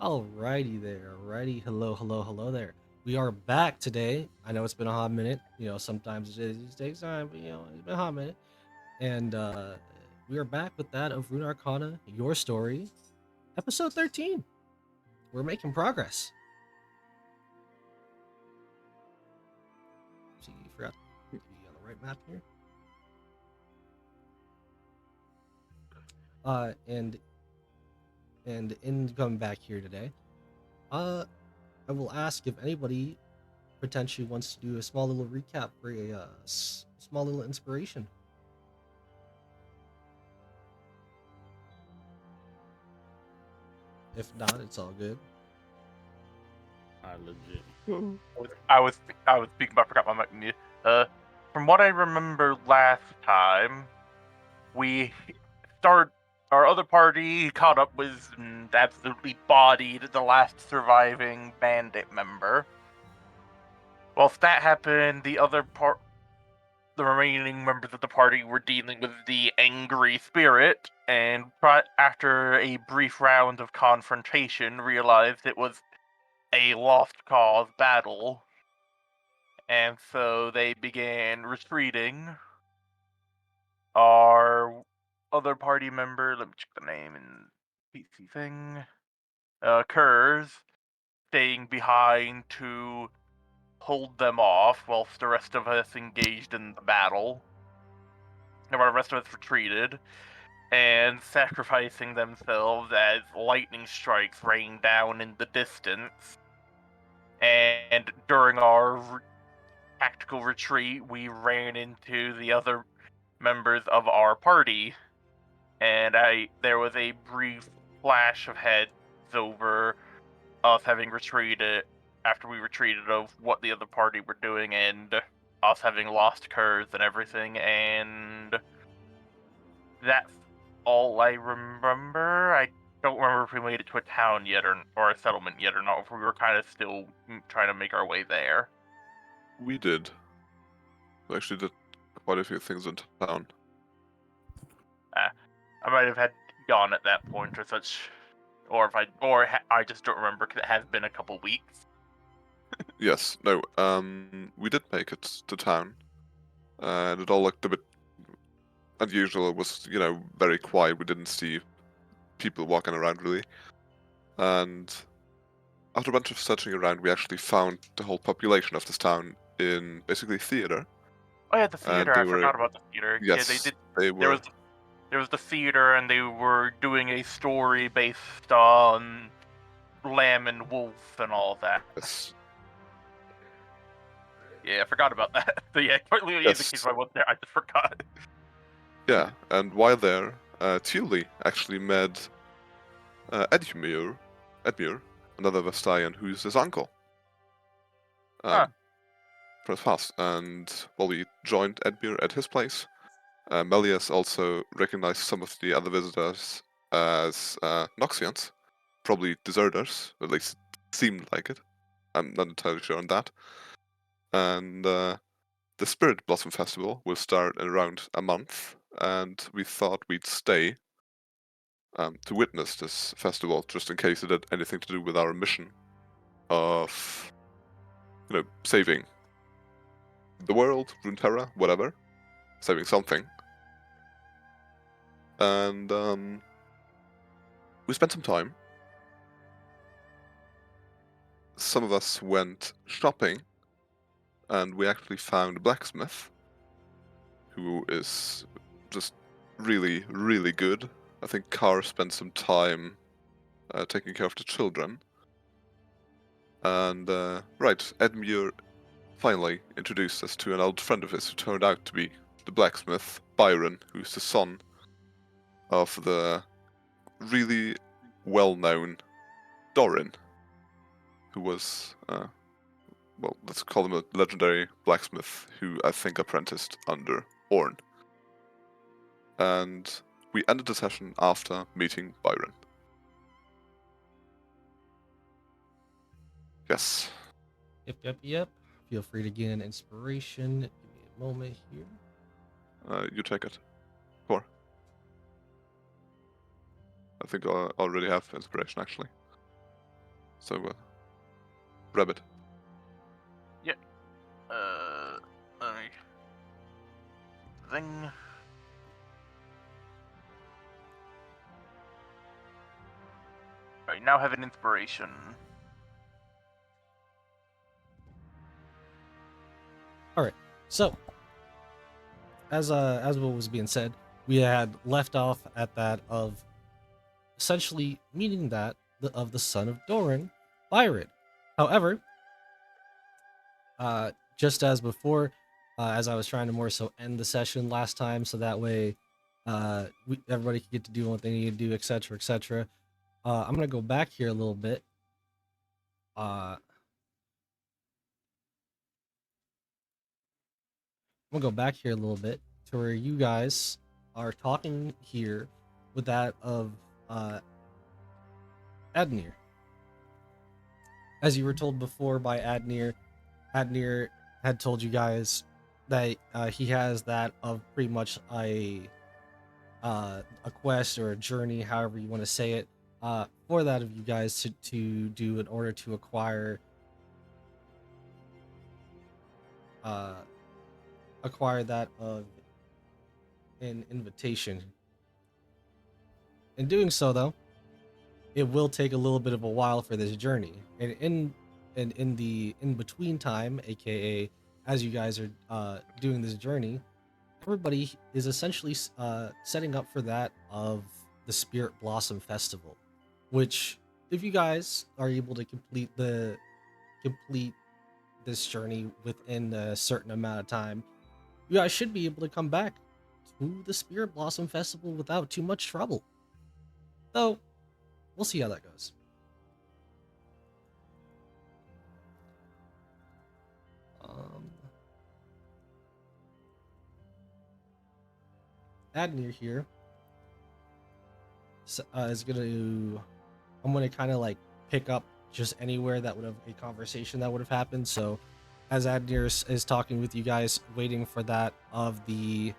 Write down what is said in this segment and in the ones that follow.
Alrighty there, alrighty. Hello, hello, hello there. We are back today. I know it's been a hot minute. Sometimes it takes time, but it's been a hot minute. And we are back with that of Runarcana, Your Story, episode 13. We're making progress. See, you forgot to be on the right map here. And in coming back here today, I will ask if anybody potentially wants to do a small little recap for a small little inspiration. If not, it's all good. I legit. I was speaking, but I forgot my mic mute. From what I remember last time, we start our other party caught up with and absolutely bodied the last surviving bandit member. Whilst that happened, the remaining members of the party were dealing with the angry spirit, and after a brief round of confrontation, realized it was a lost cause battle. And so they began retreating. Our other party member, let me check the name in PC thing, Kurz, staying behind to hold them off whilst the rest of us engaged in the battle. And while the rest of us retreated, and sacrificing themselves as lightning strikes rained down in the distance. And during our tactical retreat, we ran into the other members of our party, and there was a brief flash of heads over us having retreated after we retreated of what the other party were doing, and us having lost Kurz and everything, and that's all I remember. I don't remember if we made it to a town yet or a settlement yet or not, if we were kind of still trying to make our way there. We did. We actually did quite a few things in town. I might have had gone at that point or such, or I just don't remember because it has been a couple weeks. Yes, no, we did make it to town, and it all looked a bit unusual. It was, very quiet. We didn't see people walking around really. And after a bunch of searching around, we actually found the whole population of this town in basically theater. Oh yeah, the theater. I were- forgot about the theater. Yes, Yeah, they did. they were. There was the theater, and they were doing a story based on Lamb and Wolf and all that. Yes. Yeah, I forgot about that. So yeah, partly in Yes. case I wasn't there, I just forgot. Yeah, and while there, Thule actually met Edmure, another Vestayan, who's his uncle. Huh. From his past. And well, we joined Edmure at his place. Melias also recognized some of the other visitors as Noxians, probably deserters, at least seemed like it. I'm not entirely sure on that. And the Spirit Blossom Festival will start in around a month, and we thought we'd stay to witness this festival, just in case it had anything to do with our mission of, saving the world, Runeterra, whatever, saving something. And we spent some time. Some of us went shopping, and we actually found a blacksmith who is just really, really good. I think Carr spent some time taking care of the children. And, Edmure finally introduced us to an old friend of his who turned out to be the blacksmith, Byron, who's the son of the really well-known Dorin, who was, let's call him a legendary blacksmith who I think apprenticed under Orn. And we ended the session after meeting Byron. Yes. Yep. Feel free to gain an inspiration. Give me a moment here. You take it. Core. I think I already have inspiration, actually. So, Rabbit. Let me thing. Alright, now have an inspiration. So, as what was being said, we had left off at that of essentially meaning that of the son of Doran, Byron. However, just as before, as I was trying to more so end the session last time, so that way, everybody could get to do what they need to do, etc., etc. I'm gonna go back here a little bit. I'm gonna go back here a little bit to where you guys are talking here with that of Adnir. As you were told before by Adnir, Adnir had told you guys that he has that of pretty much a quest or a journey, however you want to say it, for that of you guys to do in order to acquire that of an invitation. In doing so, though, it will take a little bit of a while for this journey, and in the in between time, aka as you guys are doing this journey, everybody is essentially setting up for that of the Spirit Blossom Festival, which, if you guys are able to complete this journey within a certain amount of time, you guys should be able to come back to the Spirit Blossom Festival without too much trouble. Though, we'll see how that goes. Adnir here is I'm gonna kind of like pick up just anywhere that would have a conversation that would have happened. So, as Adnir is talking with you guys, waiting for that of the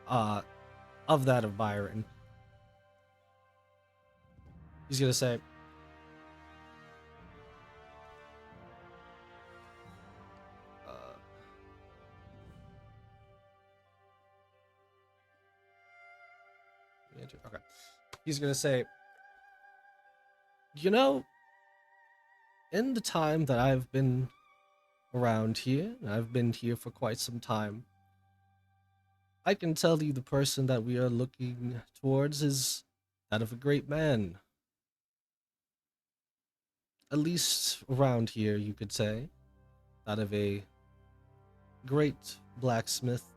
of Byron, he's gonna say, okay, he's gonna say, you know, in the time that I've been around here, and I've been here for quite some time, I can tell you the person that we are looking towards is that of a great man. At least around here, you could say. That of a great blacksmith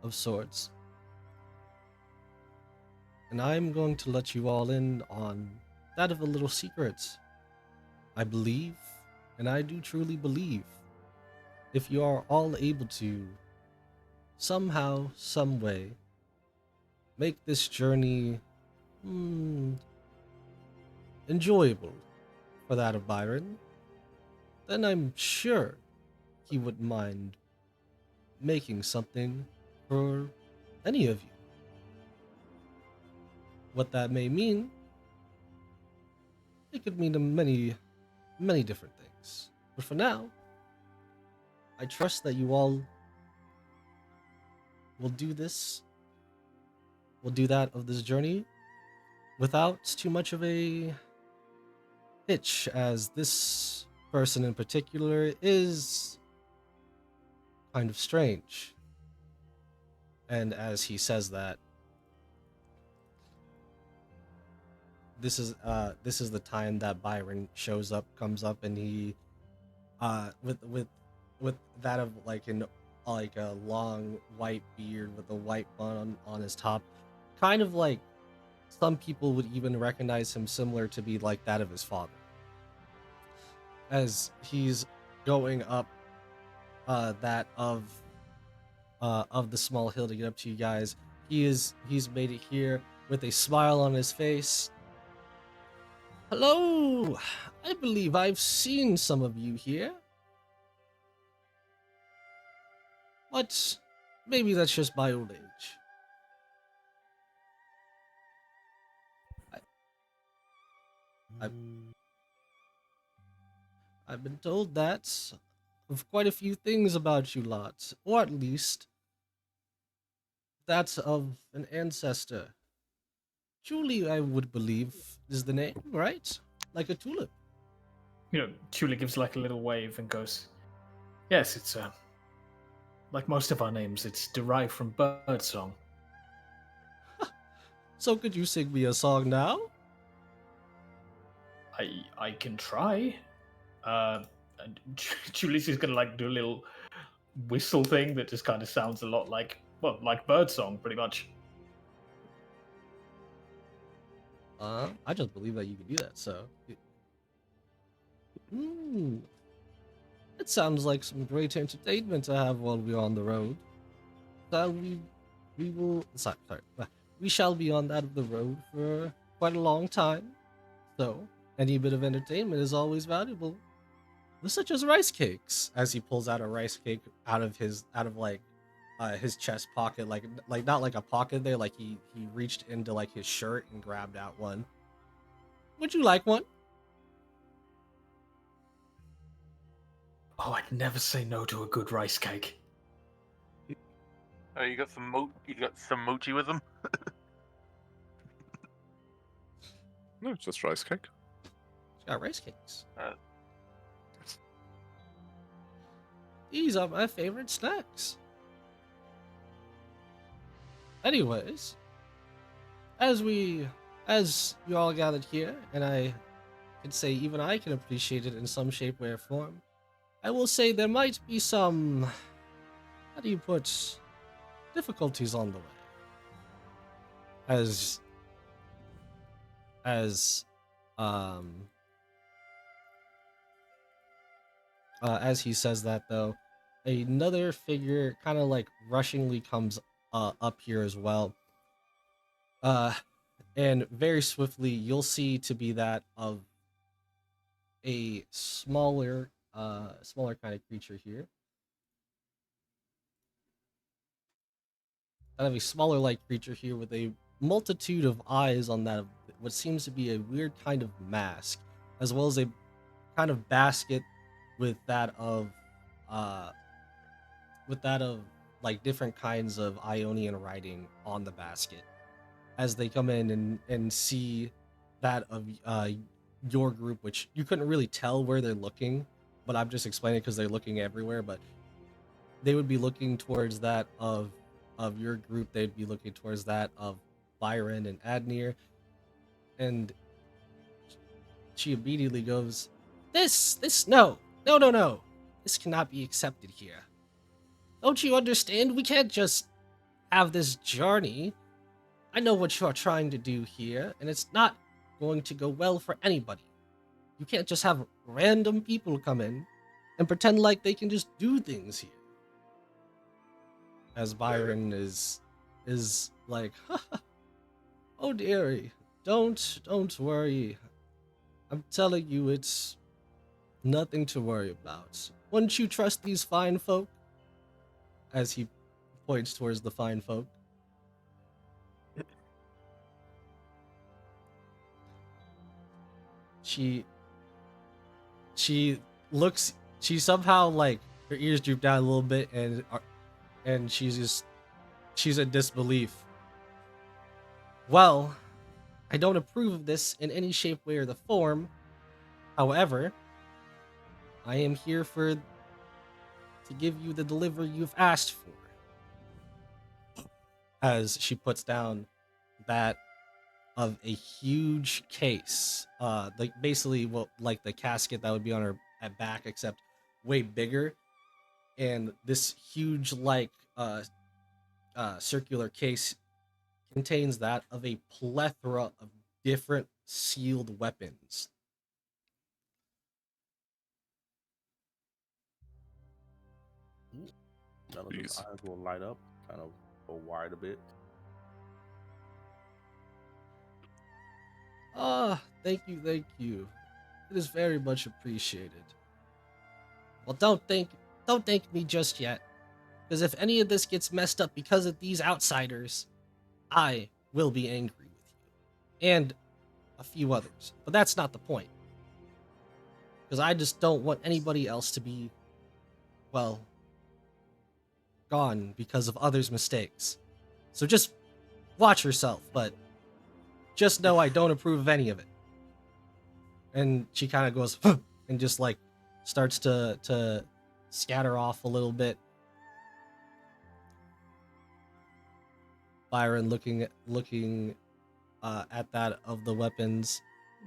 of sorts. And I'm going to let you all in on that of a little secret. I believe, and I do truly believe, if you are all able to somehow, some way, make this journey enjoyable for that of Byron, then I'm sure he wouldn't mind making something for any of you. What that may mean, it could mean many, many different things. But for now, I trust that you all will do this, will do that of this journey without too much of a hitch, as this person in particular is kind of strange. And as he says that, this is the time that Byron comes up, and he with that of like a long white beard with a white bun on his top, kind of like some people would even recognize him similar to be like that of his father. As he's going up that of the small hill to get up to you guys, he's made it here with a smile on his face. Hello! I believe I've seen some of you here. But maybe that's just my old age. I- I've been told that of quite a few things about you lot, or at least that of an ancestor. Julie, I would believe, is the name, right? Like a tulip. Julie gives like a little wave and goes, "Yes, it's like most of our names. It's derived from birdsong." So could you sing me a song now? I can try. And Julie's just gonna like do a little whistle thing that just kind of sounds a lot like birdsong, pretty much. I just believe that you can do that, so. Hmm. It sounds like some great entertainment to have while we're on the road. Shall we will, sorry. We shall be on that of the road for quite a long time. So, any bit of entertainment is always valuable. Such as rice cakes, as he pulls out a rice cake out of his chest pocket, like not like a pocket there, like he reached into like his shirt and grabbed out one. Would you like one? Oh, I'd never say no to a good rice cake. Oh, you got some mochi with them? No, it's just rice cake. It's got rice cakes. Yes. These are my favorite snacks. Anyways, as you all gathered here, and I can say even I can appreciate it in some shape, way, or form, I will say there might be some, how do you put, difficulties on the way. Um, as he says that though, another figure kind of like rushingly comes up here as well. And very swiftly you'll see to be that of a smaller kind of creature here. Kind of a smaller like creature here with a multitude of eyes on that of what seems to be a weird kind of mask, as well as a kind of basket with that of uh like different kinds of Ionian writing on the basket. As they come in and see that of your group, which you couldn't really tell where they're looking, but I'm just explaining because they're looking everywhere. But they would be looking towards that of your group. They'd be looking towards that of Byron and Adnir, and she immediately goes, "This, no, no, no, no! This cannot be accepted here. Don't you understand? We can't just have this journey. I know what you are trying to do here, and it's not going to go well for anybody. You can't just have random people come in and pretend like they can just do things here." As Byron is like, "Oh dearie, don't worry. I'm telling you, it's nothing to worry about. Wouldn't you trust these fine folk?" As he points towards the fine folk. She looks, she somehow like her ears droop down a little bit, and she's in disbelief. "Well, I don't approve of this in any shape, way, or the form. However, I am here to give you the delivery you've asked for." As she puts down that of a huge case, like basically what like the casket that would be on her at back, except way bigger. And this huge like circular case contains that of a plethora of different sealed weapons. Please. Eyes will light up, kind of go wide a bit. Thank you. It is very much appreciated. Well, don't thank me just yet, because if any of this gets messed up because of these outsiders, I will be angry with you and a few others. But that's not the point. Because I just don't want anybody else to be, well, gone because of others' mistakes. So just watch yourself, but just know I don't approve of any of it. And she kind of goes, huh, and just like starts to scatter off a little bit. Byron looking at that of the weapons.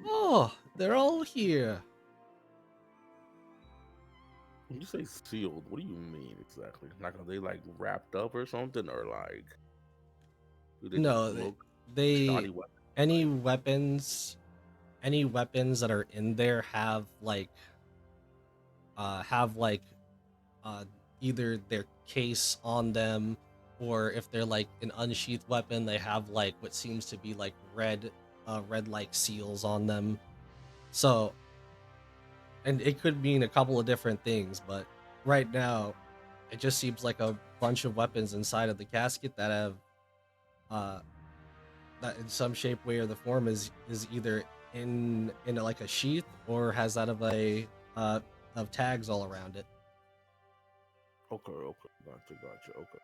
Oh, they're all here. When you say sealed, what do you mean exactly? Like, are they like wrapped up or something, or like do they No, just look they shoddy weapons? any weapons that are in there have like uh either their case on them, or if they're like an unsheathed weapon, they have like what seems to be like red like seals on them. So, and it could mean a couple of different things, but right now it just seems like a bunch of weapons inside of the casket that have uh that in some shape, way, or the form is either in like a sheath, or has that of tags all around it. Okay, gotcha. Okay.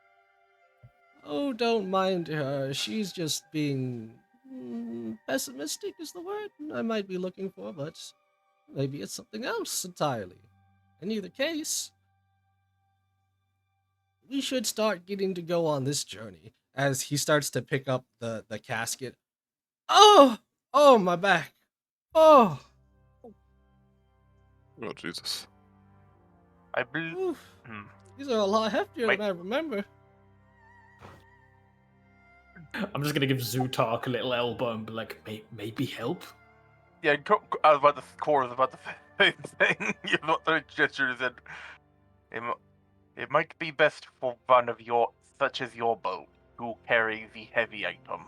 Oh, don't mind her. She's just being pessimistic is the word I might be looking for, but maybe it's something else entirely. In either case, we should start getting to go on this journey. As he starts to pick up the casket. Oh, oh, my back. Oh, Oh, Jesus. I believe. oof. These are a lot heftier than I remember. I'm just gonna give Zootark a little elbow and be like, maybe help. Yeah, I was about to. Core was about to say the same thing. You know, the gestures and it might be best for one of your, such as your boat, to carry the heavy item.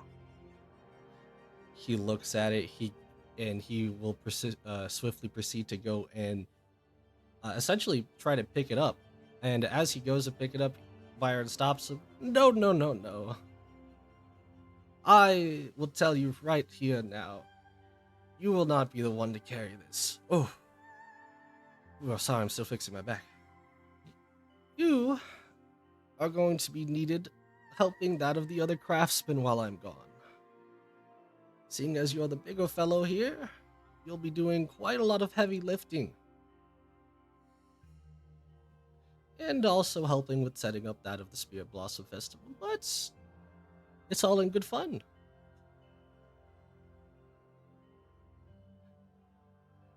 He looks at it. He will swiftly proceed to go and essentially try to pick it up. And as he goes to pick it up, Byron stops him. No, no, no, no. I will tell you right here now. You will not be the one to carry this. Oh, sorry, I'm still fixing my back. You are going to be needed helping that of the other craftsmen while I'm gone. Seeing as you're the bigger fellow here, you'll be doing quite a lot of heavy lifting. And also helping with setting up that of the Spirit Blossom Festival, but it's all in good fun.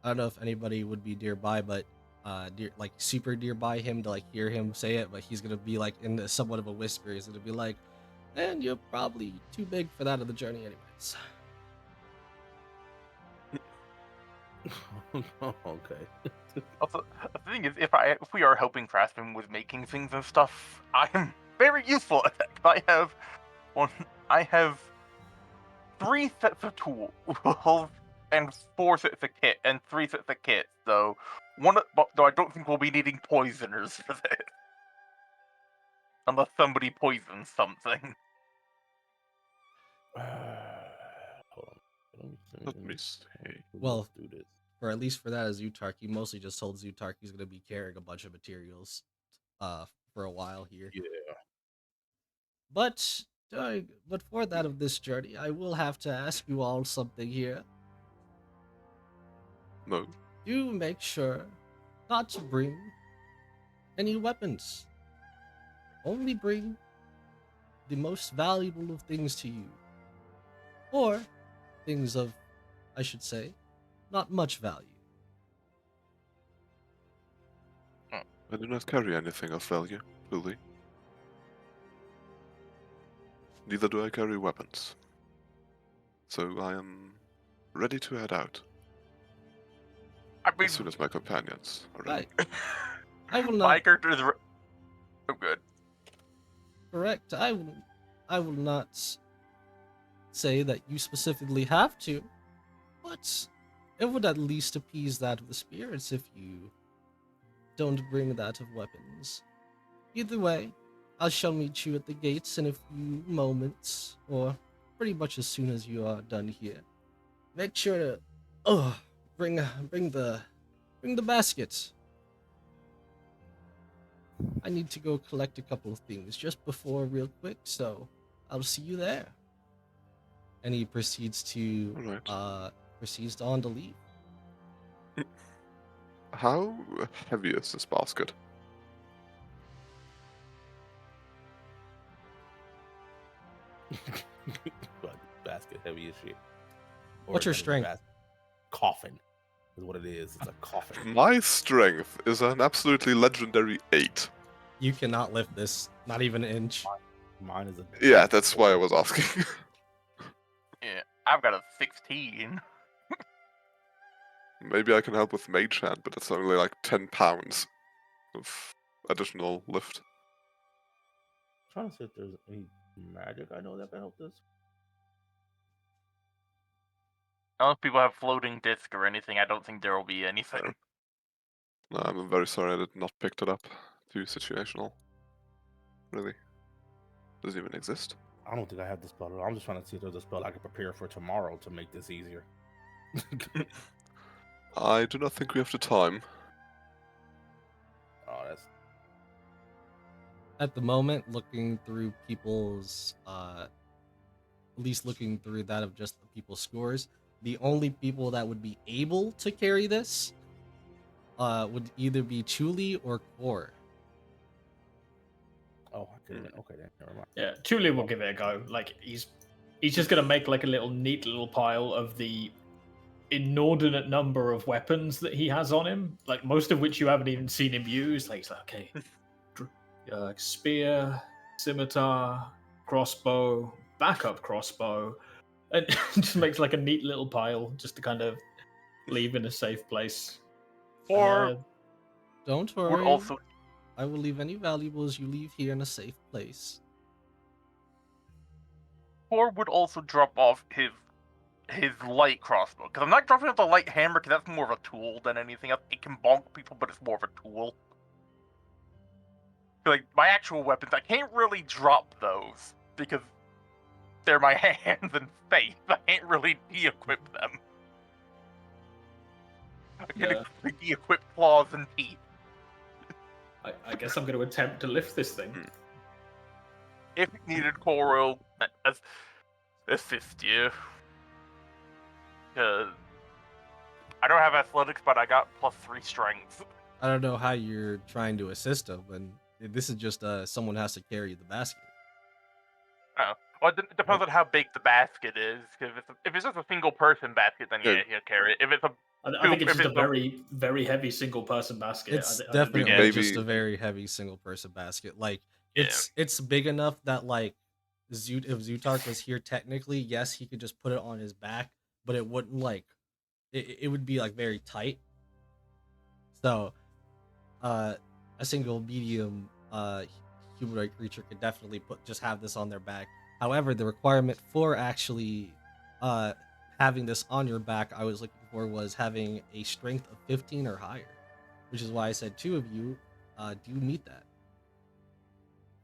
I don't know if anybody would be nearby, but like super nearby him to like hear him say it, but he's gonna be like in somewhat of a whisper. He's gonna be like, "And you're probably too big for that of the journey, anyways." Okay. Also, the thing is, if we are helping craftsmen with making things and stuff, I am very useful at that. I have 3 sets of tools and 4 sets of kit and 3 sets of kit. So though I don't think we'll be needing poisoners for this, unless somebody poisons something. Hold on. Let me see. Well, Let's do this. or at least for that as Zutark, he mostly just told Zutark he's gonna be carrying a bunch of materials for a while here. Yeah. But for that of this journey, I will have to ask you all something here. No. Do make sure not to bring any weapons. Only bring the most valuable of things to you. Or things of, I should say, not much value. I do not carry anything of value, truly. Neither do I carry weapons. So I am ready to head out. I mean, As soon as my companions are ready. I will my not. character is so good. Correct. I will not say that you specifically have to, but it would at least appease that of the spirits if you don't bring that of weapons. Either way, I shall meet you at the gates in a few moments, or pretty much as soon as you are done here. Make sure to bring the Bring the baskets. I need to go collect a couple of things just before, real quick, so I'll see you there. And he proceeds to Alright. proceeds on to leave. How heavy is this basket? But basket heavy as shit. Or What's your not even strength? basket, coffin is what it is. It's a coffin. My strength is an absolutely legendary 8. You cannot lift this, not even an inch. Mine is a. Yeah, that's why I was asking. Yeah, I've got a 16. Maybe I can help with mage hand, but it's only like 10 pounds of additional lift. Trying to see if there's any magic I know that can help this. Unless people have floating disc or anything, I don't think there will be anything. No, I'm very sorry I did not pick it up. Too situational. Really? Does it even exist? I don't think I have the spell. I'm just trying to see if there's a spell I can prepare for tomorrow to make this easier. I do not think we have the time. Oh, that's At the moment, looking through people's, at least looking through that of just the people's scores, the only people that would be able to carry this would either be Chuli or Core. oh, I couldn't even. Okay, then never mind. Yeah, Tuli will give it a go. Like he's just gonna make like a neat little pile of the inordinate number of weapons that he has on him, like most of which you haven't even seen him use. Like he's like, okay, spear, scimitar, crossbow, backup crossbow, and just makes like a neat little pile just to kind of leave in a safe place. Or Don't would worry. also I will leave any valuables you leave here in a safe place. would also drop off his light crossbow, because I'm not dropping off the light hammer because that's more of a tool than anything else. It can bonk people, but it's more of a tool. Like my actual weapons, I can't really drop those because they're my hands and face. I can't really de-equip them. I can de-equip claws and teeth. I guess I'm going to attempt to lift this thing. If needed, Coro assist you. Because I don't have athletics, but I got +3 strength. I don't know how you're trying to assist him, and this is just someone has to carry the basket. Well, it depends on how big the basket is. If it's just a single person basket, then yeah, he'll carry it. If it's a I think it's just a very, very heavy single person basket. It's I don't definitely think maybe- just a very heavy single person basket. Like Yeah. it's big enough that like if Zutark was here technically, yes, he could just put it on his back, but it wouldn't like it would be like very tight. So a single medium humanoid creature could definitely just have this on their back. However, the requirement for actually having this on your back I was looking for was having a strength of 15 or higher, which is why I said 2 of you do meet that.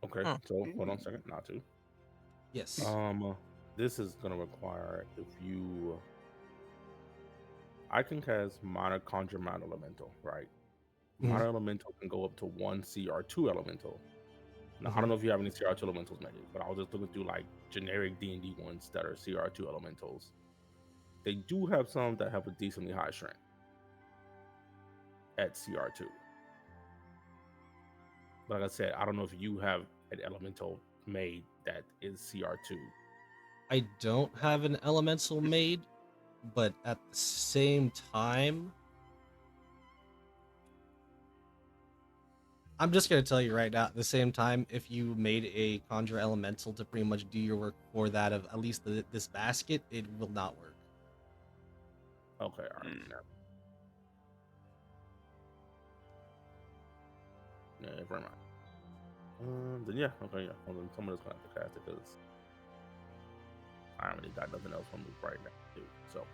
Okay, so hold on a second. Not to. Yes. This is gonna require if you. I can cast Minor Conjure Minor Elemental, right? Mhm. Minor Elemental can go up to 1 CR2 Elemental. Now, I don't know if you have any CR2 Elementals made, but I was just looking through like generic D&D ones that are CR2 Elementals. They do have some that have a decently high strength at CR2. But like I said, I don't know if you have an Elemental made that is CR2. I don't have an elemental made, but at the same time, I'm just gonna tell you right now. At the same time, if you made a conjure elemental to pretty much do your work for that of at least this basket, it will not work. Okay, all right. Yeah, very much. Then yeah, okay, yeah. Well, then someone is gonna have to cast it because I already got nothing else on me right now, too. So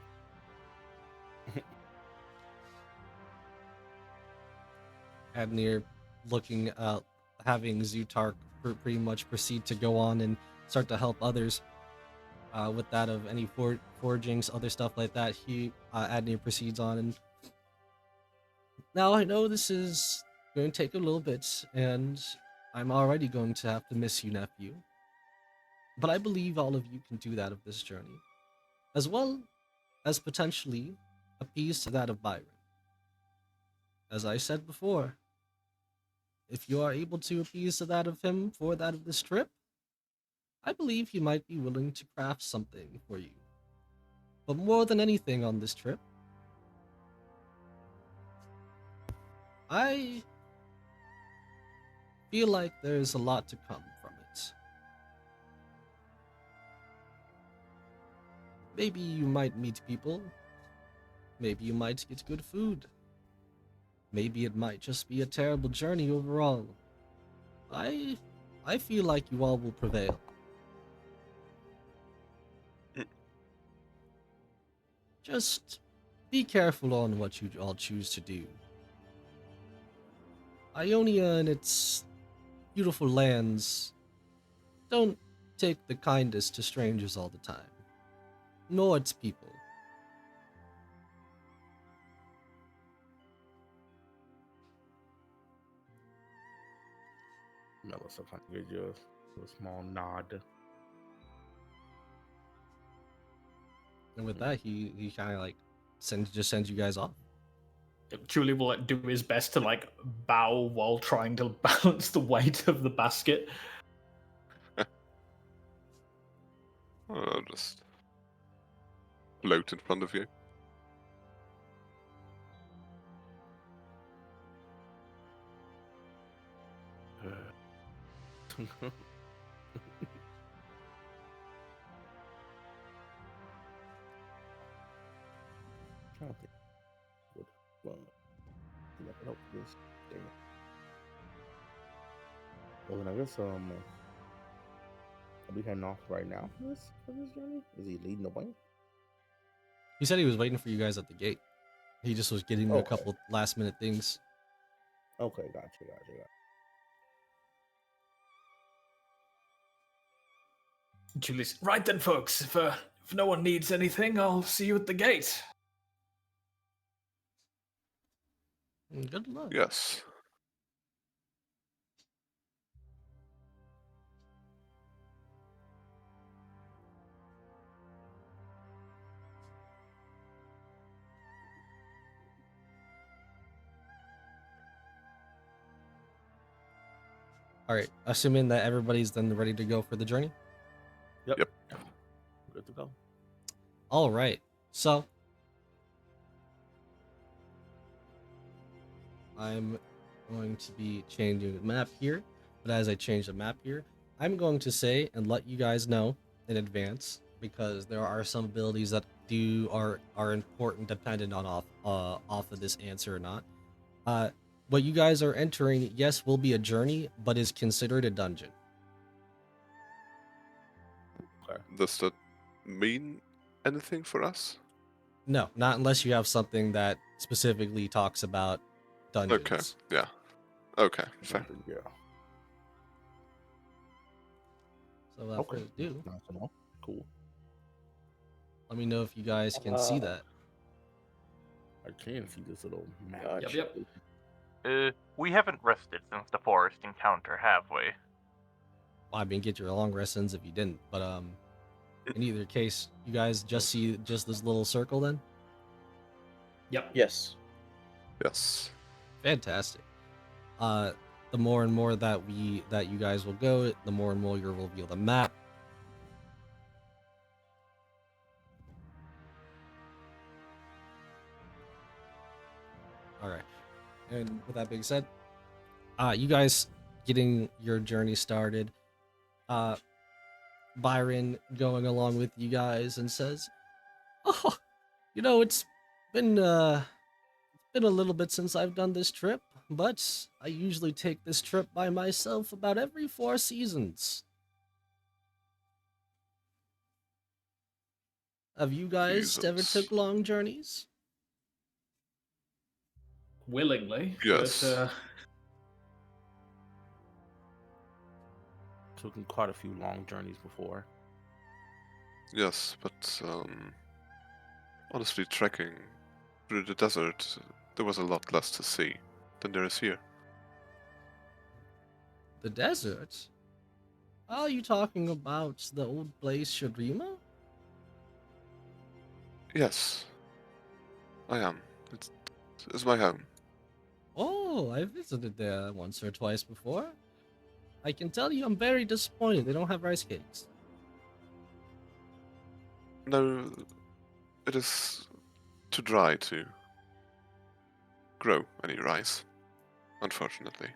Adnir looking having Zutark pretty much proceed to go on and start to help others with that of any forgings, other stuff like that. He Adnir proceeds on and Now, I know this is going to take a little bit, and I'm already going to have to miss you, nephew. But I believe all of you can do that of this journey, as well as potentially a piece to that of Byron. As I said before, if you are able to appease to that of him for that of this trip, I believe he might be willing to craft something for you. But more than anything on this trip, I feel like there's a lot to come from it. Maybe you might meet people. Maybe you might get good food. Maybe it might just be a terrible journey overall. I feel like you all will prevail. Just be careful on what you all choose to do. Ionia and its beautiful lands don't take the kindest to strangers all the time, nor its people. Melissa kind of gives you a small nod. And with that, he kind of like just sends you guys off. Julie will do his best to like bow while trying to balance the weight of the basket. Just float in front of you. Trying to think what I can help this thing. Well, then I guess are we heading off right now for this journey? Is he leading the way? He said he was waiting for you guys at the gate. He just was getting a Okay. couple last minute things. Okay, gotcha. Julie's right then, folks. If no one needs anything, I'll see you at the gate. Good luck. Yes. All right, assuming that everybody's then ready to go for the journey. Yep. Yep. Good to go. All right, so I'm going to be changing the map here, but as I change the map here, I'm going to say and let you guys know in advance because there are some abilities that are important dependent on off of this answer or not. What you guys are entering, yes, will be a journey, but is considered a dungeon. Okay. Does that mean anything for us? No, not unless you have something that specifically talks about dungeons. Okay. Yeah. Okay. Fair. Yeah. So without Okay. further ado, Nice to know. Cool. let me know if you guys can see that. I can see this little map. Yep. We haven't rested since the forest encounter, have we? Well, I mean, get your long rest ins if you didn't, but in either case, you guys just see just this little circle then? Yep. Yes. Yes. Fantastic. The more and more that you guys will go, the more and more you'll reveal the map. All right. And with that being said, you guys getting your journey started. Byron going along with you guys and says, "Oh, it's been a little bit since I've done this trip, but I usually take this trip by myself about every 4 seasons. Have you guys ever Jesus. took long journeys?" Willingly. Yes. But, Took quite a few long journeys before. Yes, but honestly, trekking through the desert there was a lot less to see than there is here. The desert? Are you talking about the old place Shurima? Yes, I am. It's my home. Oh, I visited there once or twice before. I can tell you I'm very disappointed they don't have rice cakes. No, it is too dry to grow any rice, unfortunately.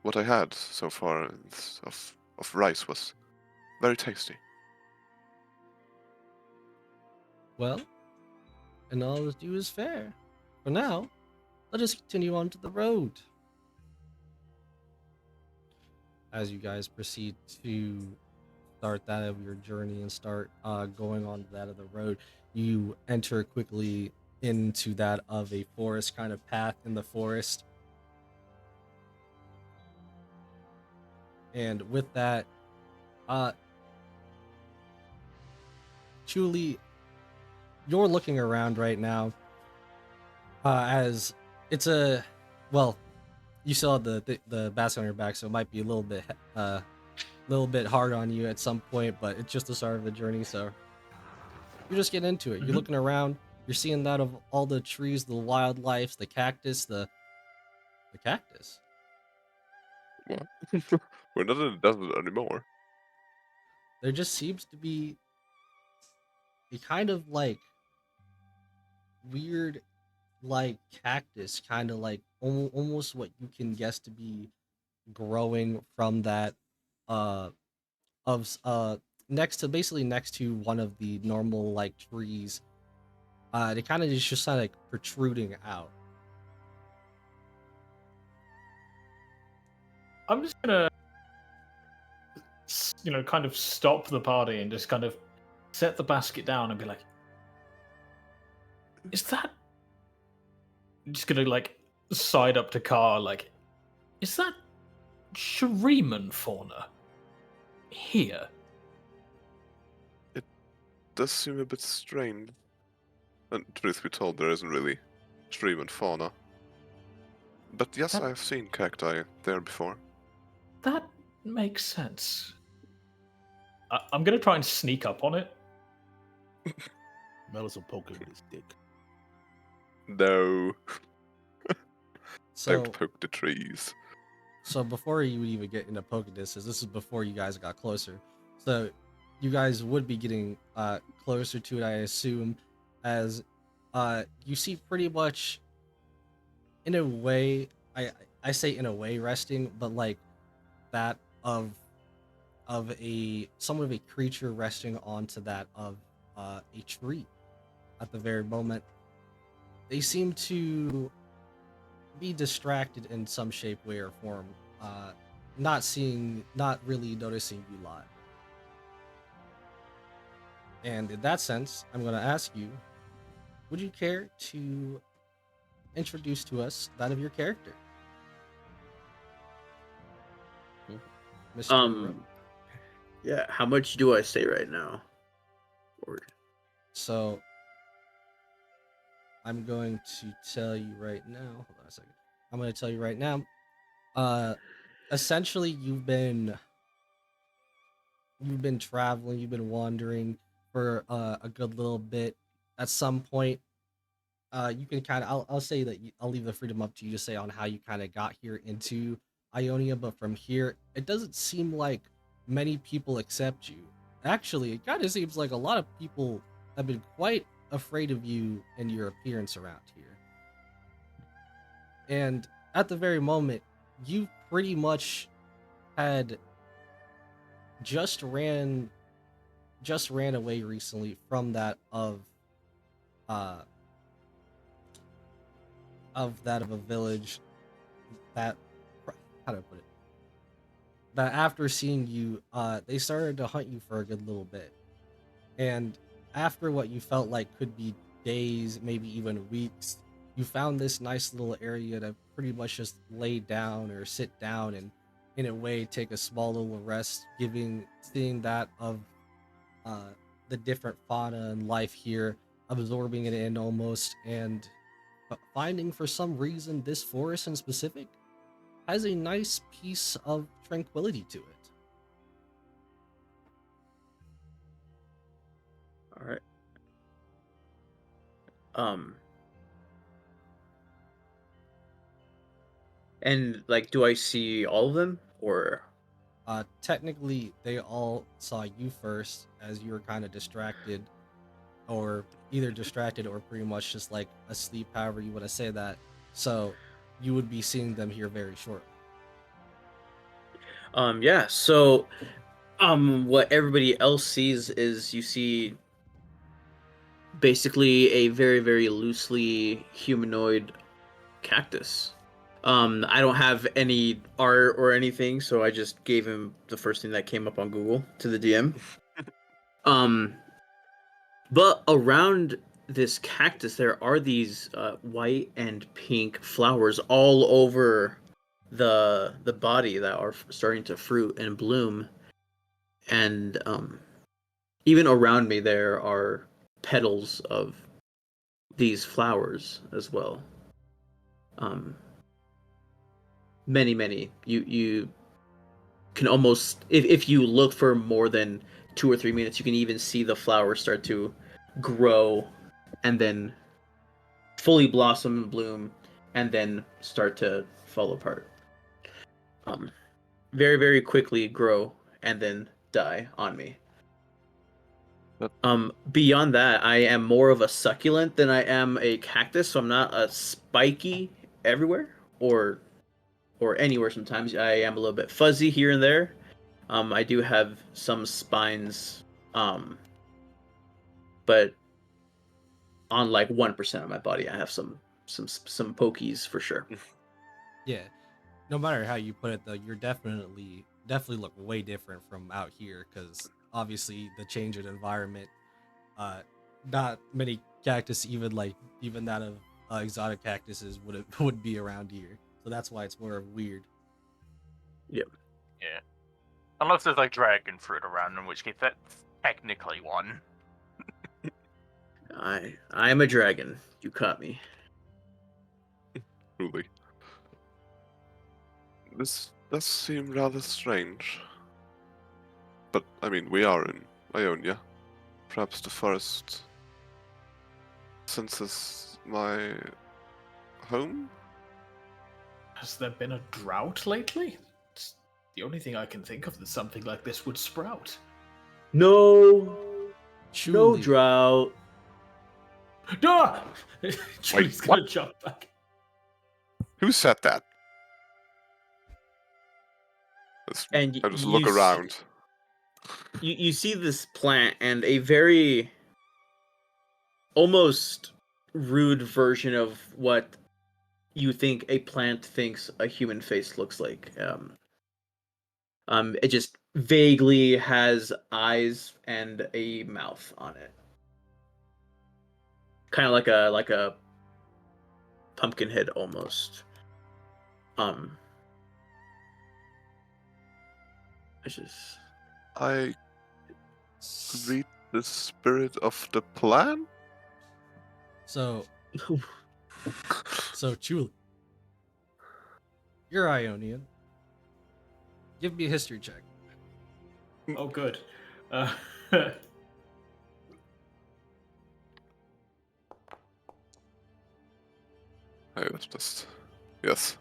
What I had so far of rice was very tasty. Well, and all is due is fair. For now, let us continue on to the road. As you guys proceed to start that of your journey and start going on that of the road, you enter quickly into that of a forest kind of path in the forest. And with that, uh, truly, you're looking around right now as it's a, well, you saw the basket on your back, so it might be a little bit hard on you at some point, but it's just the start of the journey, so you just get into it. You're looking around, you're seeing that of all the trees, the wildlife, the cactus, the cactus. What? We're not in the desert anymore. There just seems to be a kind of like weird like cactus, kind of like almost what you can guess to be growing from that uh next to basically next to one of the normal like trees. They kind of just kind of like protruding out. I'm just gonna, kind of stop the party and just kind of set the basket down and be like, "Is that?" I'm just gonna like side up to Car, like, "Is that Shuriman fauna here?" It does seem a bit strange. And truth be told, there isn't really stream and fauna. But yes, That- I have seen cacti there before. That makes sense. I'm gonna try and sneak up on it. Melis will poke it with his stick. No, So don't poke the trees. so before you would even get into poking distances, this is before you guys got closer. So you guys would be getting closer to it, I assume, as you see pretty much in a way, I say in a way resting, but like that of a somewhat of a creature resting onto that of a tree at the very moment. They seem to be distracted in some shape, way, or form. Not really noticing you live. And in that sense, I'm going to ask you, would you care to introduce to us that of your character? Mr. Rowe? Yeah, how much do I say right now? Or So, I'm going to tell you right now. Hold on a second. I'm going to tell you right now. Essentially, you've been traveling, you've been wandering for a good little bit. At some point, you can kind of I'll say that I'll leave the freedom up to you to say on how you kind of got here into Ionia, but from here, it doesn't seem like many people accept you. Actually, it kind of seems like a lot of people have been quite afraid of you and your appearance around here. And at the very moment, you pretty much had just ran away recently from that uh of a village that, how do I put it, that after seeing you, they started to hunt you for a good little bit. And after what you felt like could be days, maybe even weeks, you found this nice little area to pretty much just lay down or sit down and in a way take a small little rest, seeing that of the different fauna and life here, absorbing it in almost, and finding for some reason this forest in specific has a nice piece of tranquility to it. All right. Um. And like, do I see all of them, or? Technically, they all saw you first as you were kind of distracted, or either distracted or pretty much just like asleep, however you want to say that. So you would be seeing them here very shortly. Yeah. So, what everybody else sees is you see basically a very, very loosely humanoid cactus. I don't have any art or anything, so I just gave him the first thing that came up on Google to the DM. Um, but around this cactus, there are these white and pink flowers all over the body that are starting to fruit and bloom, and even around me there are petals of these flowers as well. Many, many. You can almost, if you look for more than 2 or 3 minutes, you can even see the flowers start to grow and then fully blossom and bloom and then start to fall apart. Very, very quickly grow and then die on me. But- Beyond that, I am more of a succulent than I am a cactus, so I'm not a spiky everywhere or anywhere. Sometimes I am a little bit fuzzy here and there. I do have some spines, but on like 1% of my body, I have some pokies for sure. Yeah, no matter how you put it, though, you're definitely look way different from out here because obviously the change in environment. Uh, Not many cactus, even that of exotic cactuses, would be around here. So that's why it's more weird. Yep. Yeah. Unless there's like dragon fruit around, in which case that's technically one. I am a dragon. You caught me. Truly. This does seem rather strange. But, I mean, we are in Ionia. Perhaps the forest senses my home? Has there been a drought lately? It's the only thing I can think of that something like this would sprout. No Truly, drought. Ah! Julie's what? gonna jump back. Who said that? And I just look around. You see this plant and a very almost rude version of what you think a plant thinks a human face looks like. It just vaguely has eyes and a mouth on it, kind of like a pumpkin head almost. I just I read the spirit of the plant? so Chuli, you're Ionian. Give me a history check. Oh, good. Uh, I was just... Yes.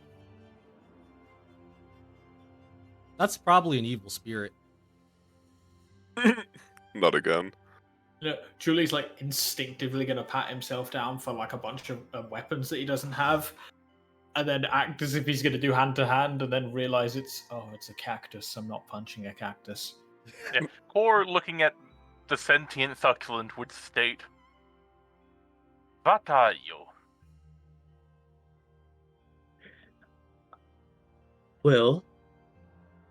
That's probably an evil spirit. Not again. Julie's like instinctively gonna pat himself down for like a bunch of weapons that he doesn't have, and then act as if he's gonna do hand to hand, and then realize it's a cactus. I'm not punching a cactus. Yeah. Or looking at the sentient succulent would state, "What are you?" Well,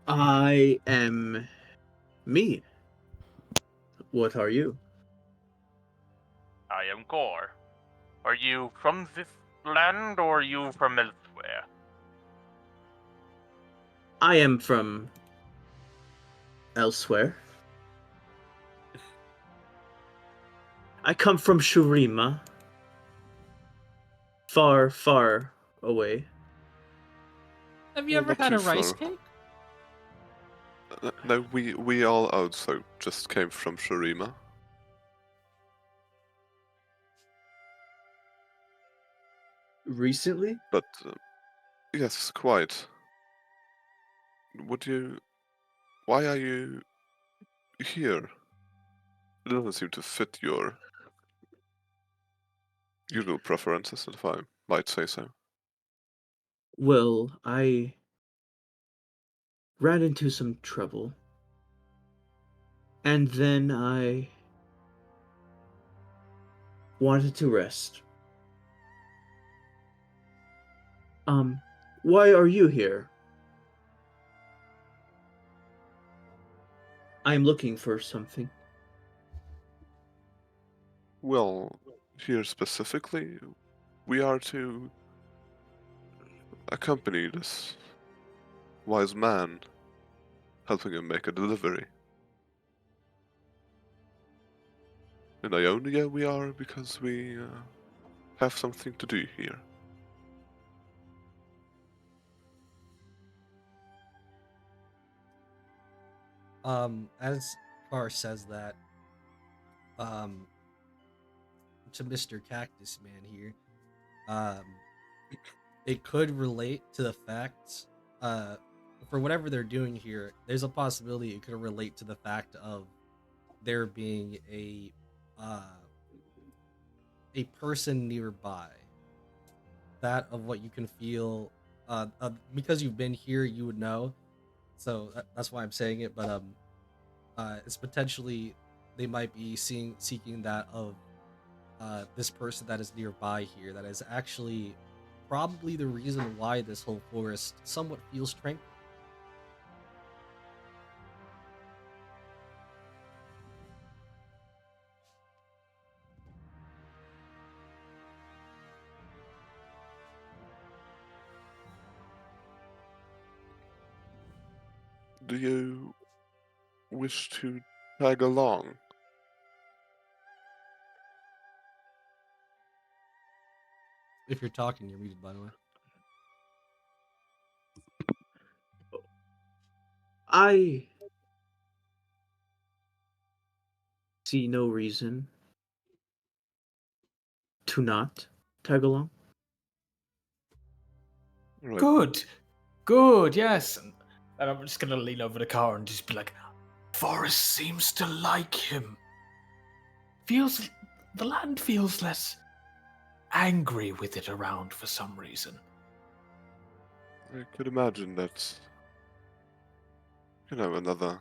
I am me. What are you? I am Gore. Are you from this land or are you from elsewhere? I am from elsewhere. I come from Shurima. Far, far away. Have you Well, ever not had too a rice far. cake? No, we all also just came from Shurima. Recently? But yes, quite. Would you? Why are you here? It doesn't seem to fit your usual preferences, if I might say so. Well, I ran into some trouble. And then I wanted to rest. Why are you here? I'm looking for something. Well, here specifically, we are to accompany this wise man, helping him make a delivery. In Ionia, we are because we have something to do here. As Carr says that, um, to Mr. Cactus Man here, um, it could relate to the fact, uh, for whatever they're doing here, there's a possibility it could relate to the fact of there being uh, a person nearby. That of what you can feel, because you've been here, you would know. So that's why I'm saying it. But it's potentially they might be seeking that of this person that is nearby here. That is actually probably the reason why this whole forest somewhat feels tranquil. Do you wish to tag along? If you're talking, you're muted, by the way. I see no reason to not tag along. Right. Good. Good, yes. And I'm just gonna lean over the car and just be like, Forrest seems to like him. The land feels less angry with it around for some reason. I could imagine that, another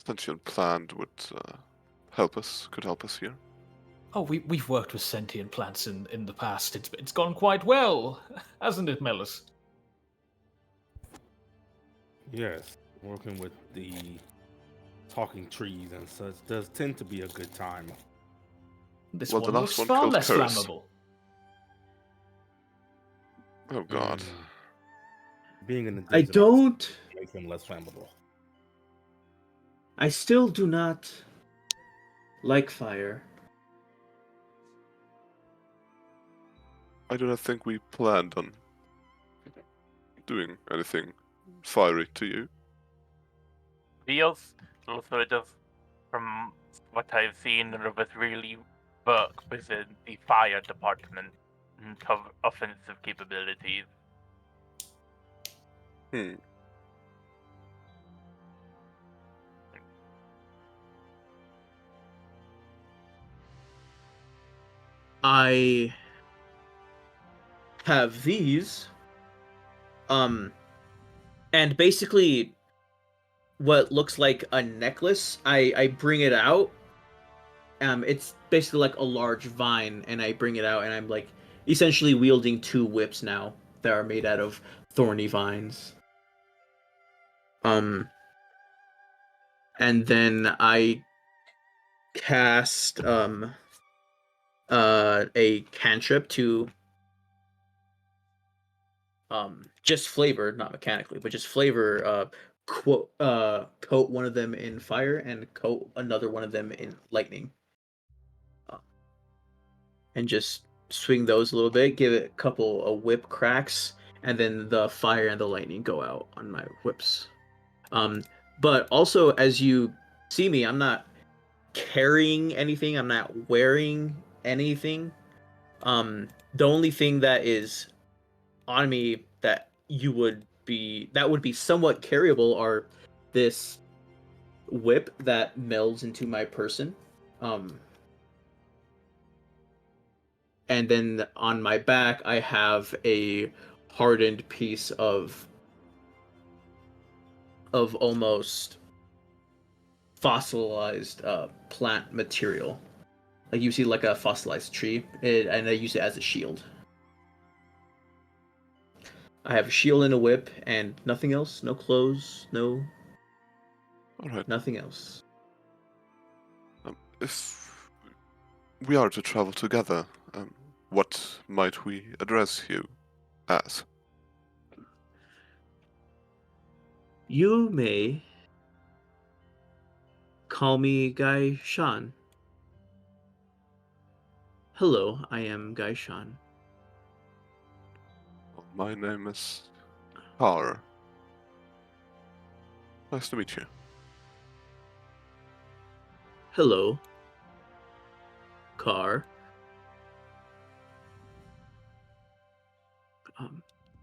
sentient plant would could help us here. Oh, we've worked with sentient plants in the past. It's gone quite well, hasn't it, Mellus? Yes, working with the talking trees and such does tend to be a good time. This Well, the one last looks one far killed less Curse. flammable. Oh god. Being in the I desert don't. makes them less flammable. I still do not like fire. I do not think we planned on doing anything fiery to you. Feels also it does, from what I've seen, of it really work within the fire department and have offensive capabilities. Hmm. I have these. And basically what looks like a necklace, I bring it out. It's basically like a large vine, and I bring it out, and I'm like essentially wielding two whips now that are made out of thorny vines. And then I cast a cantrip to just flavor, not mechanically, but just flavor coat one of them in fire and coat another one of them in lightning. and just swing those a little bit, give it a couple of whip cracks, and then the fire and the lightning go out on my whips. But also, as you see me, I'm not carrying anything. I'm not wearing anything. The only thing that is on me that would be somewhat carryable are this whip that melds into my person. And then on my back, I have a hardened piece of almost fossilized plant material. Like you see, like a fossilized tree, and I use it as a shield. I have a shield and a whip, and nothing else. No clothes. No. All right. Nothing else. If we are to travel together, what might we address you as? You may call me Guy Shan. Hello, I am Guy Shan. Well, my name is Har. Nice to meet you. Hello, Car.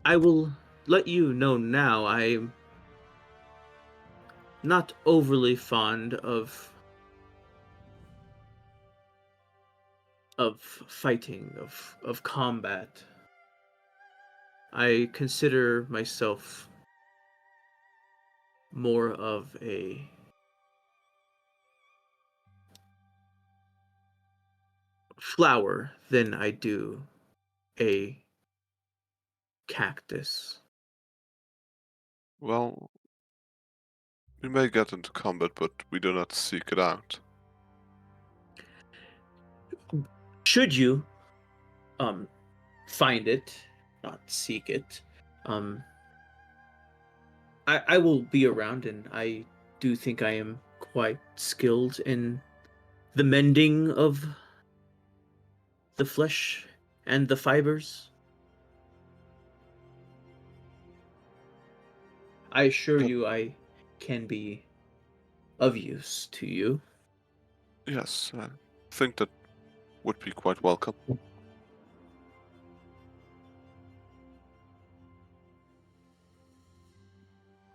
I will let you know now I'm not overly fond of fighting, of combat. I consider myself more of a flower than I do a cactus. Well, we may get into combat, but we do not seek it out. Should you find it, not seek it, I will be around, and I do think I am quite skilled in the mending of the flesh and the fibers. I assure you I can be of use to you. Yes, I think that would be quite welcome. It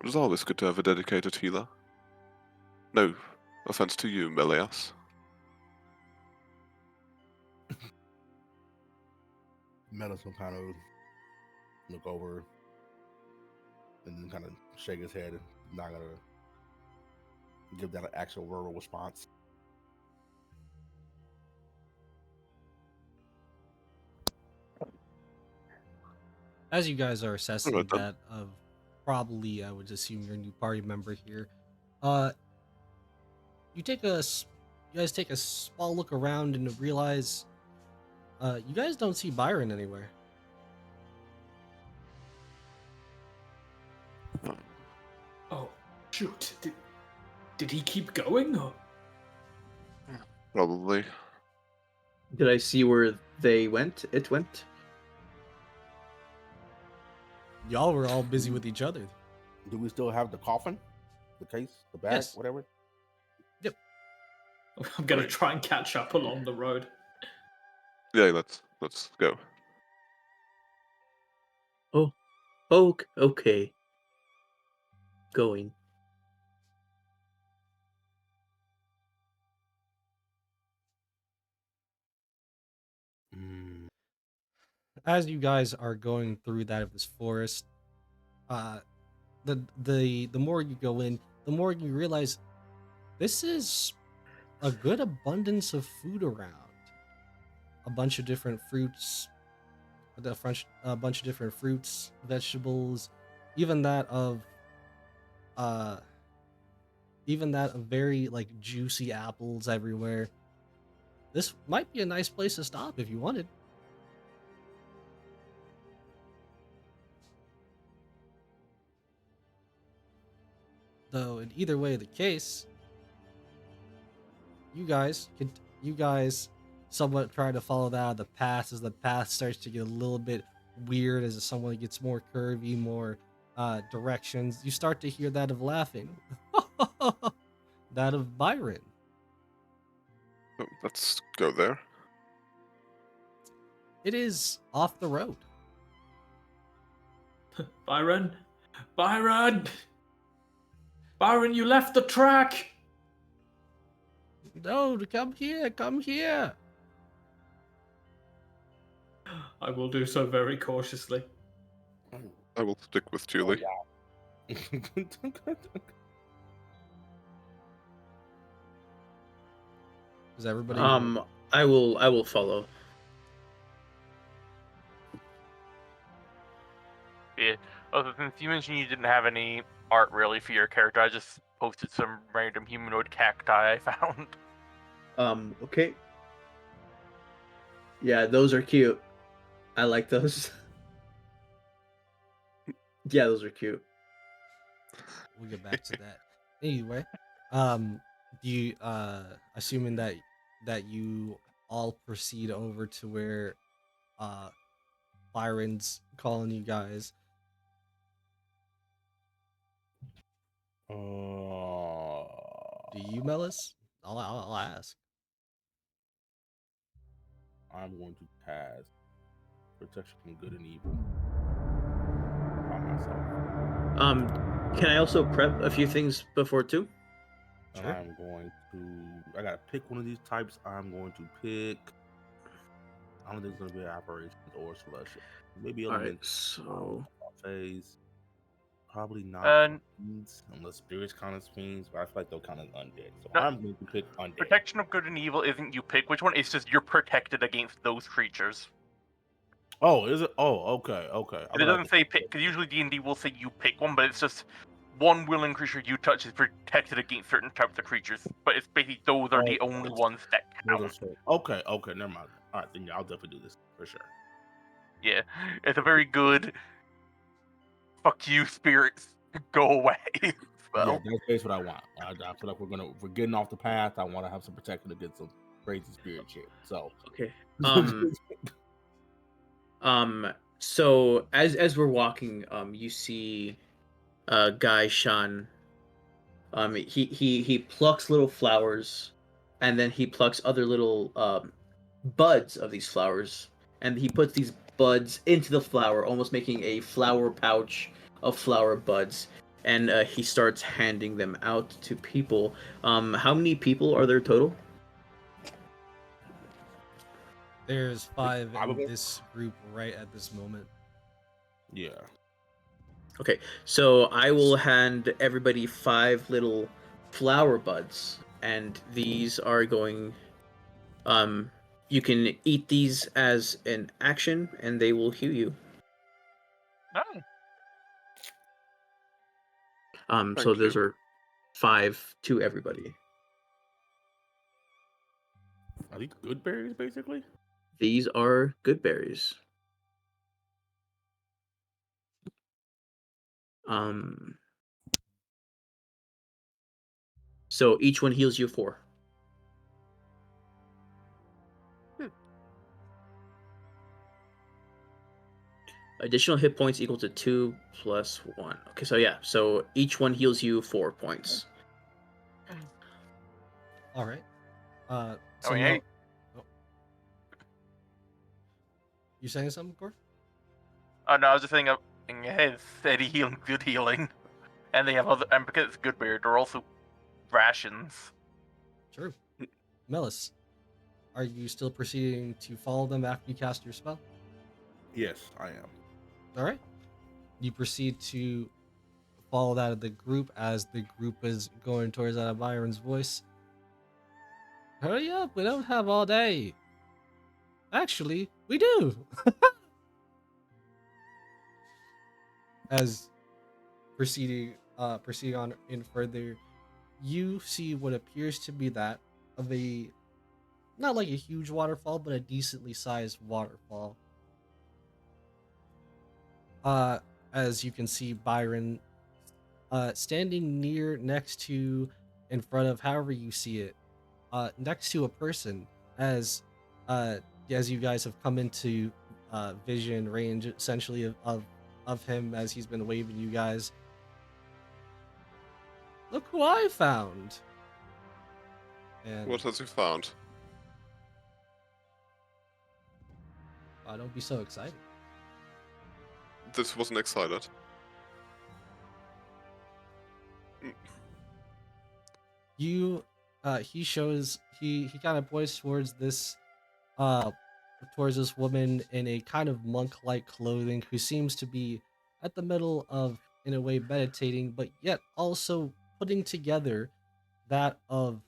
is always good to have a dedicated healer. No offense to you, Melias. Melis will kind of look over and then kind of shake his head. Not gonna give that an actual verbal response. As you guys are assessing Alright, then. that of probably, I would assume, your new party member here, uh, you guys take a small look around and realize, you guys don't see Byron anywhere. Oh, shoot. Did he keep going? Or? Probably. Did I see where they went? It went? Y'all were all busy with each other. Do we still have the coffin, the case, the bag, Yes. whatever? Yep. I'm gonna try and catch up along the road. Yeah, let's go. Oh, okay. Going. As you guys are going through that of this forest, the more you go in, the more you realize this is a good abundance of food around. A bunch of different fruits, a bunch of different fruits, vegetables, even that of very like juicy apples everywhere. This might be a nice place to stop if you wanted. Though in either way the case, you guys somewhat trying to follow that out of the path as the path starts to get a little bit weird as someone gets more curvy, more directions. You start to hear that of laughing. That of Byron. Oh, let's go there. It is off the road. Byron, Byron, Byron, you left the track. No, come here, come here. I will do so very cautiously. I will stick with Oh, Julie. yeah. Is everybody? I will follow. Yeah. Also, since you mentioned you didn't have any art really for your character, I just posted some random humanoid cacti I found. Okay. Yeah, those are cute. I like those. Yeah, those are cute. We'll get back to that. Anyway, do you assuming that you all proceed over to where Byron's calling you guys. Do you, Melis? I'll ask. I'm going to cast protection from good and evil by myself. Can I also prep a few things before too? And Sure. I'm going to. I gotta pick one of these types. I'm going to pick. I don't think it's gonna be apparitions or celestial. Maybe All right, elements. so Phase. Probably not And fiends, unless spirits count as fiends, but I feel like they'll count as undead. So No. I'm going to pick undead. protection of good and evil isn't you pick which one, it's just you're protected against those creatures. Oh, is it? Oh, okay, okay. It doesn't say pick, because usually D&D will say you pick one, but it's just one willing creature you touch is protected against certain types of creatures. But it's basically those are the only ones that count. Okay, okay, never mind. All right, then yeah, I'll definitely do this for sure. Yeah, it's a very good fuck you, spirits, go away. Yeah, Well, that's basically what I want. I feel like we're getting off the path. I want to have some protection against some crazy spirit shit. So okay. So as we're walking, you see guy Sean. He plucks little flowers, and then he plucks other little buds of these flowers, and he puts these buds into the flower, almost making a flower pouch of flower buds. And he starts handing them out to people. How many people are there total? There's 5 5 of in us? this group right at this moment. yeah, Okay, so I will hand everybody 5 little flower buds, and these are going. You can eat these as an action, and they will heal you. no. So Thank those you. are 5 to everybody. are these good berries basically? These are good berries. So each one heals you 4. Additional hit points equal to 2 plus 1. Okay, so yeah, so each one heals you 4 points. All right. So I mean, hey, oh. You saying something, Cor? no, I was just saying, hey, steady healing, good healing, and they have other, and because it's good beer, they're also rations. True. Melis, are you still proceeding to follow them after you cast your spell? Yes, I am. All right. You proceed to follow that of the group as the group is going towards that of Byron's voice. Hurry up, we don't have all day. Actually, we do. As proceeding on in further, you see what appears to be that of a not like a huge waterfall, but a decently sized waterfall. As you can see Byron standing next to, in front of, however you see it, next to a person, as uh, as you guys have come into vision range, essentially of him as he's been waving you guys. Look who I found! And What has he found? don't be so excited. This wasn't excited. You, he kind of points uh, towards this woman in a kind of monk-like clothing who seems to be at the middle of, in a way, meditating, but yet also putting together that of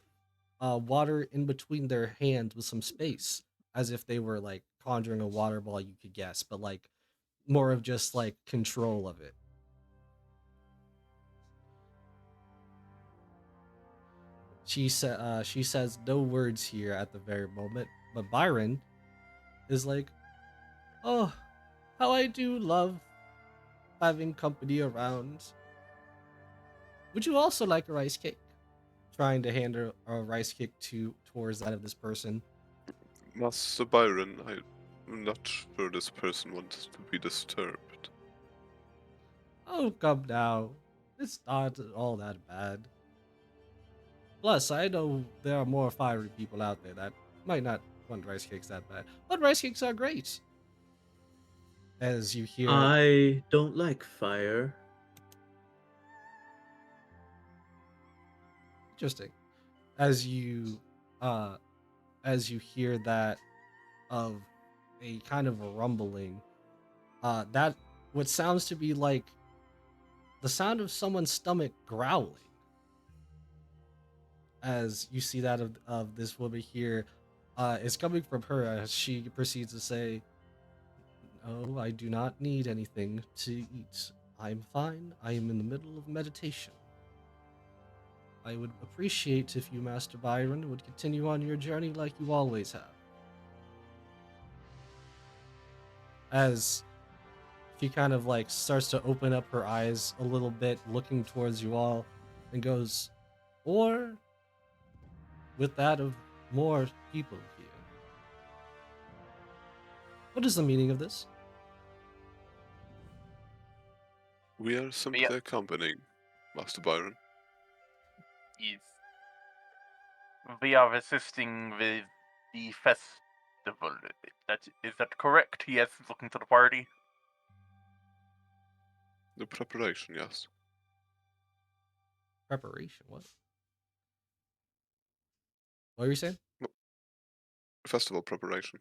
water in between their hands with some space, as if they were like conjuring a water ball, you could guess, but like more of just like control of it. She says no words here at the very moment, but Byron is like, "Oh, how I do love having company around. Would you also like a rice cake?" Trying to hand her a rice cake towards that of this person. Master Byron, I'm not sure this person wants to be disturbed. Oh, come now. It's not all that bad. Plus, I know there are more fiery people out there that might not want rice cakes that bad. But rice cakes are great. As you hear, I don't like fire. interesting. As you, uh, as you hear that of a kind of a rumbling, that what sounds to be like the sound of someone's stomach growling. As you see that of this woman here, is coming from her as she proceeds to say, "Oh, I do not need anything to eat. I'm fine. I am in the middle of meditation. I would appreciate if you, Master Byron, would continue on your journey like you always have." As she kind of like starts to open up her eyes a little bit, looking towards you all, and goes, "Or with that of more people here. What is the meaning of this?" We are simply accompanying Master Byron. Yes. We are assisting with the festival. Is that correct? Yes, looking to the party. The preparation, yes. Preparation? What were you saying? Festival preparation.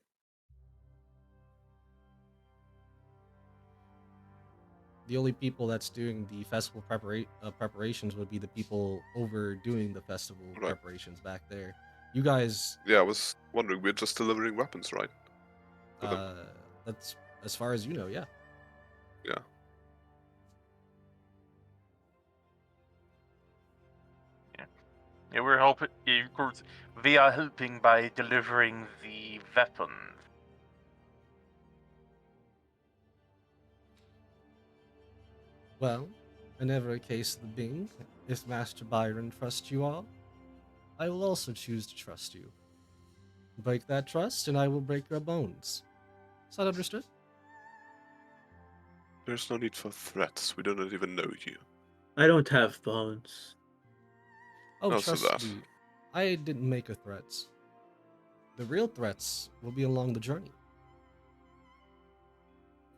The only people that's doing the festival preparations would be the people overdoing the festival Right. preparations back there. You guys, Yeah, I was wondering, we're just delivering weapons, right? To them. that's as far as you know, yeah. Yeah. Yeah, we're helping. Of course, we are helping by delivering the weapons. Well, in every case of the being, if Master Byron trusts you all, I will also choose to trust you. Break that trust, and I will break your bones. Is that understood? There's no need for threats. We do not even know you. I don't have bones. Oh, Also trust that. me, I didn't make a threats. The real threats will be along the journey.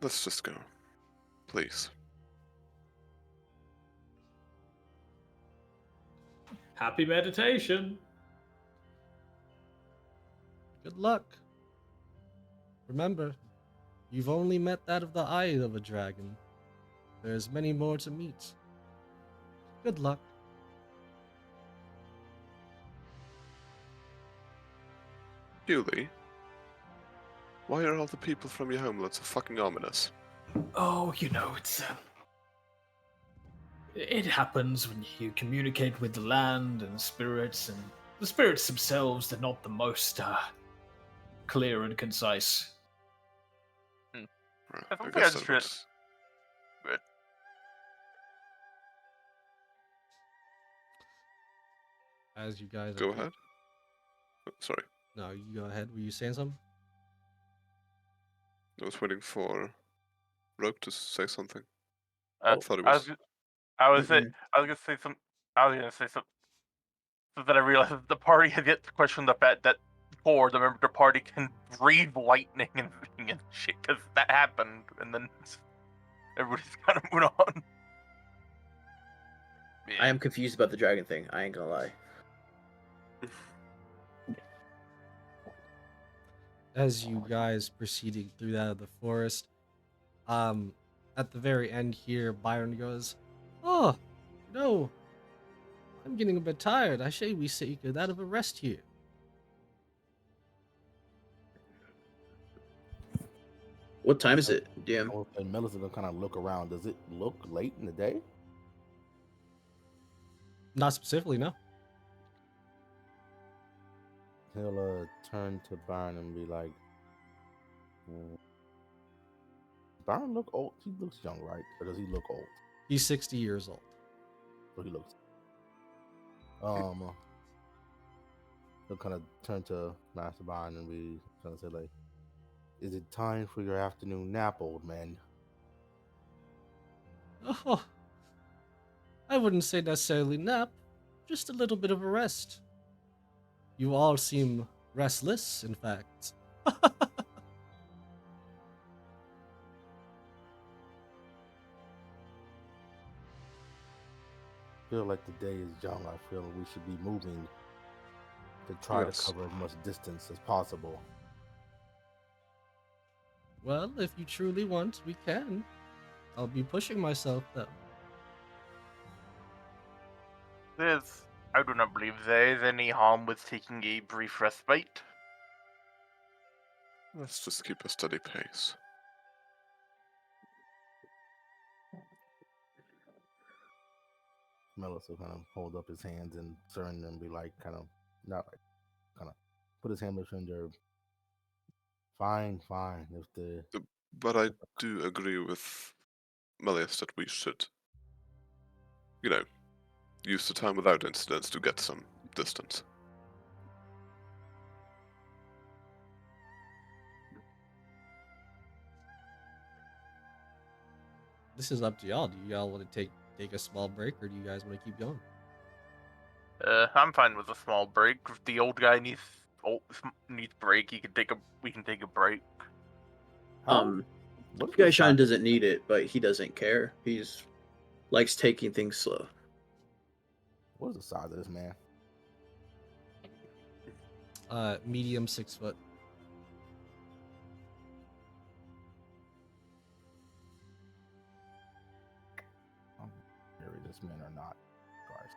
Let's just go. Please. Happy meditation. Good luck. Remember, you've only met that of the eye of a dragon. There's many more to meet. Good luck. Hewley, why are all the people from your homeland so fucking ominous? Oh, it happens when you communicate with the land and spirits, and the spirits themselves, they're not the most clear and concise. Right, I I think guess that's that would... good. As you guys Go ahead. Oh, sorry. No, you go ahead. Were you saying something? I was waiting for Rope to say something. Uh, I thought it I was. was, I was, say, Mm-mm. I was gonna say some. I was gonna say something. So that I realized that the party had yet to question the fact that four the member of the party can breathe lightning and shit, because that happened, and then everybody's kind of moving on. I am confused about the dragon thing. I ain't gonna lie. As you guys proceeding through that of the forest, at the very end here, Byron goes, "Oh, no, I'm getting a bit tired. I say we take that of a rest here." What time is it, DM? I will say Millicent will kind of look around. Does it look late in the day? Not specifically, no. He'll turn to Byron and be like, Byron look old? He looks young, right? Or does he look old? He's 60 years old. So he looks. He'll kind of turn to Master Byron and be kind of say like, "Is it time for your afternoon nap, old man?" Oh, I wouldn't say necessarily nap, just a little bit of a rest. You all seem restless, in fact. Feel like the day is young. I feel we should be moving to try Yes. to cover as much distance as possible. Well, if you truly want, we can. I'll be pushing myself, though. I do not believe there is any harm with taking a brief respite. Let's just keep a steady pace. Mellis will kind of hold up his hands and surrender and be like, kind of, not like, kind of put his hand between their. Fine. If the But I do agree with Melius that we should, use the time without incidents to get some distance. This is up to y'all. Do y'all want to take a small break, or do you guys want to keep going? I'm fine with a small break. If the old guy needs break, we can take a break. what is Guy the Shine size- doesn't need it, but he doesn't care. He's likes taking things slow. What is the size of this man? Medium, 6 foot. Carry this man or not? Christ.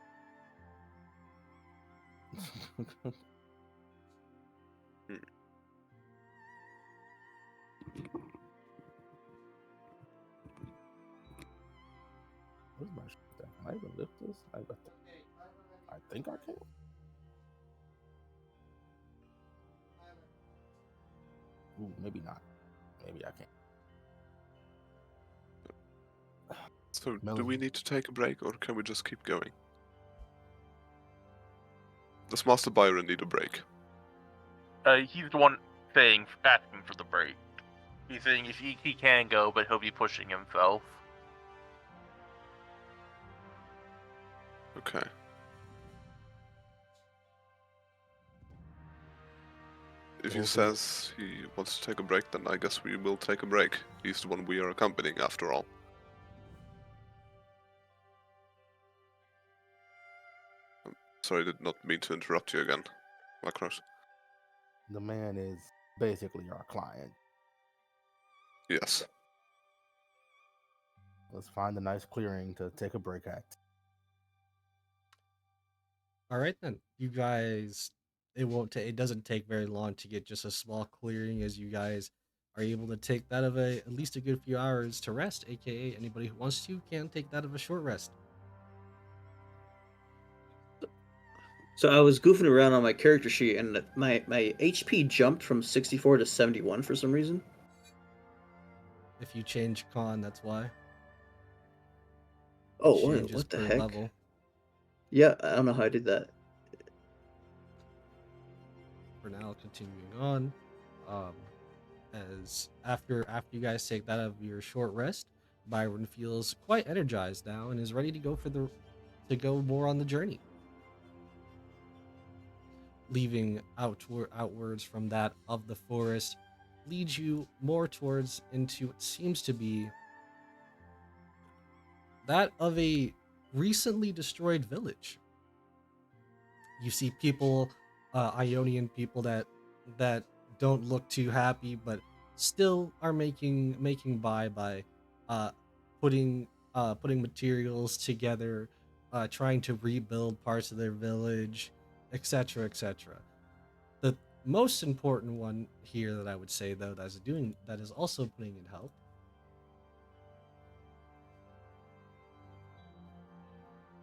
Where's my shit at? Can I even lift this? I think I can. Ooh, maybe not. Maybe I can't. So, Mel- do we need to take a break, or can we just keep going? Does Master Byron need a break? He's the one asking for the break. He's saying if he can go, but he'll be pushing himself. Okay. If he Okay. says he wants to take a break, then I guess we will take a break. He's the one we are accompanying, after all. Sorry, I did not mean to interrupt you again, Macros. The man is basically our client. Yes. Let's find a nice clearing to take a break at. All right then, you guys. It doesn't take very long to get just a small clearing, as you guys are able to take that of at least a good few hours to rest. AKA, anybody who wants to can take that of a short rest. So I was goofing around on my character sheet, and my HP jumped from 64 to 71 for some reason. If you change con, that's why. Oh, Changes what the per heck? level. Yeah, I don't know how I did that. For now, continuing on, as after you guys take that of your short rest, Byron feels quite energized now and is ready to go more on the journey. Leaving outwards from that of the forest leads you more towards into what seems to be that of a recently destroyed village. You see people, Ionian people that don't look too happy, but still are making by uh, putting materials together, trying to rebuild parts of their village, etc., etc. The most important one here that I would say though that is also putting in help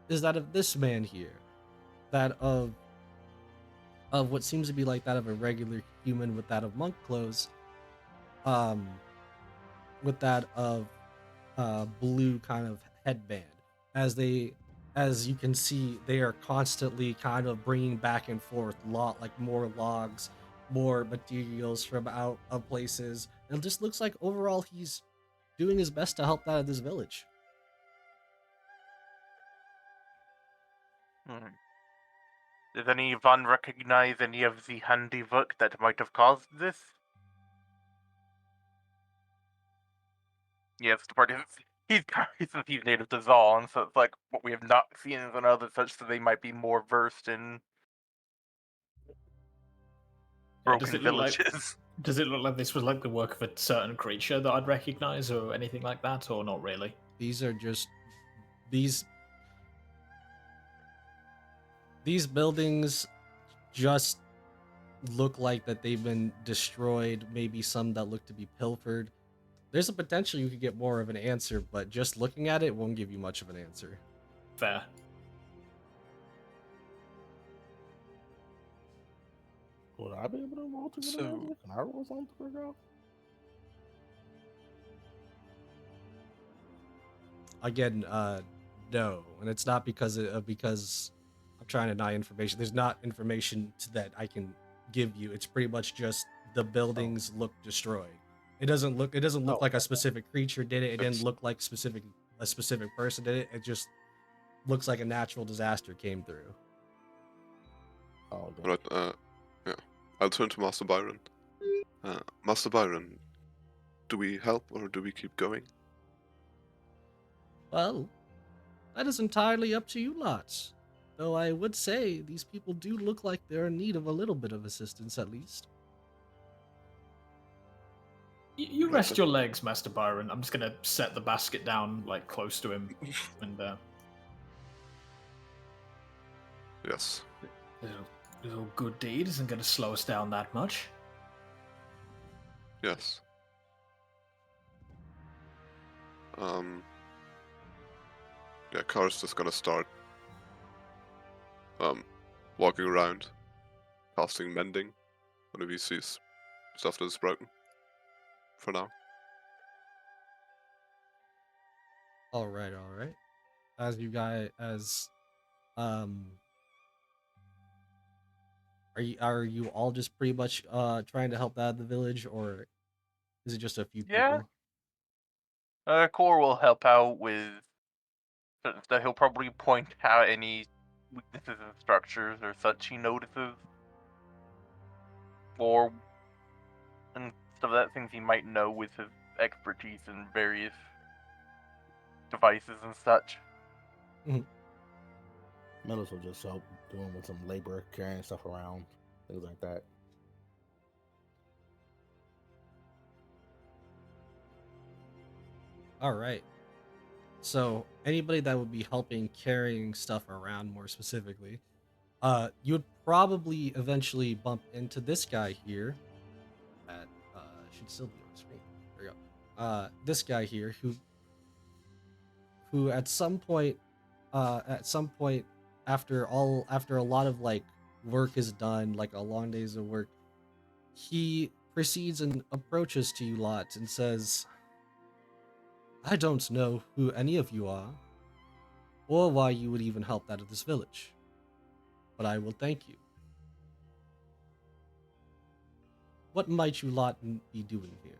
is that of this man here, that of what seems to be like that of a regular human with that of monk clothes, um, with that of blue kind of headband. As you can see, they are constantly kind of bringing back and forth like more logs, more materials from out of places. And it just looks like overall he's doing his best to help out of this village. Hmm. Does anyone recognize any of the handiwork that might have caused this? Yes, the party. He's native to Zon, so it's like what we have not seen in others, such that they might be more versed in Yeah, does broken it look like villages. does it look like this was like the work of a certain creature that I'd recognize or anything like that, or not really? These are just these these buildings just look like that they've been destroyed, maybe some that look to be pilfered. There's a potential you could get more of an answer, but just looking at it won't give you much of an answer. Fair. Would I be able to roll to get an So- answer? Can I roll something to figure out? Again, no, and it's not because I'm trying to deny information. There's not information that I can give you. It's pretty much just the buildings look destroyed. It doesn't look like a specific creature did it. It didn't It's- look like a specific person did it. It just looks like a natural disaster came through. Oh, damn. Right, yeah. I'll turn to Master Byron. Master Byron, do we help or do we keep going? Well, that is entirely up to you lots. Though I would say these people do look like they're in need of a little bit of assistance at least. You Right, rest but- your legs, Master Byron. I'm just gonna set the basket down like close to him, and Yes. little good deed isn't gonna slow us down that much. Yes. Yeah, Car's just gonna start walking around, casting mending whenever he sees stuff that is broken. For now. All right, all right. As you guys, as um, are you all just pretty much trying to help out the village, or is it just a few Yeah. people? Core will help out with. So he'll probably point out any weaknesses in structures or such he notices, or and stuff that things he might know with his expertise in various devices and such. Millis will just help doing with some labor, carrying stuff around, things like that. All right. So anybody that would be helping carrying stuff around more specifically, you would probably eventually bump into this guy here. That should still be on the screen. There we go. This guy here who at some point after a lot of like work is done, like a long days of work, he proceeds and approaches to you lot and says, I don't know who any of you are, or why you would even help out of this village, but I will thank you. What might you lot be doing here?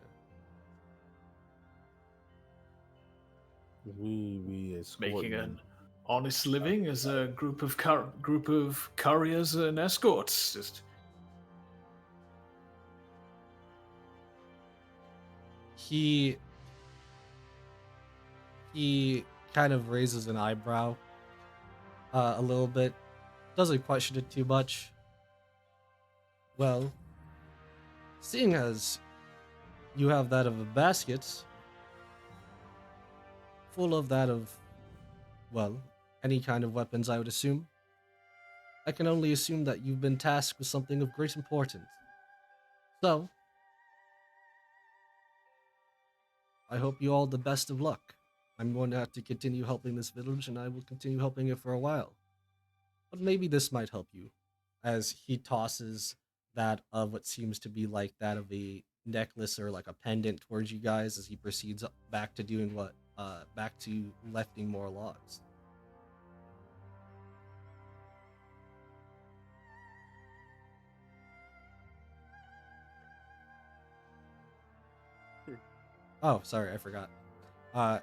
We escort Making you. an honest living as a group of couriers and escorts. Just He kind of raises an eyebrow a little bit. Doesn't question it too much. Well, seeing as you have that of a basket full of that of, well, any kind of weapons, I would assume, I can only assume that you've been tasked with something of great importance. So, I hope you all the best of luck. I'm going to have to continue helping this village, and I will continue helping it for a while. But maybe this might help you. As he tosses that of what seems to be like that of a necklace or like a pendant towards you guys as he proceeds back to doing what back to lifting more logs. Oh, sorry, I forgot.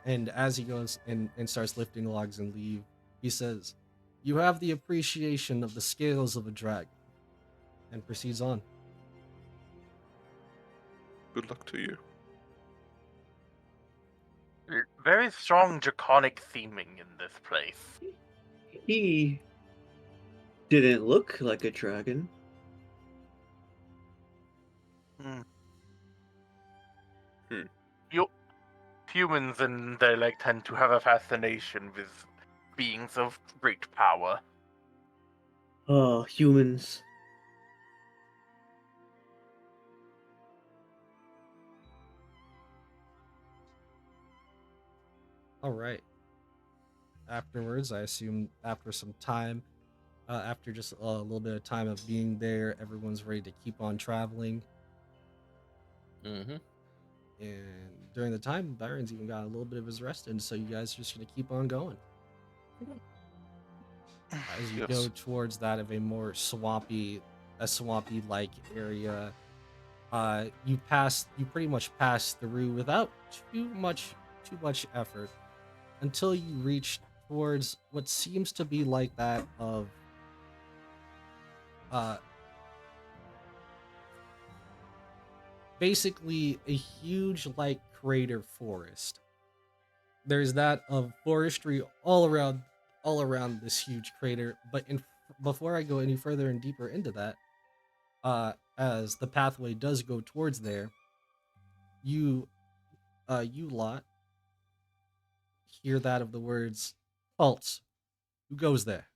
And as he goes and starts lifting logs and leave, he says, "You have the appreciation of the scales of a dragon," and proceeds on. Good luck to you. Very strong draconic theming in this place. He didn't look like a dragon. Hmm. Hmm. Humans and their like tend to have a fascination with beings of great power. Oh, humans. All right. Afterwards, I assume after some time, after just a little bit of time of being there, everyone's ready to keep on traveling. Mm-hmm. And during the time, Byron's even got a little bit of his rest in, so you guys are just gonna keep on going. As you go Yes. towards that of a swampy like area, you pretty much pass through without too much effort until you reach towards what seems to be like that of uh basically a huge like crater forest. There's that of forestry all around this huge crater, but before I go any further and deeper into that, as the pathway does go towards there, you you lot hear that of the words halt. Who goes there?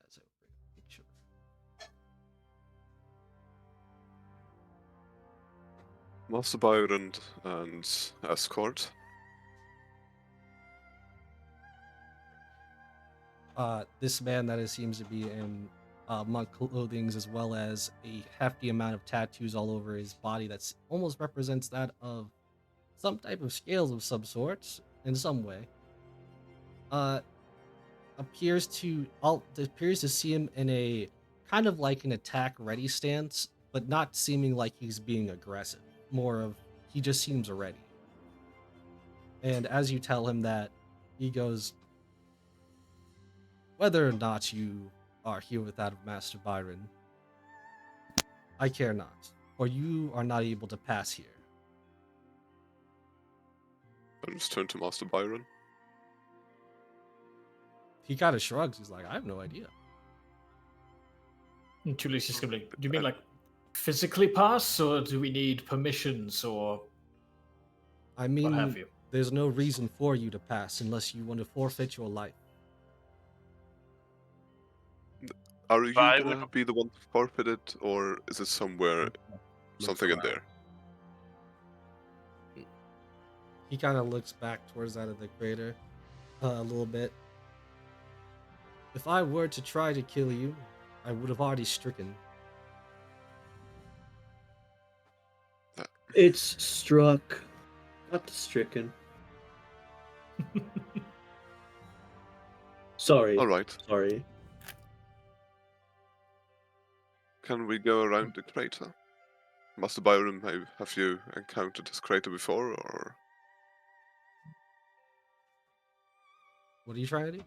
As I bring a picture. Master Byron and escort. This man that seems to be in monk clothing, as well as a hefty amount of tattoos all over his body that's almost represents that of some type of scales of some sort in some way. Uh, appears to see him in a kind of like an attack ready stance, but not seeming like he's being aggressive. More of he just seems ready. And as you tell him that, he goes, "Whether or not you are here without Master Byron, I care not, for you are not able to pass here." I just turn to Master Byron. He kind of shrugs. He's like, "I have no idea." And Tully's just gonna be like, do you mean like physically pass, or do we need permissions, or I what have mean, you? there's no reason for you to pass unless you want to forfeit your life. Are you I gonna would- be the one to forfeit it, or is it somewhere, Looks something in around. there? He kind of looks back towards that of the crater a little bit. "If I were to try to kill you, I would have already stricken." It's struck, not stricken. Sorry. All right. Sorry. Can we go around the crater? Master Byron, have you encountered this crater before, or? What are you trying to do?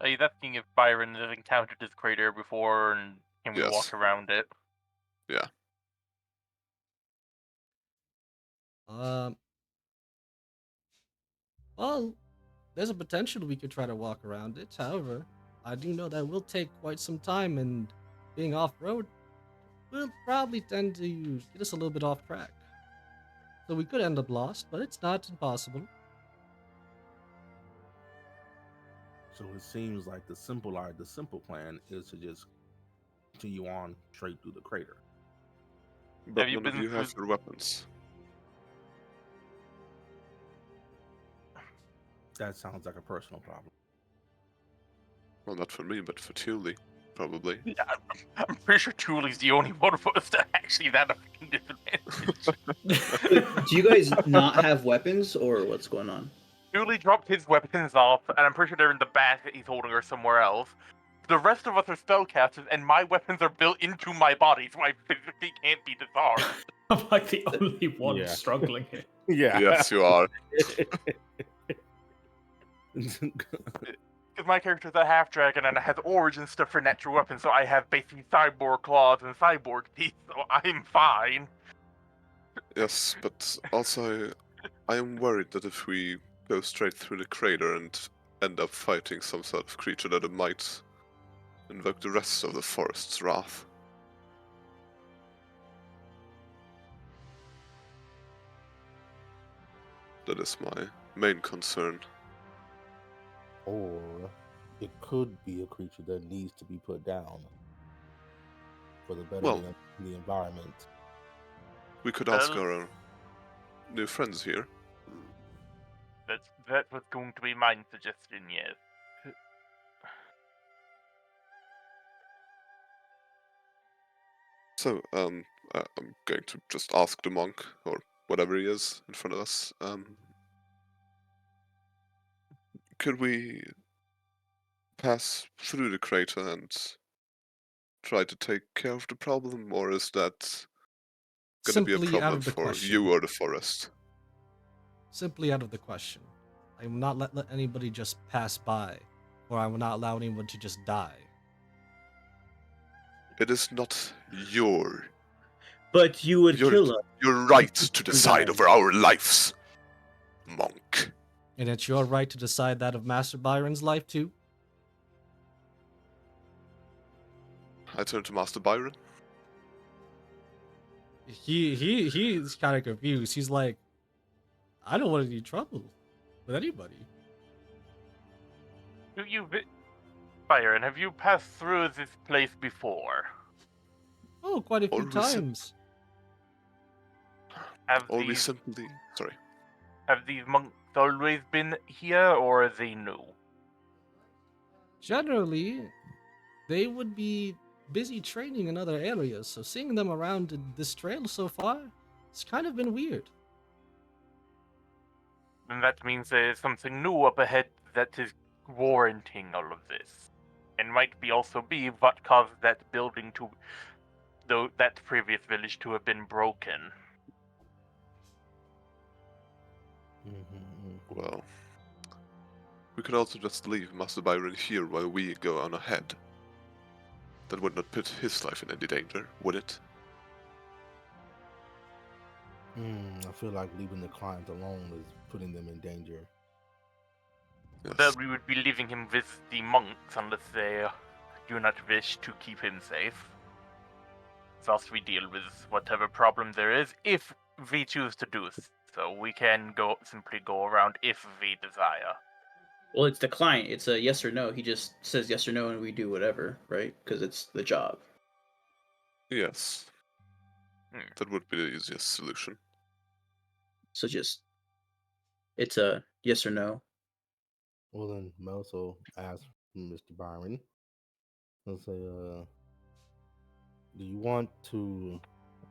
He's asking if Byron has encountered this crater before, and can we Yes. walk around it? Yeah. Well, there's a potential we could try to walk around it. However, I do know that will take quite some time, and being off-road will probably tend to get us a little bit off track. So we could end up lost, but it's not impossible. So it seems like the simple plan is to just continue on straight through the crater. But you none of been you through- have your weapons. That sounds like a personal problem. Well, not for me, but for Thule, probably. Yeah, I'm pretty sure Thule's the only one of us that actually that fucking disadvantage. Do you guys not have weapons, or what's going on? Thule dropped his weapons off, and I'm pretty sure they're in the bag that he's holding or somewhere else. The rest of us are spellcasters, and my weapons are built into my body, so I physically can't be disarmed. I'm like the only one Yeah. struggling here. Yeah. Yes, you are. Because my character's a half dragon and it has origin stuff for natural weapons, so I have basically cyborg claws and cyborg teeth, so I'm fine. Yes, but also, I am worried that if we go straight through the crater and end up fighting some sort of creature, that it might invoke the rest of the forest's wrath. That is my main concern. Or it could be a creature that needs to be put down for the betterment of the environment. We could ask Well- our new friends here. That was going to be my suggestion, yes. So, I'm going to just ask the monk, or whatever he is in front of us, could we pass through the crater and try to take care of the problem, or is that gonna be a Simply out problem of the for question. you or the forest? Simply out of the question. I will not let anybody just pass by, or I will not allow anyone to just die. It is not your But you would You're- kill us. your right to decide over our lives, monk. And it's your right to decide that of Master Byron's life too. I turn to Master Byron. He's kind of confused. He's like, I don't want any trouble with anybody. Byron, have you passed through this place before? Oh, quite a few Always sim- times. Have Or we these, simply... Sorry. have these monks always been here, or are they new? Generally, they would be busy training in other areas, so seeing them around this trail so far, it's kind of been weird. Then that means there is something new up ahead that is warranting all of this. And might be also be what caused that building to... that previous village to have been broken. Well, we could also just leave Master Byron here while we go on ahead. That would not put his life in any danger, would it? I feel like leaving the client alone is putting them in danger. Yes. Well, we would be leaving him with the monks unless they do not wish to keep him safe. Thus, we deal with whatever problem there is if we choose to do so. We can simply go around if we desire. Well, it's the client. It's a yes or no. He just says yes or no, and we do whatever, right? Because it's the job. Yes. Hmm. That would be the easiest solution. So just, it's a yes or no. Well, then Melso asked Mr. Byron, let's say, do you want to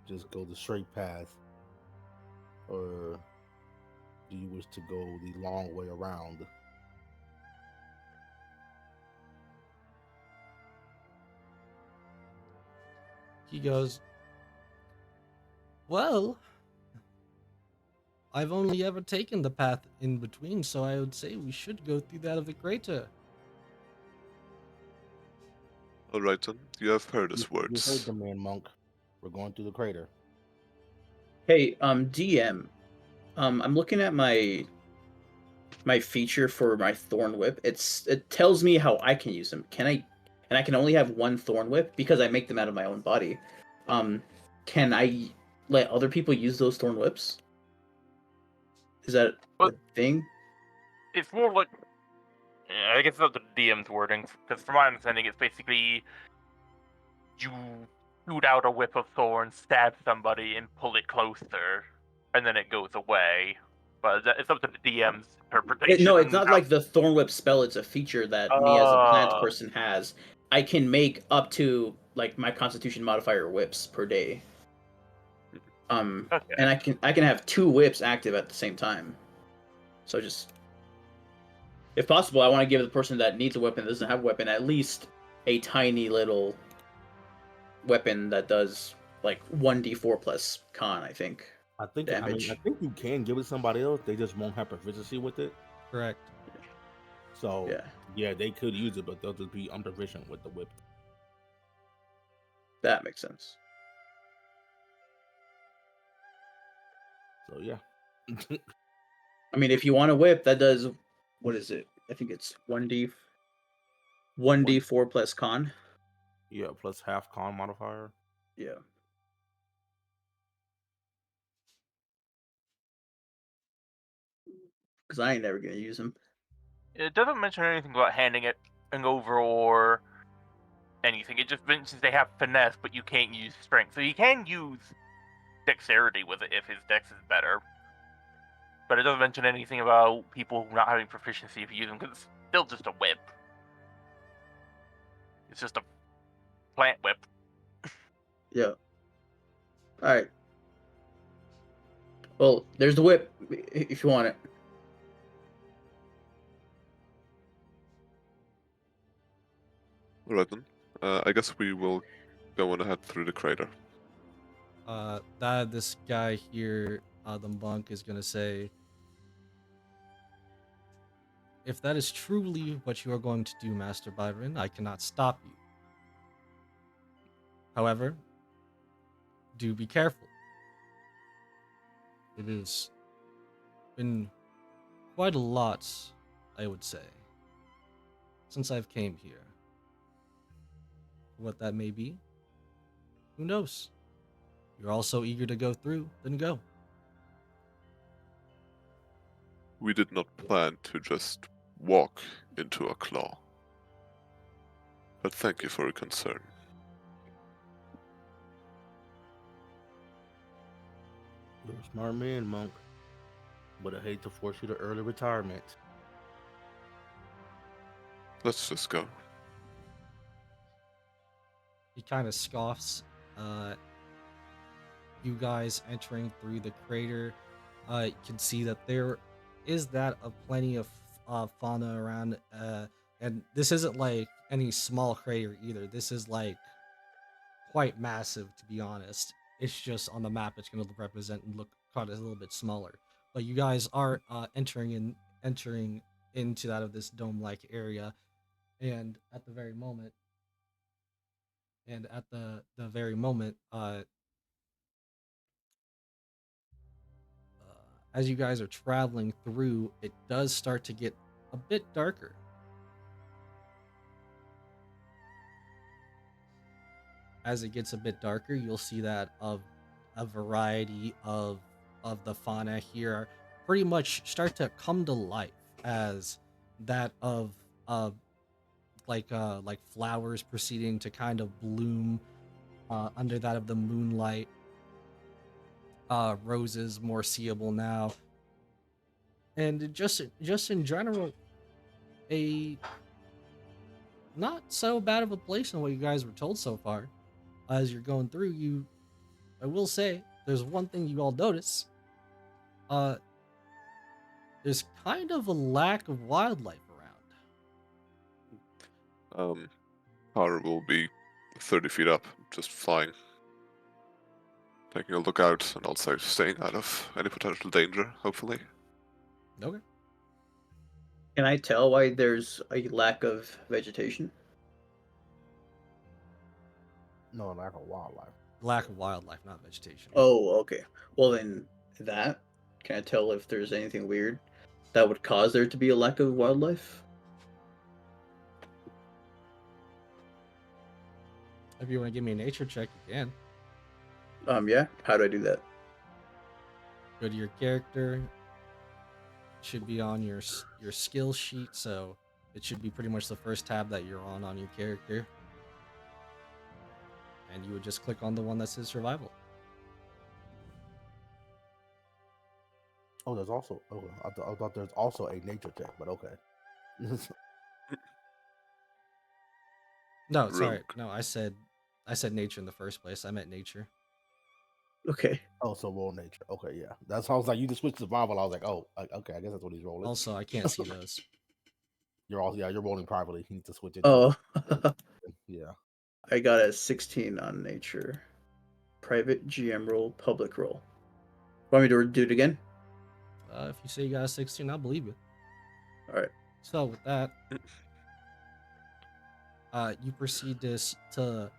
just go the straight path, or do you wish to go the long way around? He goes, well, I've only ever taken the path in between, so I would say we should go through that of the crater. Alright then, you have heard his You heard words. the man, monk. We're going through the crater. Hey, DM. I'm looking at my feature for my thorn whip. It tells me how I can use them. Can I? And I can only have one thorn whip because I make them out of my own body. Can I let other people use those thorn whips? Is that a But- thing? It's more like, I guess it's up to the DM's wording, because from my understanding, it's basically you shoot out a whip of thorns, stab somebody, and pull it closer, and then it goes away. But it's up to the DM's interpretation. No, it's not like the thorn whip spell. It's a feature that me as a plant person has. I can make up to like my Constitution modifier whips per day. Okay. And I can have 2 whips active at the same time. So just, if possible, I want to give the person that needs a weapon, that doesn't have a weapon, at least a tiny little weapon that does like 1d4 plus con, I think. I think Damage. I think you can give it to somebody else. They just won't have proficiency with it. Correct. So Yeah, yeah, they could use it, but they'll just be unproficient with the whip. that makes sense. So yeah. I mean, if you want a whip, that does, what is it? I think it's 1d4 plus con. Yeah, plus half con modifier. Yeah. Because I ain't never gonna use them. It doesn't mention anything about handing it over or anything. It just mentions they have finesse, but you can't use strength. So you can use dexterity with it if his dex is better. But it doesn't mention anything about people not having proficiency if you use them, because it's still just a whip. It's just a plant whip. Yeah. Alright. Well, there's the whip, if you want it. Alright then, I guess we will go on ahead through the crater. That this guy here, the monk, is gonna say, if that is truly what you are going to do, Master Byron, I cannot stop you. However, do be careful. It has been quite a lot, I would say, since I've came here. What that may be, who knows? You're all so eager to go through, then go. We did not plan to just walk into a claw. But thank you for your concern. You're a smart man, monk. But I hate to force you to early retirement. Let's just go. He kind of scoffs. You guys entering through the crater, you can see that there is that of plenty of fauna around, and this isn't like any small crater either. This is like quite massive, to be honest. It's just on the map it's going to represent and look kind of a little bit smaller. But you guys are entering into that of this dome-like area, and at the very moment, as you guys are traveling through, it does start to get a bit darker. As it gets a bit darker, you'll see that of a variety of the fauna here pretty much start to come to life, as that of like flowers proceeding to kind of bloom under that of the moonlight. Roses more seeable now, and just in general, a not so bad of a place than what you guys were told so far. As you're going through, I will say, there's one thing you all notice. There's kind of a lack of wildlife around. Power will be 30 feet up, just flying. taking a look out and also staying out of any potential danger, hopefully. Okay. Can I tell why there's a lack of vegetation? No, lack of wildlife. Lack of wildlife, not vegetation. Oh, okay. Well then, that can I tell if there's anything weird that would cause there to be a lack of wildlife? If you want to give me a nature check, you can. Yeah. How do I do that? Go to your character. Should be on your skill sheet, so it should be pretty much the first tab that you're on your character. And you would just click on the one that says survival. Oh, there's also. Oh, I thought there's also a nature check, but okay. No, sorry. Rogue. No, I said nature in the first place. I meant nature. Okay. Oh, so roll nature. Okay, yeah. That's how I was like, you just switched to survival. I was like, oh, okay. I guess that's what he's rolling. Also, I can't see those. You're rolling privately. You need to switch it. Oh, Yeah. I got a 16 on nature. Private GM roll, public roll. Want me to do it again? If you say you got a 16, I'll believe you. All right. So with that, you proceed to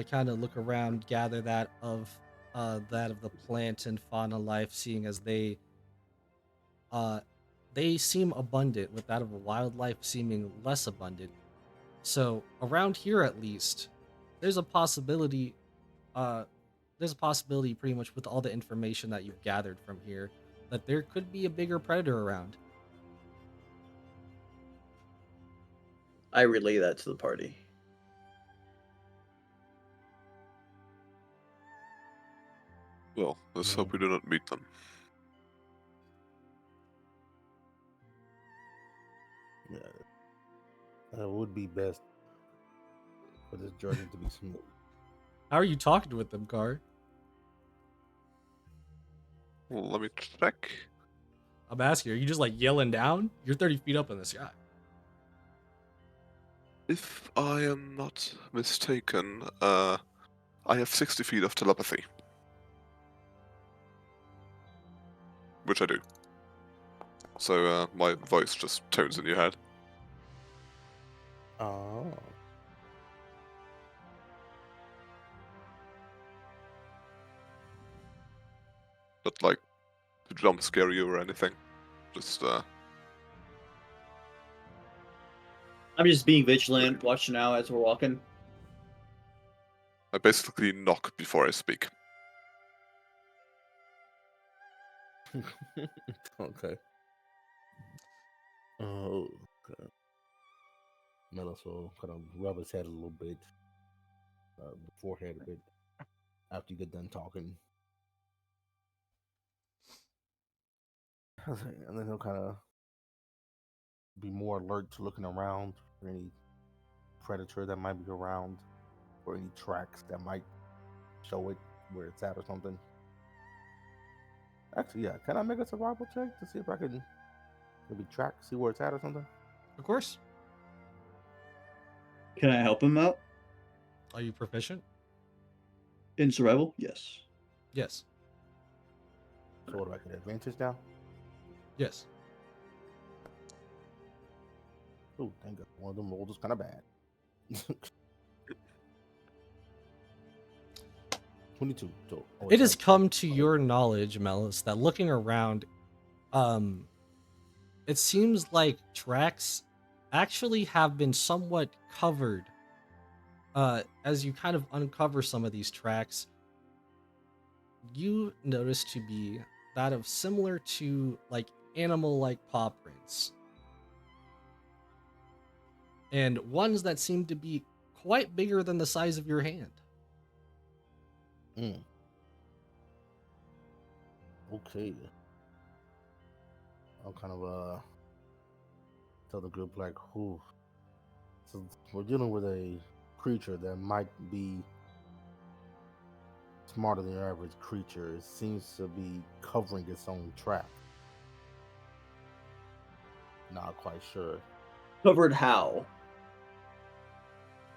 kind of look around, gather that of the plant and fauna life, seeing as they seem abundant, with that of a wildlife seeming less abundant. So around here, at least, there's a possibility. Pretty much with all the information that you've gathered from here, that there could be a bigger predator around. I relay that to the party. Well, let's hope we do not meet them. Yeah. It would be best for this journey to be smooth. How are you talking with them, Car? Well, let me check. I'm asking, are you just like yelling down? You're 30 feet up in the sky. If I am not mistaken, I have 60 feet of telepathy. Which I do. So my voice just tones in your head. Oh. Not like to jump scare you or anything. Just I'm just being vigilant, watching out as we're walking. I basically knock before I speak. Okay. Oh, okay. Melos will kind of rub his head a little bit, the forehead a bit, after you get done talking. And then he'll kind of be more alert to looking around for any predator that might be around, or any tracks that might show it where it's at or something. Actually, yeah. Can I make a survival check to see if I can maybe track, see where it's at or something? Of course. Can I help him out Are you proficient? in survival? Yes. Yes. So what do I get advantage now? Yes. Oh, thank God. One of them rolls is kind of bad. 22. So, It has come to your knowledge, Melis, that looking around, it seems like tracks actually have been somewhat covered. As you kind of uncover some of these tracks, you notice to be that of similar to like animal-like paw prints, and ones that seem to be quite bigger than the size of your hand. Okay. I'll kind of tell the group like, who? So we're dealing with a creature that might be smarter than your average creature. It seems to be covering its own trap. Not quite sure. Covered how?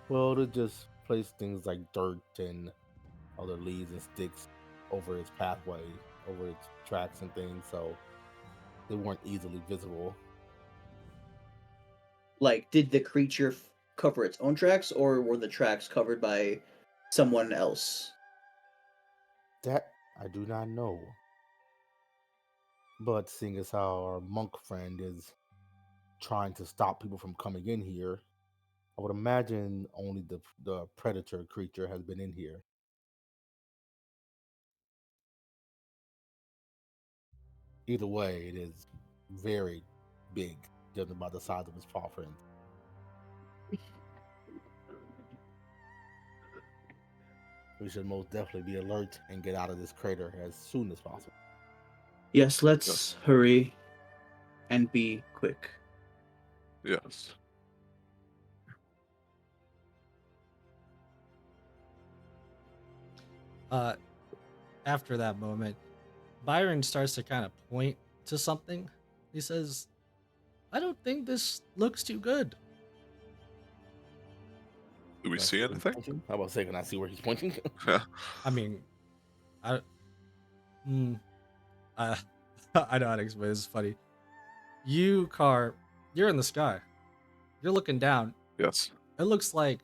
Well, they just place things like dirt and other leaves and sticks over its pathway, over its tracks and things, so they weren't easily visible. Like, did the creature cover its own tracks, or were the tracks covered by someone else? That I do not know. But seeing as how our monk friend is trying to stop people from coming in here, I would imagine only the predator creature has been in here. Either way, it is very big, judging by the size of his paw print. We should most definitely be alert and get out of this crater as soon as possible. Yes, let's hurry and be quick. Yes. After that moment, Byron starts to kind of point to something. He says, "I don't think this looks too good." Do we Can I see where he's anything? pointing? How about say, can I see where he's pointing? Yeah. I mean, I, mm, I, I know how to explain. This is funny. You, Car, you're in the sky. You're looking down. Yes. It looks like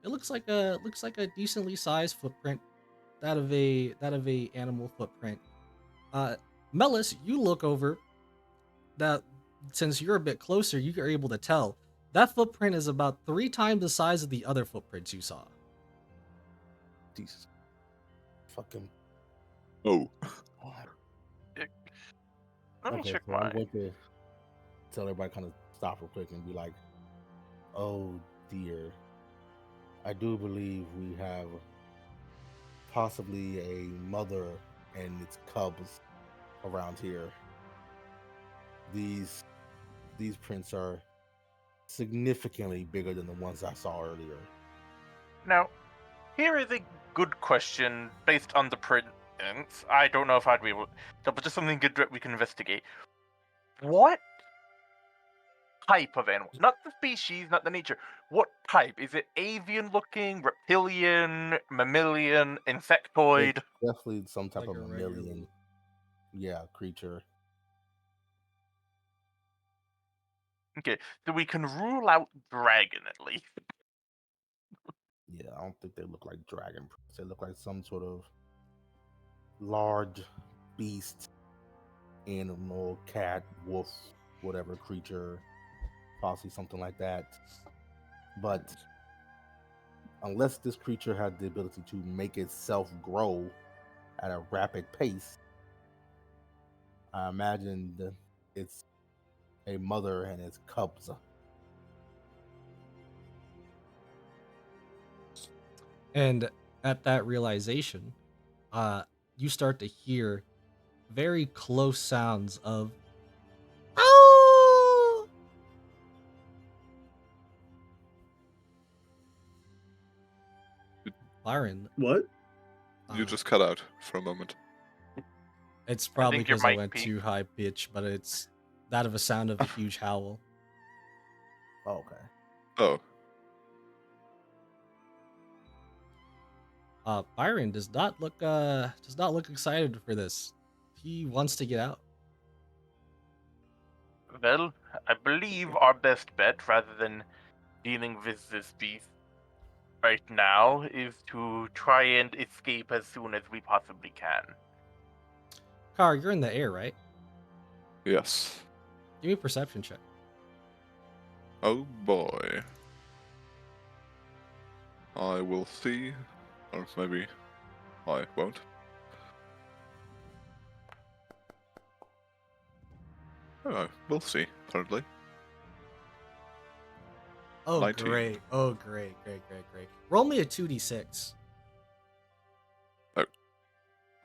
a decently sized footprint, that of a animal footprint. Mellis, you look over. That since you're a bit closer, you are able to tell that footprint is about 3 times the size of the other footprints you saw. Jesus. Fucking. Oh. Let me Okay, check so I'm my. going to tell everybody kind of stop real quick and be like, oh dear. I do believe we have possibly a mother and its cubs around here. These prints are significantly bigger than the ones I saw earlier. Now, here is a good question based on the prints. I don't know if I'd be able to, but just something good that we can investigate. What type of animal? Not the species, not the nature. What type? Is it avian looking, reptilian, mammalian, insectoid? It's definitely some type Like of a regular- mammalian, creature. Okay, so we can rule out dragon at least. Yeah, I don't think they look like dragon prints. They look like some sort of large beast, animal, cat, wolf, whatever creature, possibly something like that. But unless this creature had the ability to make itself grow at a rapid pace, I imagine that it's a mother and its cubs. And at that realization, you start to hear very close sounds of "Oh!" Byron. What? You uh, just cut out for a moment. It's probably think your because I mic went peaked. too high pitch, but it's that of a sound of a huge howl. Oh, okay. Oh. Byron does not look excited for this. He wants to get out. Well, I believe our best bet, rather than dealing with this beast right now, is to try and escape as soon as we possibly can. Car, you're in the air, right? Yes. Give me a perception check. Oh boy. I will see. Or maybe I won't. Oh, we'll see, apparently. Oh, 19. great. Oh, great. Roll me a 2d6. Okay.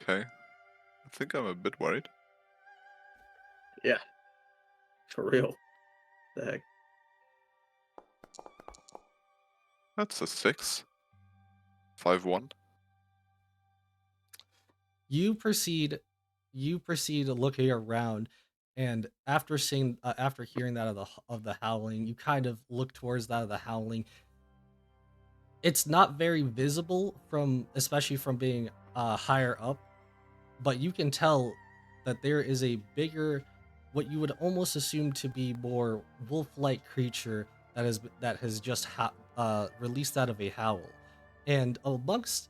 I think I'm a bit worried. Yeah. For real. The heck? That's a 6. 5-1. You proceed looking around, and after hearing that of the howling, you kind of look towards that of the howling. It's not very visible especially from being higher up, but you can tell that there is a bigger, what you would almost assume to be more wolf-like creature that has just released out of a howl, and amongst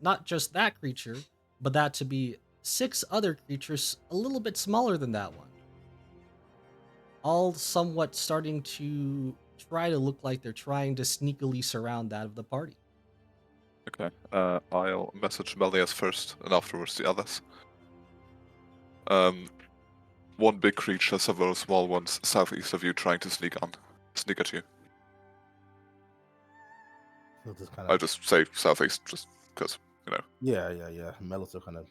not just that creature, but that to be six other creatures a little bit smaller than that one, all somewhat starting to try to look like they're trying to sneakily surround that of the party. Okay. I'll message Melias first, and afterwards the others. One big creature, several small ones southeast of you, trying to sneak at you. He'll just kind I of just say southeast, just because yeah. Melis will kind of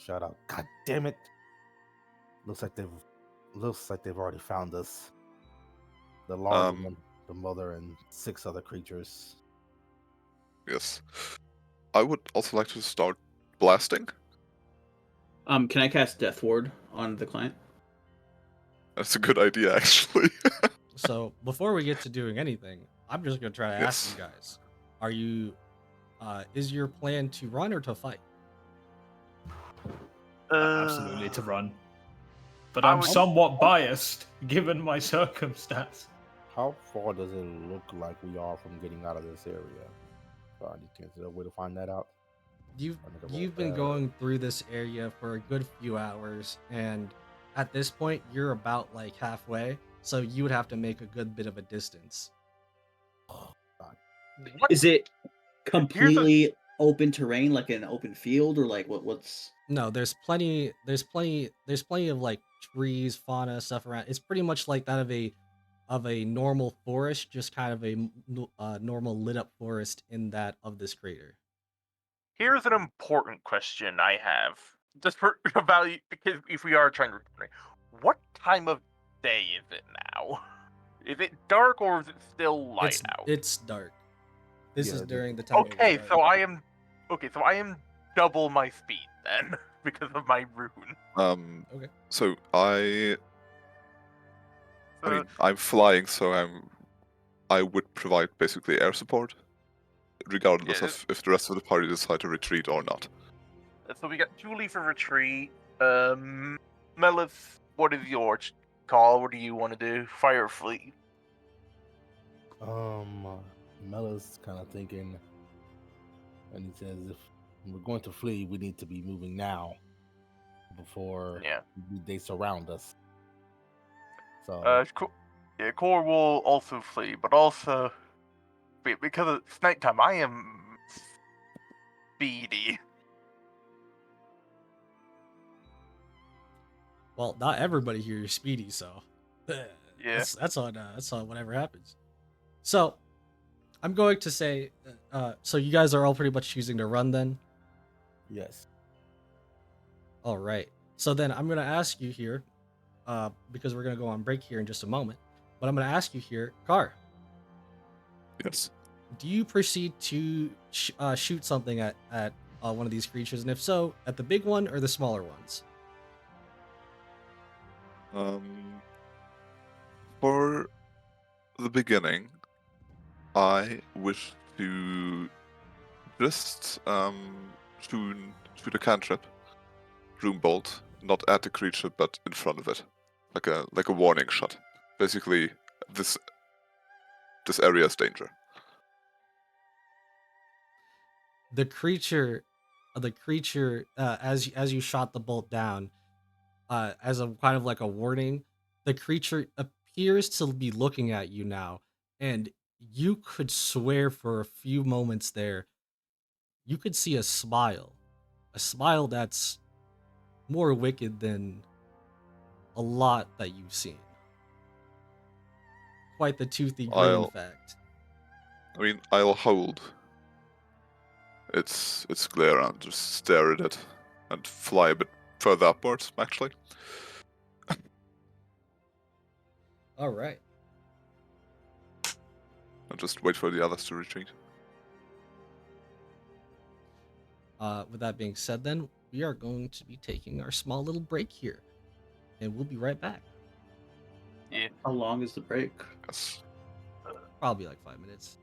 shout out, "God damn it! Looks like they've already found us. The larger one, the mother, and 6 other creatures." Yes. I would also like to start blasting. Can I cast Death Ward on the client? That's a good idea, actually. So before we get to doing anything, I'm just gonna try to ask Yes. you guys: Are you? Is your plan to run or to fight? Absolutely to run. But I I'm would- somewhat biased given my circumstance. How far does it look like we are from getting out of this area? Is there a way to find that out? You've been going through this area for a good few hours, and at this point, you're about like halfway. So you would have to make a good bit of a distance. What? Is it completely open terrain, like an open field, or like what's? No, there's plenty of like trees, fauna, stuff around. It's pretty much like that of a normal forest, just kind of a normal lit up forest in that of this crater. Here's an important question I have, just for about because if we are trying to, what time of day is it now? Is it dark or is it still light out? It's dark. This is Yeah, during the time. Okay, it was so dark. I am double my speed then because of my rune. Okay. So I So, mean, I'm flying, so I would provide basically air support, regardless Yeah. of if the rest of the party decide to retreat or not. so we got Julie for retreat. Melis, what is your call? What do you want to do? Fire or flee? Melis kind of thinking, and he says, "If we're going to flee, we need to be moving now, before Yeah. they surround us." So Core will also flee, but also because it's nighttime, I am speedy. Well, not everybody here is speedy, so Yeah. that's on whatever happens. So I'm going to say, so you guys are all pretty much choosing to run then. yes, All right. So then I'm going to ask you here, because we're going to go on break here in just a moment. But I'm going to ask you here, Car, Yes. do you proceed to shoot something at one of these creatures, and if so, at the big one or the smaller ones? For the beginning, I wish to just shoot a cantrip, room bolt, not at the creature but in front of it, like a warning shot. Basically, this area is danger. The creature, as you shot the bolt down, as a kind of like a warning, the creature appears to be looking at you now, and you could swear for a few moments there, you could see a smile that's more wicked than a lot that you've seen. Quite the toothy grin, in fact. I'll hold its glare and just stare at it and fly a bit further upwards, actually. All right. And just wait for the others to retreat. With that being said, then we are going to be taking our small little break here, and we'll be right back. Yeah. How long is the break? Yes. Probably like 5 minutes.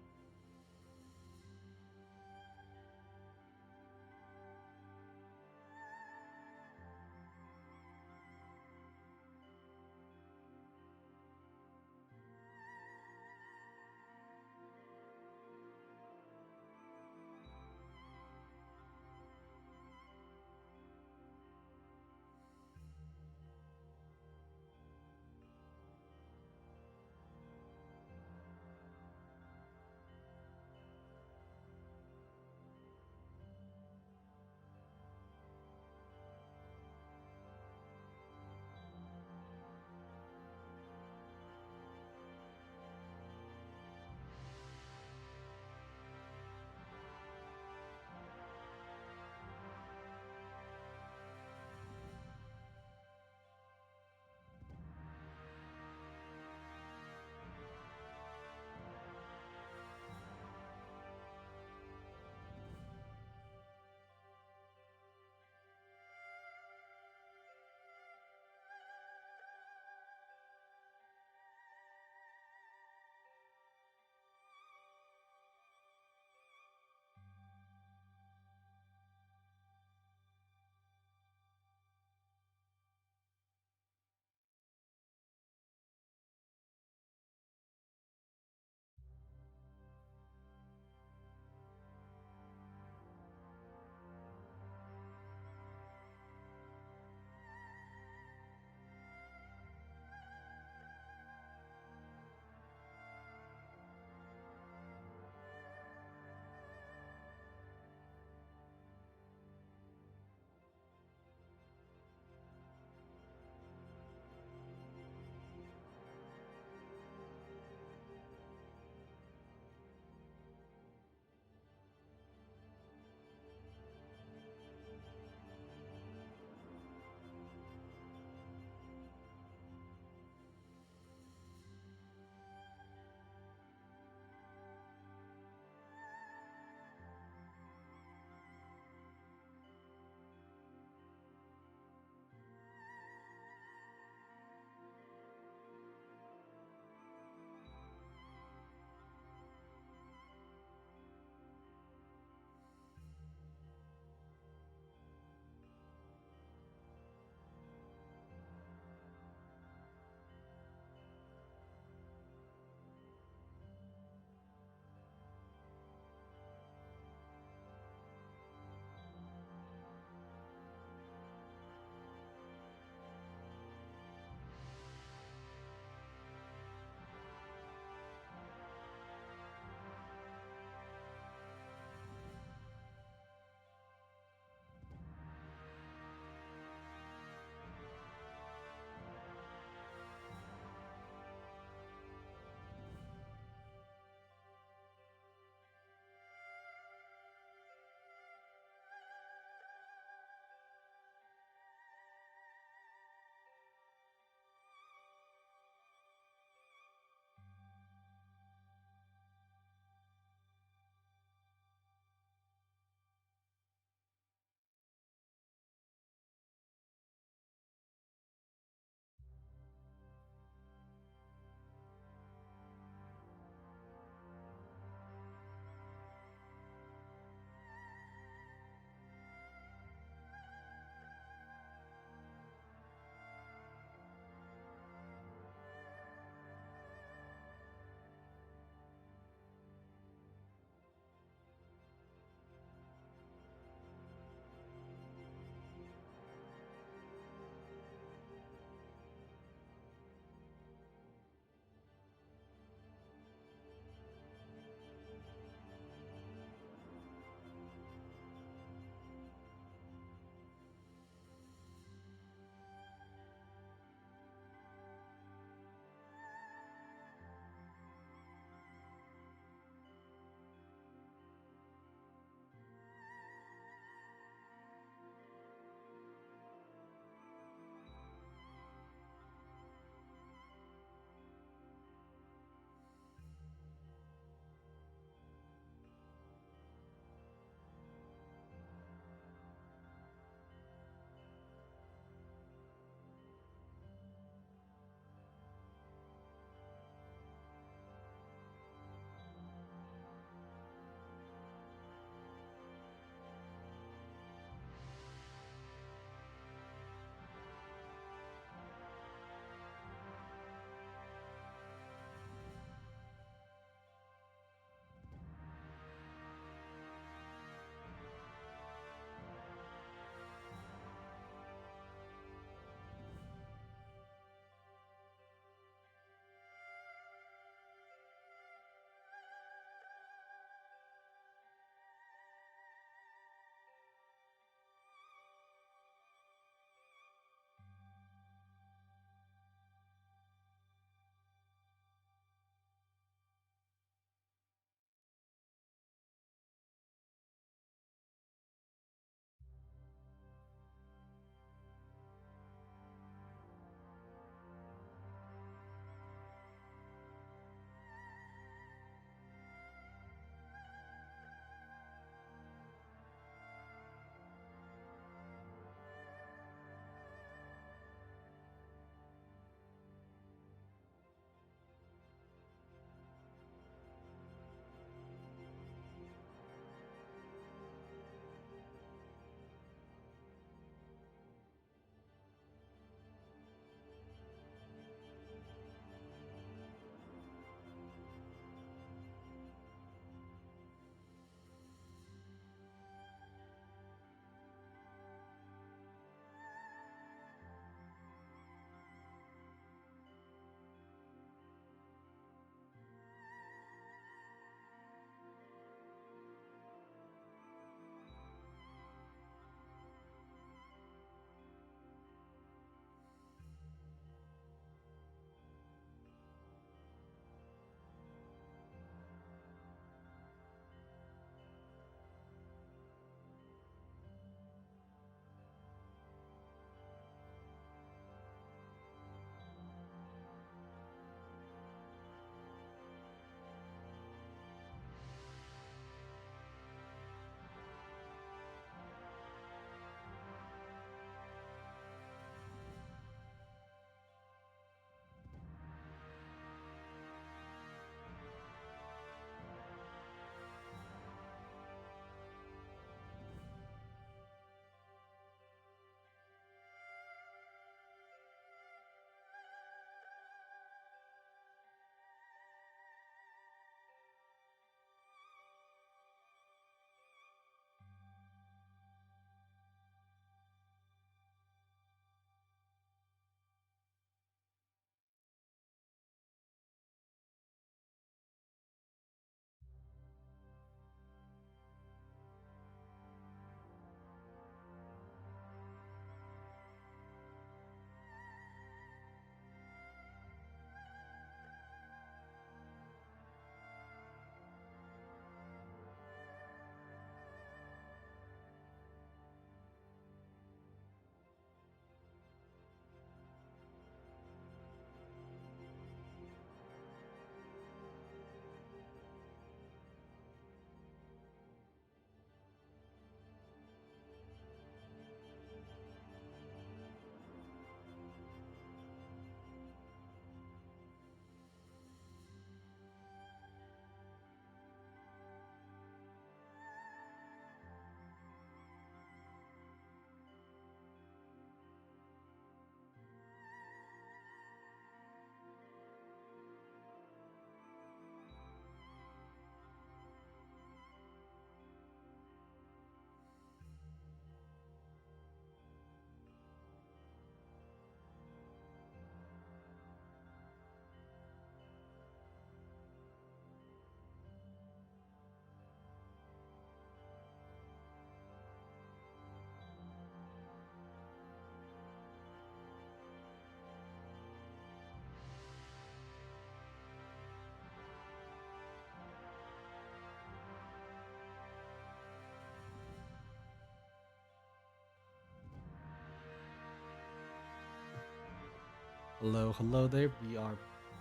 Hello there. We are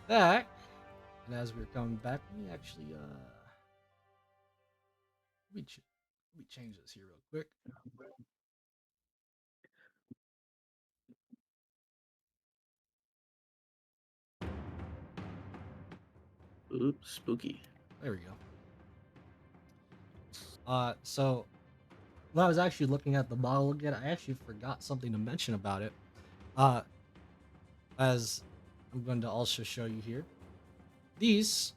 back, and as we're coming back, let me actually let me change this here real quick. Ooh, spooky. There we go. So when I was actually looking at the model again, I actually forgot something to mention about it. As I'm going to also show you here, these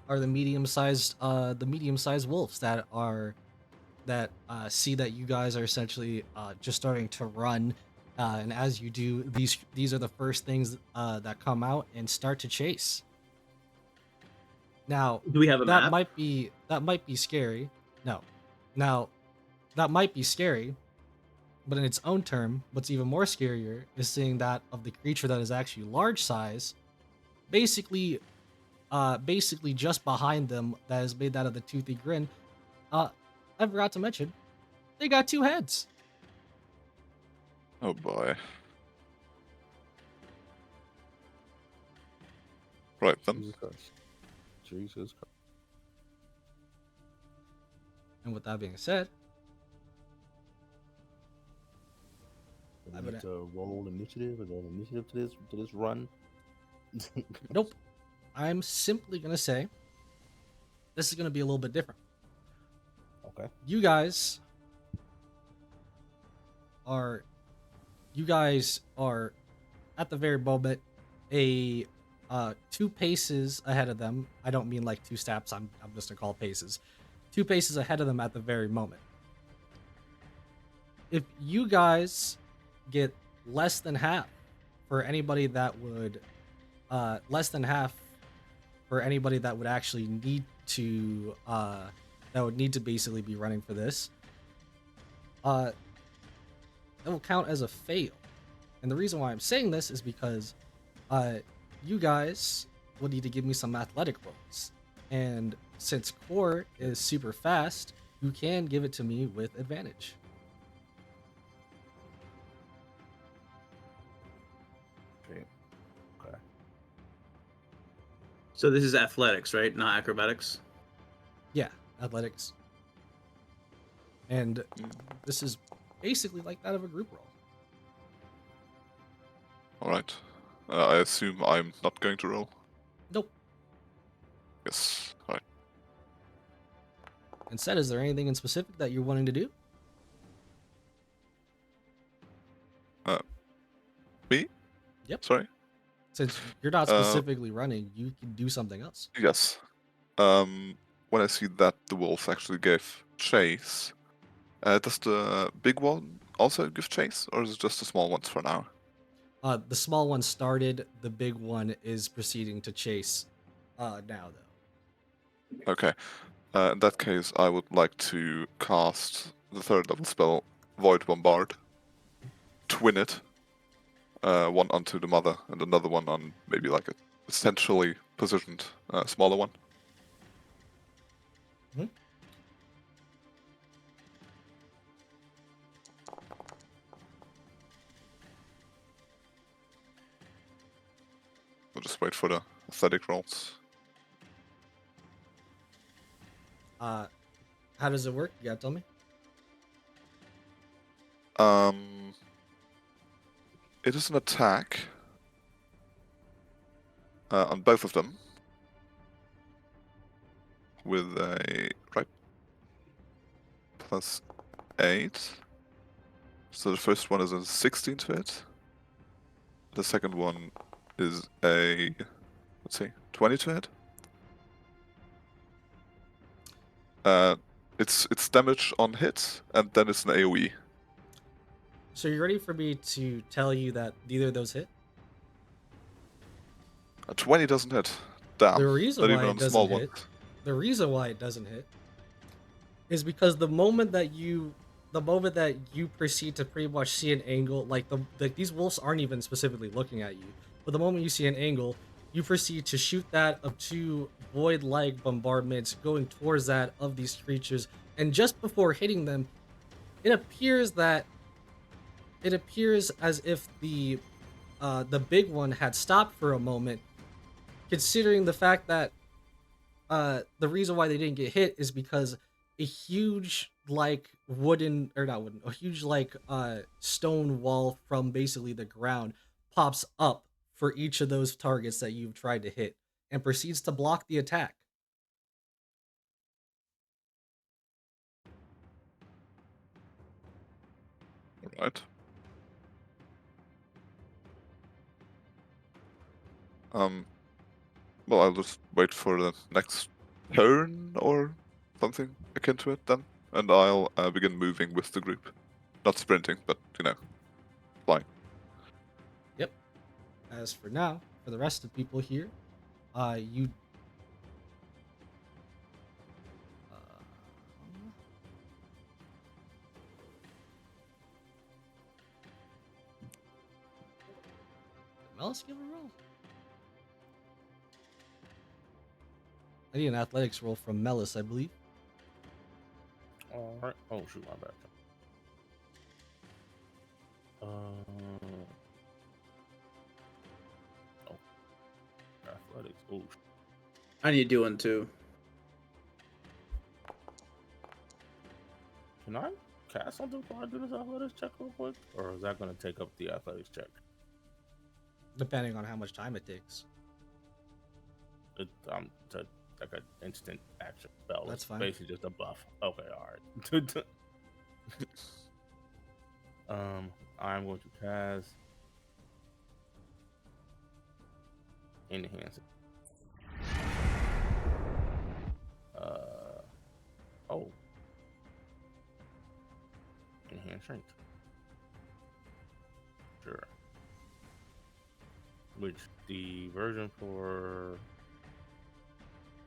are the medium-sized wolves that see that you guys are essentially just starting to run, and as you do, these are the first things that come out and start to chase. Now, Do we have a that map? might be scary. No, now that might be scary, but in its own term, what's even more scarier is seeing that of the creature that is actually large size, basically just behind them, that is made out of the toothy grin. I forgot to mention, they got 2 heads. Oh boy. Right then. Jesus Christ. Jesus Christ. And with that being said, Do we I need would- to roll initiative? Is there an initiative to this run? nope. I'm simply gonna say this is gonna be a little bit different. Okay. You guys are at the very moment a 2 paces ahead of them. I don't mean like 2 steps. I'm just gonna call paces. 2 paces ahead of them at the very moment. If you guys get less than half for anybody that would actually need to basically be running for this, that will count as a fail. And the reason why I'm saying this is because you guys will need to give me some athletic rolls, and since core is super fast, you can give it to me with advantage. Okay. Okay. So this is athletics, right? Not acrobatics. Yeah, athletics. And this is basically like that of a group roll. Alright. I assume I'm not going to roll. Nope. Yes. Alright. Instead, is there anything in specific that you're wanting to do? Me? Yep. Sorry? Since you're not Uh, specifically running, you can do something else. Yes. When I see that the wolf actually gave chase, does the big one also give chase, or is it just the small ones for now? The small one started, the big one is proceeding to chase now, though. Okay. In that case, I would like to cast the 3rd level spell, Void Bombard. Twin it. One onto the mother, and another one on maybe like a essentially positioned smaller one. Mhm. We'll just wait for the aesthetic rolls. How does it work? You gotta tell me. It is an attack on both of them with a right +8. So the first one is a 16 to hit. The second one is a, let's see, 20 to hit. It's damage on hit, and then it's an AoE. So you're ready for me to tell you that neither of those hit? A 20 doesn't hit. Damn. The reason Not why even it on the small doesn't one. hit, the reason why it doesn't hit, is because the moment that you proceed to pretty much see an angle, like these wolves aren't even specifically looking at you, but the moment you see an angle, you proceed to shoot that of 2 void-like bombardments going towards that of these creatures, and just before hitting them, it appears that it appears as if the big one had stopped for a moment, considering the fact that the reason why they didn't get hit is because a huge like wooden or not wooden, a huge like stone wall from basically the ground pops up for each of those targets that you've tried to hit and proceeds to block the attack. Right. Well, I'll just wait for the next turn or something akin to it then, and I'll begin moving with the group. Not sprinting, but, flying. Yep. As for now, for the rest of the people here, you Melis, give a roll. I need an athletics roll from Melis, I believe. All right. Oh shoot, my bad. Oh, athletics. Oh, I need to do one too. can I cast something before I do this athletics check real quick, or is that going to take up the athletics check? Depending on how much time it takes. It's like an instant action spell. That's It's fine. basically just a buff. Okay, all right. I'm going to cast enhance. Oh, enhance strength. Sure. Which the version for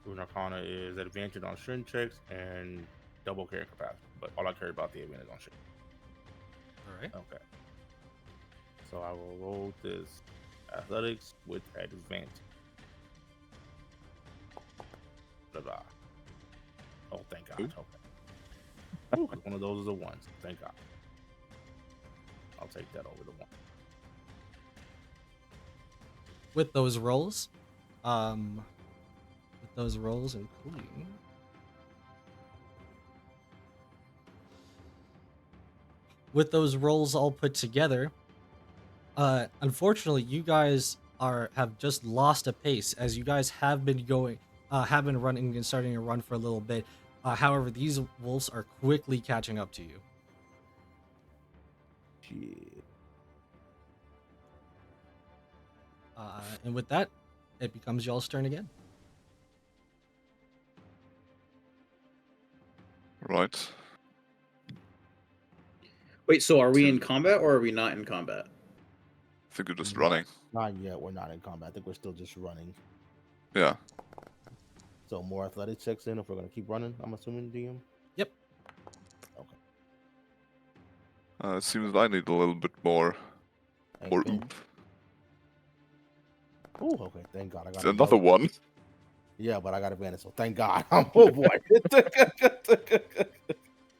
Runarcana is advantage on strength checks and double carry capacity. But all I care about the advantage on strength. All right. Okay. So I will roll this athletics with advantage. Blah, blah. Oh, thank God. Ooh. Okay. Ooh, one of those is a one. So thank God. I'll take that over the one. With those rolls, including with those rolls all put together, unfortunately, you guys have just lost a pace as you guys have been running and starting to run for a little bit. However, these wolves are quickly catching up to you. Shit. And with that, it becomes y'all's turn again. Right. Wait, so are we To- in combat or are we not in combat? I think you're just No. running. Not yet. We're not in combat. I think we're still just running. Yeah. So more athletic checks in if we're gonna keep running. I'm assuming DM. Yep. Okay. It seems I need a little bit more Okay. oomph. Oh, okay. Thank God I got Another advantage. one. Yeah, but I got advantage, so thank God. Oh boy.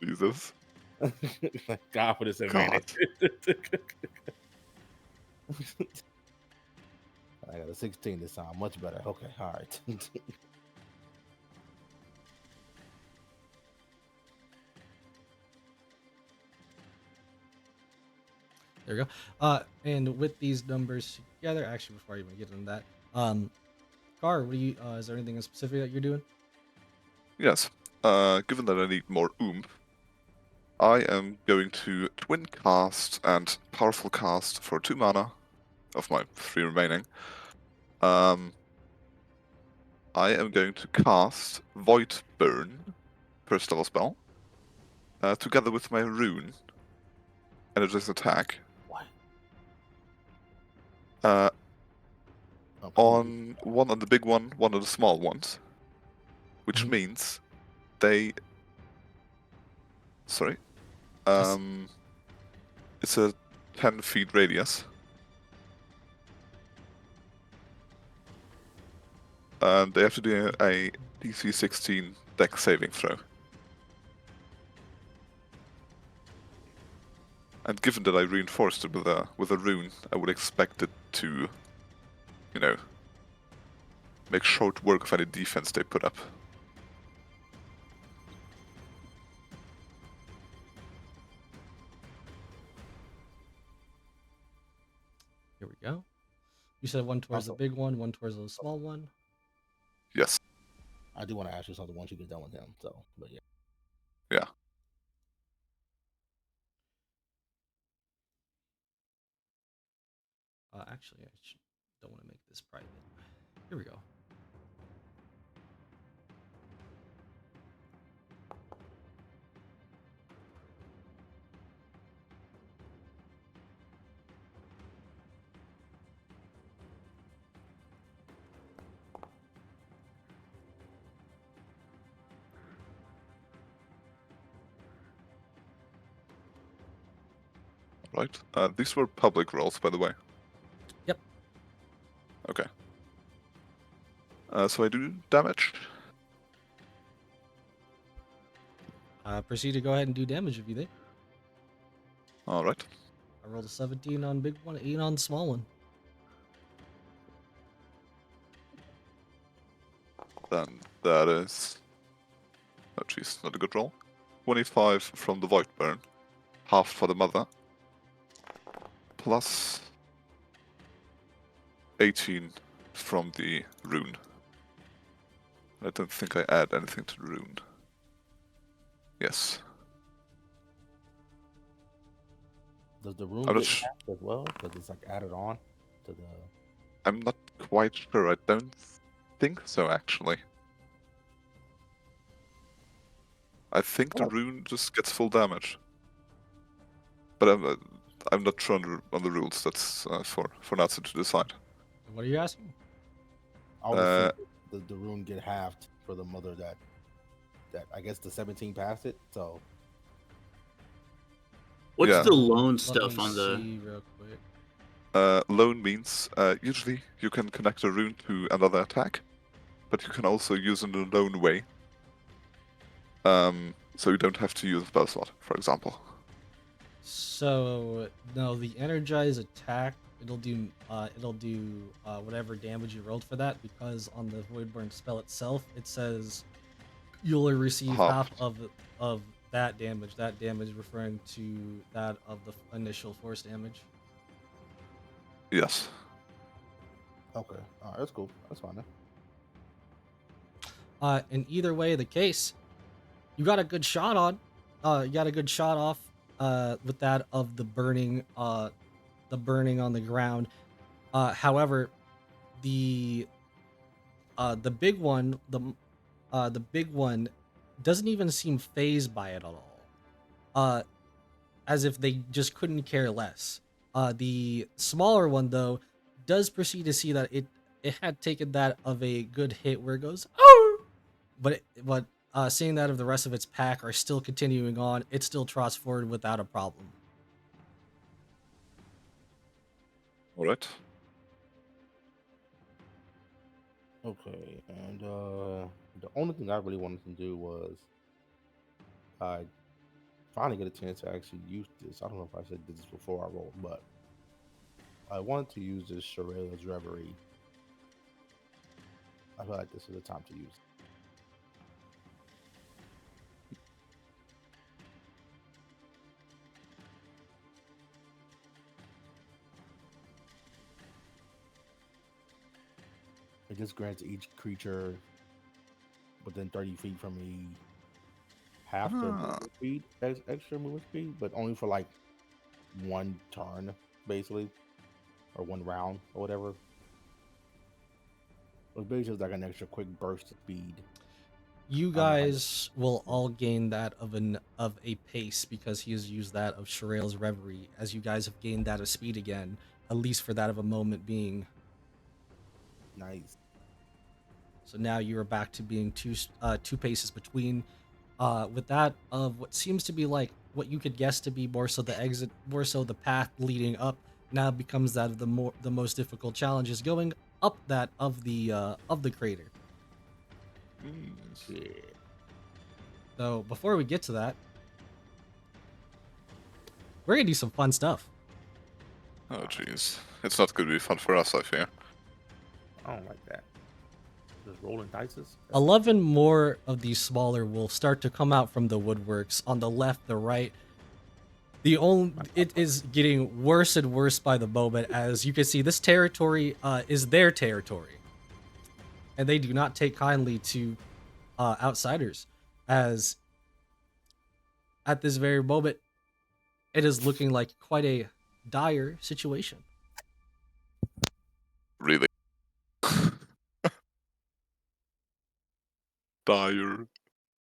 Jesus. Thank God for this God. advantage. I got a 16 this time. Much better. Okay, all right. There we go. And with these numbers together, actually, before I even get into that, Gar, what do you? Is there anything in specific that you're doing? Yes. Given that I need more oomph, I am going to twin cast and powerful cast for 2 mana of my 3 remaining. I am going to cast Void Burn, first level spell, together with my rune, energized attack. What? Uh, Okay. on one on the big one on the small ones, which Mhm. means they. Sorry. Yes. It's a 10 feet radius. And they have to do a DC 16 dex saving throw. And given that I reinforced it with a rune, I would expect it to, you know, make short work of any defense they put up. Here we go. You said one towards the Also- big one towards the small one. Yes. I do want to ask you something once you get done with him. So, but yeah. Yeah. Actually, don't want to make this private. Here we go. Right. These were public rolls, by the way. Yep. Okay. So I do damage. Proceed to go ahead and do damage if you think. All right. I rolled a 17 on big one, 8 on small one. Then that is... Oh jeez, not a good roll. 25 from the Void Burn. Half for the Mother. Plus 18 from the Rune. I don't think I add anything to the Rune. Yes. Does the rune I'm not get sh- halved as well? Because it's like added on to the. I'm not quite sure. I don't think so, actually. I think the Oh. Rune just gets full damage. But I'm not sure on the rules. That's for Natsu to decide. What are you asking? I would assume the rune get halved for the mother that I guess the 17 passed it. So What's Yeah. the loan Let stuff me on the? see real quick. Loan means usually you can connect a rune to another attack, but you can also use it in a lone way. So you don't have to use a spell slot, for example. So no, the energize attack it'll do whatever damage you rolled for that, because on the Voidburn spell itself it says you'll receive Half. half of that damage. That damage referring to that of the initial force damage. Yes. okay, all right, that's cool. That's fine. Then. In either way the case, you got a good shot on. You got a good shot off. With that of the burning on the ground. However, the big one, the big one, doesn't even seem phased by it at all. As if they just couldn't care less. The smaller one though does proceed to see that it had taken that of a good hit where it goes oh, but seeing that of the rest of its pack are still continuing on, it still trots forward without a problem. All right. Okay, and the only thing I really wanted to do was finally get a chance to actually use this. I don't know if I said this before I rolled, but I wanted to use this Shirel's Reverie. I feel like this is the time to use it. It just grants each creature within 30 feet from me half their movement speed, extra movement speed, but only for like one turn, basically, or one round or whatever. It's basically just like an extra quick burst of speed. You I don't know how guys will all gain that of a pace because he has used that of Shirel's Reverie, as you guys have gained that of speed again, at least for that of a moment being. Nice. So now you are back to being two paces between. With that of what seems to be like what you could guess to be more so the exit, more so the path leading up, now becomes that of the most difficult challenge is going up that of the crater. Shit. So before we get to that, We're gonna do some fun stuff. Oh jeez, it's not going to be fun for us, I fear. I don't like that. Just rolling dices. 11 more of these smaller wolves start to come out from the woodworks on the left, the right. It is getting worse and worse by the moment. As you can see, this territory is their territory, and they do not take kindly to outsiders. As at this very moment, it is looking like quite a dire situation. Really. Dire.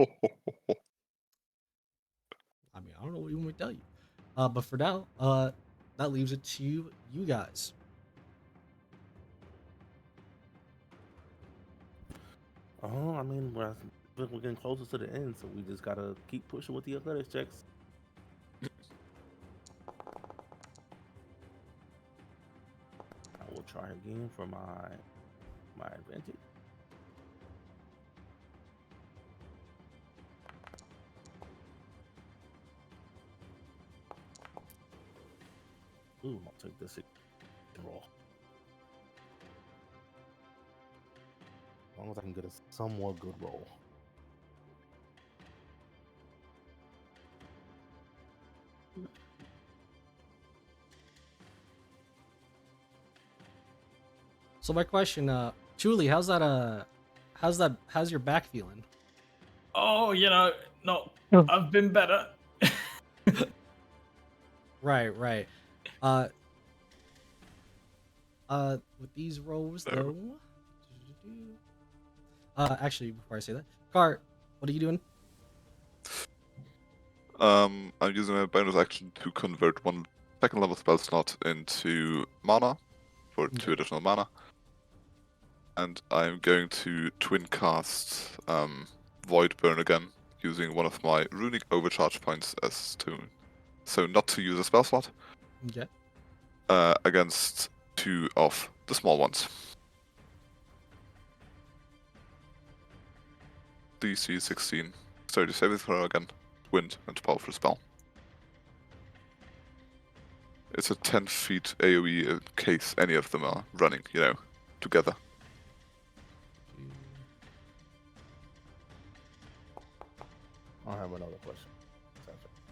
I mean, I don't know what you want me to tell you. But for now, that leaves it to you guys. Oh, I mean, we're getting closer to the end, so we just gotta keep pushing with the athletics checks. I will try again for my advantage. Ooh, I'll take this roll. As long as I can get a somewhat good roll. So my question, Julie, how's your back feeling? Oh, no, I've been better. Right. With these rolls though. Actually, before I say that, Car, what are you doing? I'm using a bonus action to convert one second level spell slot into mana for 2 additional mana. And I'm going to twin cast Void Burn again, using one of my runic overcharge points as to not to use a spell slot. Okay. Against 2 of the small ones. DC 16, 30 saving throw again, wind and powerful spell. It's a 10 feet AoE in case any of them are running, together. I have another question.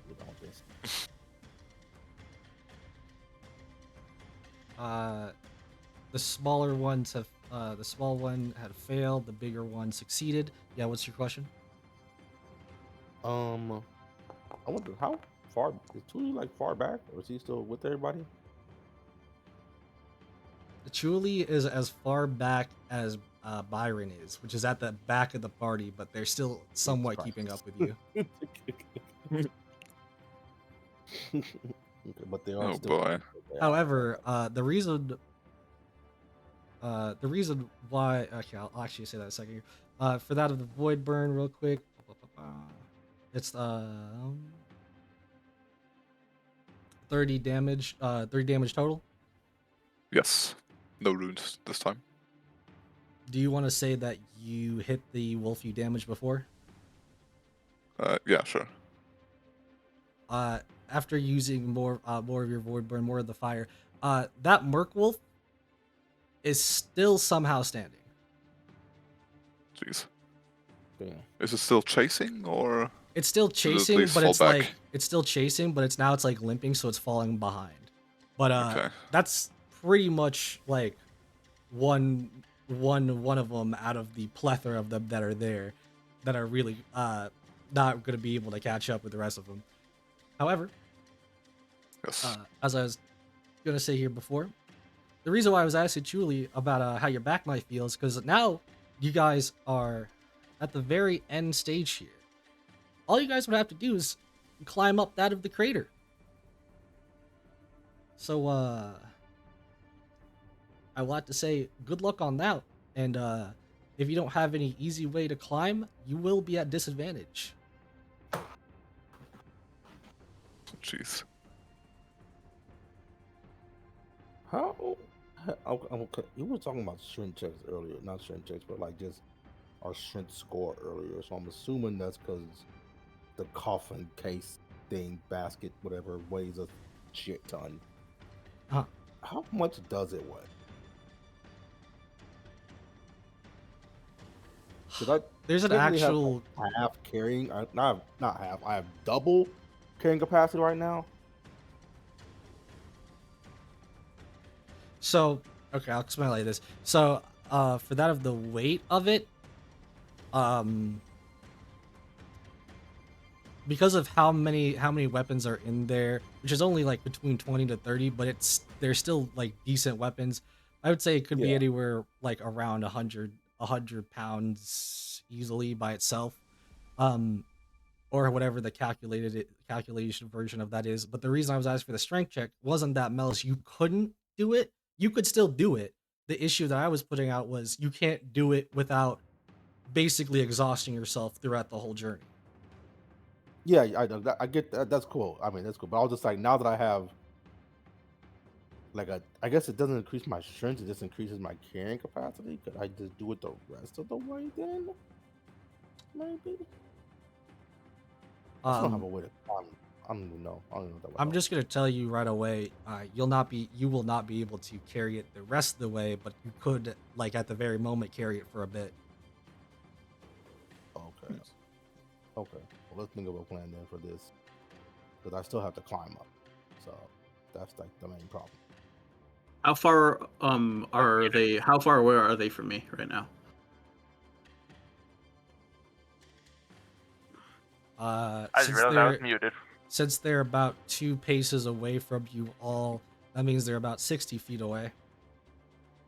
We're done with this. The smaller ones have the small one had failed, the bigger one succeeded. Yeah, what's your question? I wonder how far is Tuli far back, or is he still with everybody? Truly is as far back as Byron is, which is at the back of the party, but they're still somewhat keeping up with you. But they are Oh still. boy. However, the reason why, okay, I'll actually say that in a second here. For that of the void burn, real quick, it's 30 damage. 30 damage total. Yes. No runes this time. Do you want to say that you hit the wolf you damaged before? Yeah, sure. After using more of your void burn, more of the fire, that merc wolf is still somehow standing. Jeez. Damn. Is it still chasing, or? It's still Does it at chasing, least but fall it's back? it's still chasing, but it's now limping, so it's falling behind. But Okay. that's pretty much like one of them out of the plethora of them that are there, that are really not gonna be able to catch up with the rest of them. However, Yes. as I was gonna say here before, the reason why I was asking Julie about how your back might feel is because now you guys are at the very end stage here. All you guys would have to do is climb up that of the crater. So, I will have to say good luck on that. And if you don't have any easy way to climb, you will be at disadvantage. Jeez. How? Okay. You were talking about strength checks earlier, not strength checks, but just our strength score earlier. So I'm assuming that's because the coffin case thing, basket, whatever, weighs shit ton. Huh. How much does it weigh? Because I There's an technically have actual. like half carrying, not half. I have double carrying capacity right now. So okay, I'll explain it like this. So for that of the weight of it, um because of how many weapons are in there, which is only like between 20 to 30, but they're still like decent weapons. I would say it could be Yeah. anywhere like around 100 pounds easily by itself. Or whatever the calculation version of that is. But the reason I was asking for the strength check wasn't that Melis, you couldn't do it. You could still do it. The issue that I was putting out was you can't do it without basically exhausting yourself throughout the whole journey. Yeah, I get that. That's cool. I mean, that's cool. But I was just like, now that I have like I guess it doesn't increase my strength; it just increases my carrying capacity. Could I just do it the rest of the way then? Maybe. I still don't have a way to climb. I don't even know. I don't even know that. I'm just gonna tell you right away, you will not be able to carry it the rest of the way, but you could, like at the very moment, carry it for a bit. Okay. Okay. Well, let's think of a plan then for this, because I still have to climb up. So that's like the main problem. How far are they? How far away are they from me right now? I just realized I was muted. Since they're about 2 paces away from you all, that means they're about 60 feet away.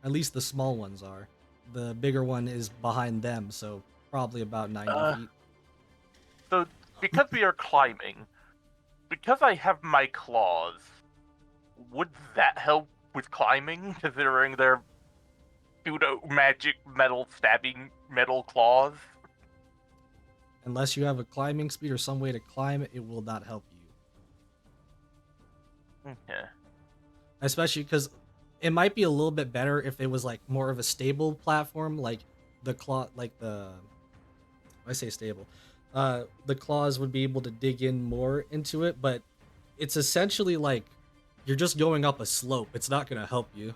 At least the small ones are. The bigger one is behind them, so probably about 90 feet. So, because we are climbing, because I have my claws, would that help with climbing, considering they're pseudo magic metal stabbing metal claws? Unless you have a climbing speed or some way to climb, it will not help you. Okay. Especially because it might be a little bit better if it was like more of a stable platform, like the claw, like the. I say stable. The claws would be able to dig in more into it, but it's essentially like you're just going up a slope. It's not gonna help you.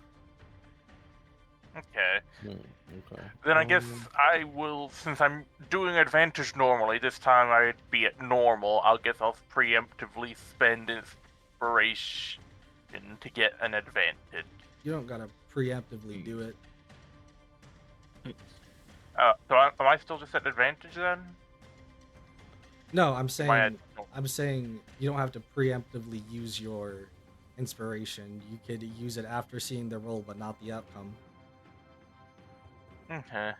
Okay. Okay. Then I guess I will, since I'm doing advantage normally, this time I'd be at normal. I guess I'll preemptively spend inspiration to get an advantage. You don't gotta preemptively do it. So am I still just at advantage then? No, I'm Am I saying at- you don't have to preemptively use your inspiration. You could use it after seeing the roll, but not the outcome. Okay.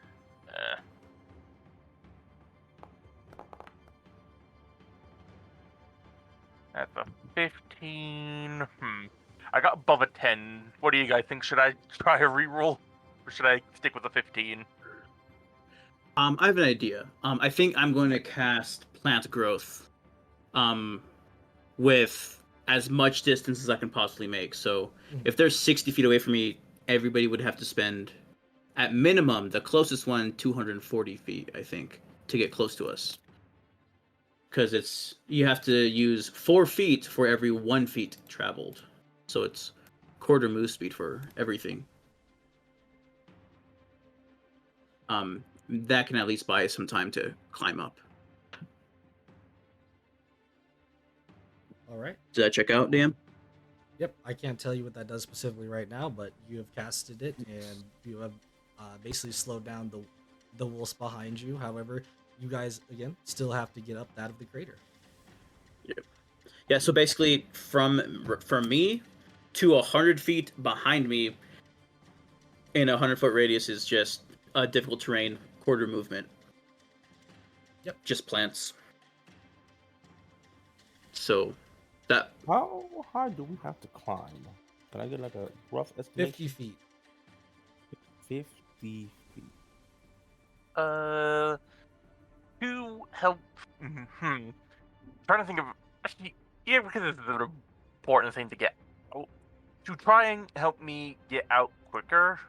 That's a 15. I got above a 10. What do you guys think? Should I try a reroll? Or should I stick with a 15? I have an idea. I think I'm going to cast Plant Growth, with as much distance as I can possibly make. So if they're 60 feet away from me, everybody would have to spend, at minimum, the closest one 240 feet, I think, to get close to us. Because you have to use 4 feet for every 1 feet traveled. So it's quarter move speed for everything. That can at least buy us some time to climb up. All right. Does that check out, Dan? Yep. I can't tell you what that does specifically right now, but you have casted it and you have basically slowed down the wolves behind you. However, you guys again still have to get up that of the crater. Yep. Yeah. So basically, from me to 100 feet behind me in a 100-foot radius is just a difficult terrain, quarter movement. Yep. Just plants. So that. How high do we have to climb? Can I get like a rough estimation? 50 feet. 50 feet. To help. Trying to think of. Actually, yeah, because this is an important thing to get out. To try and help me get out quicker,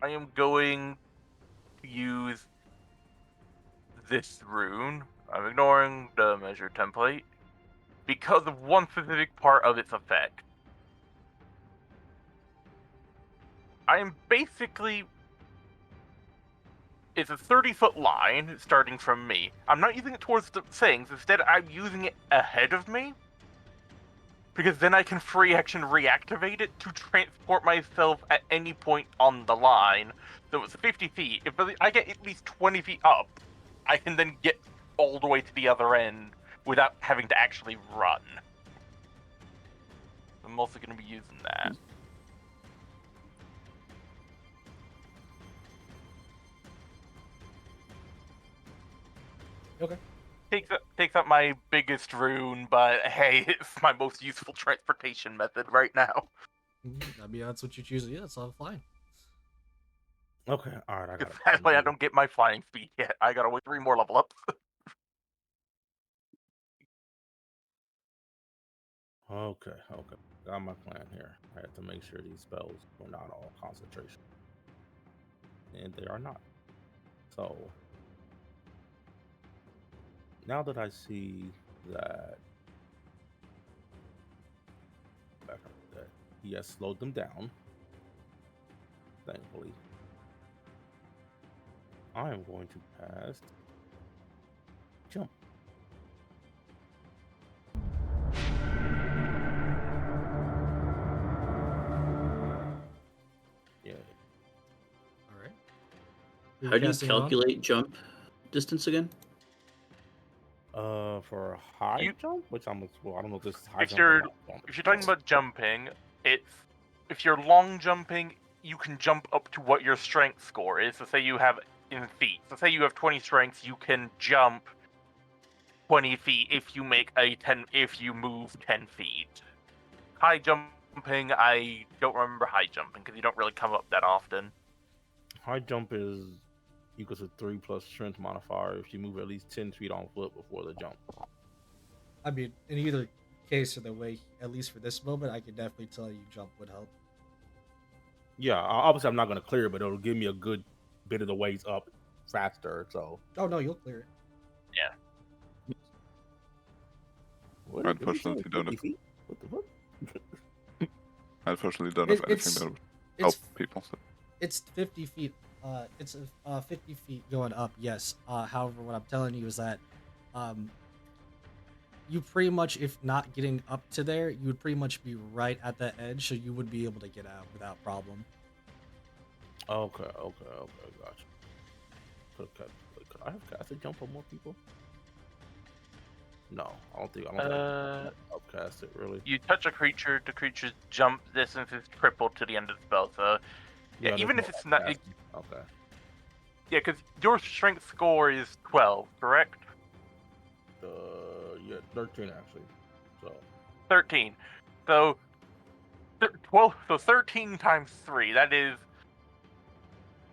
I am going to use this rune. I'm ignoring the measure template. because of one specific part of its effect. I am basically... It's a 30-foot line starting from me. I'm not using it towards the things. Instead, I'm using it ahead of me. Because then I can free action reactivate it to transport myself at any point on the line. So it's 50 feet. If I get at least 20 feet up, I can then get all the way to the other end without having to actually run. I'm also going to be using that. Okay. Takes up my biggest rune, but hey, it's my most useful transportation method right now. I mean, that's what you choose. Yeah, it's all fine. Okay, all right, I got it. Sadly, I don't get my flying speed yet. I gotta wait 3 more level ups. Okay, got my plan here. I have to make sure these spells are not all concentration, and they are not. So now that I see that he has slowed them down, thankfully, I am going to cast jump. Yeah. All right. How do you calculate jump distance again? For a high jump, which I don't know if this is high If jump or you're long jump. if you're talking about jumping, if you're long jumping, you can jump up to what your strength score is. So say you have in feet. So say you have 20 strength, you can jump 20 feet if you move 10 feet. High jumping, I don't remember high jumping because you don't really come up that often. High jump is equals to 3 plus strength modifier if you move at least 10 feet on foot before the jump. I mean, in either case or the way, at least for this moment, I can definitely tell you jump would help. Yeah, obviously I'm not going to clear it, but it'll give me a good bit of the ways up faster. So. Oh no, you'll clear it. Yeah. What? Unfortunately, don't have. What the fuck? Unfortunately, don't have anything that would help people. So. It's 50 feet. It's 50 feet going up. Yes. However, what I'm telling you is that, you pretty much, if not getting up to there, you would pretty much be right at the edge, so you would be able to get out without problem. Okay, gotcha. Could I have casted jump on more people? No, I don't think I can upcast it really. You touch a creature, the creature's jump distance is tripled to the end of the spell. So yeah, even if it's not. Okay. Yeah, because your strength score is 12, correct? Yeah, 13 actually. So 13. So 12. So 13 times 3. That is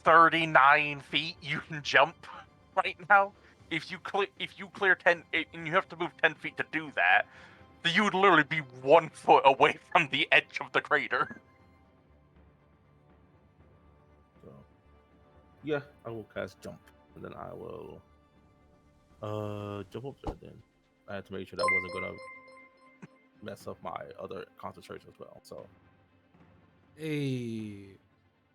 39 feet you can jump right now. If you clear 10, and you have to move 10 feet to do that, so you would literally be 1 foot away from the edge of the crater. So yeah, I will cast jump, and then I will jump up there. Then I had to make sure that wasn't gonna mess up my other concentration as well. So Hey,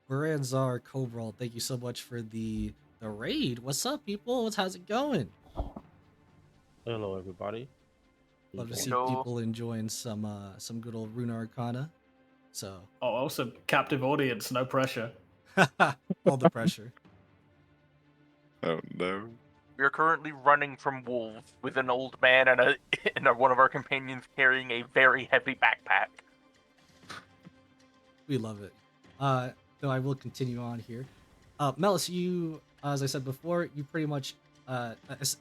Baranzar Cobral, thank you so much for the raid. What's up, people? How's it going? hello everybody. Love to see Hello. people enjoying some good old Runarcana. So Oh, also captive audience, no pressure. all the pressure. Oh no. We are currently running from wolves with an old man and one of our companions carrying a very heavy backpack. We love it. So I will continue on here. Melis, you, as I said before, you pretty much,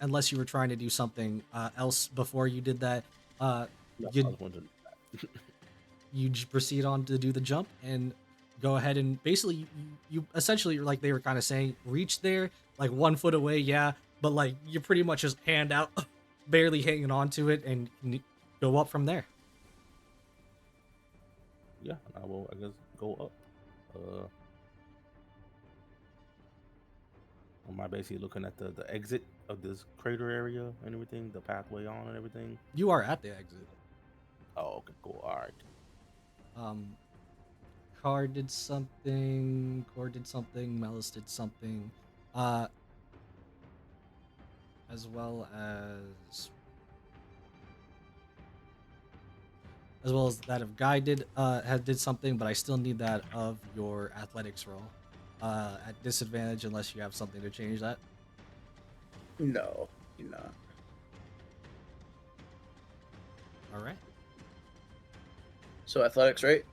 unless you were trying to do something else before you did that, you proceed on to do the jump and go ahead and basically you essentially, like they were kind of saying, reach there like 1 foot away, yeah, but like you pretty much just hand out, barely hanging on to it, and go up from there. Yeah, I will. I guess go up. Am I basically looking at the exit of this crater area and everything, the pathway on and everything? You are at the exit. Oh, okay, cool. All right. Car did something. Core did something. Melis did something. As well as that of Guy did something, but I still need that of your athletics roll. At disadvantage unless you have something to change that. No, you're not. All right. So athletics, right?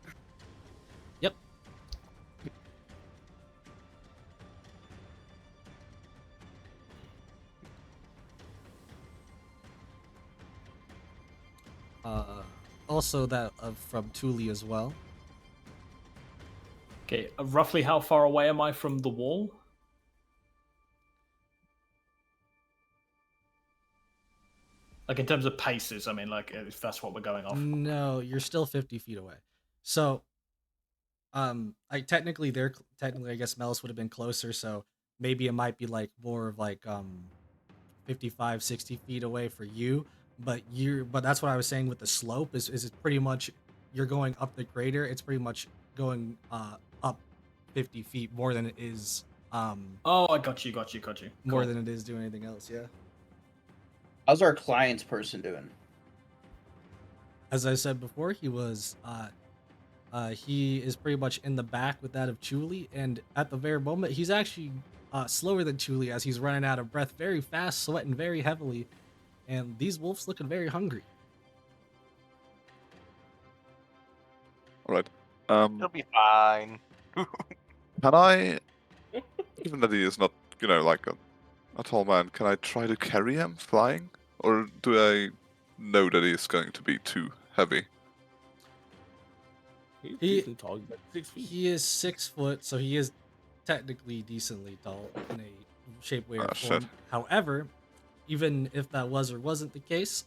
Yep. Also that of from Thule as well. Okay, roughly how far away am I from the wall? Like in terms of paces, I mean, like if that's what we're going off. No, you're still 50 feet away. So, I technically I guess Melis would have been closer. So maybe it might be like more of like 55, 60 feet away for you. But that's what I was saying with the slope is it's pretty much you're going up the crater. It's pretty much going up 50 feet more than it is Oh, I got you. more than it is doing anything else. Yeah. How's our client's person doing? As I said before, he is pretty much in the back with that of Chuli, and at the very moment, he's actually slower than Chuli as he's running out of breath very fast, sweating very heavily, and these wolves looking very hungry. All right. He'll be fine. Can I, even that he is not, like a tall man, can I try to carry him flying? Or do I know that he's going to be too heavy? He's He- decently tall. He's like 6 feet. He is 6 foot, so he is technically decently tall in a shape, way, or Ah, form. shit. However, even if that was or wasn't the case,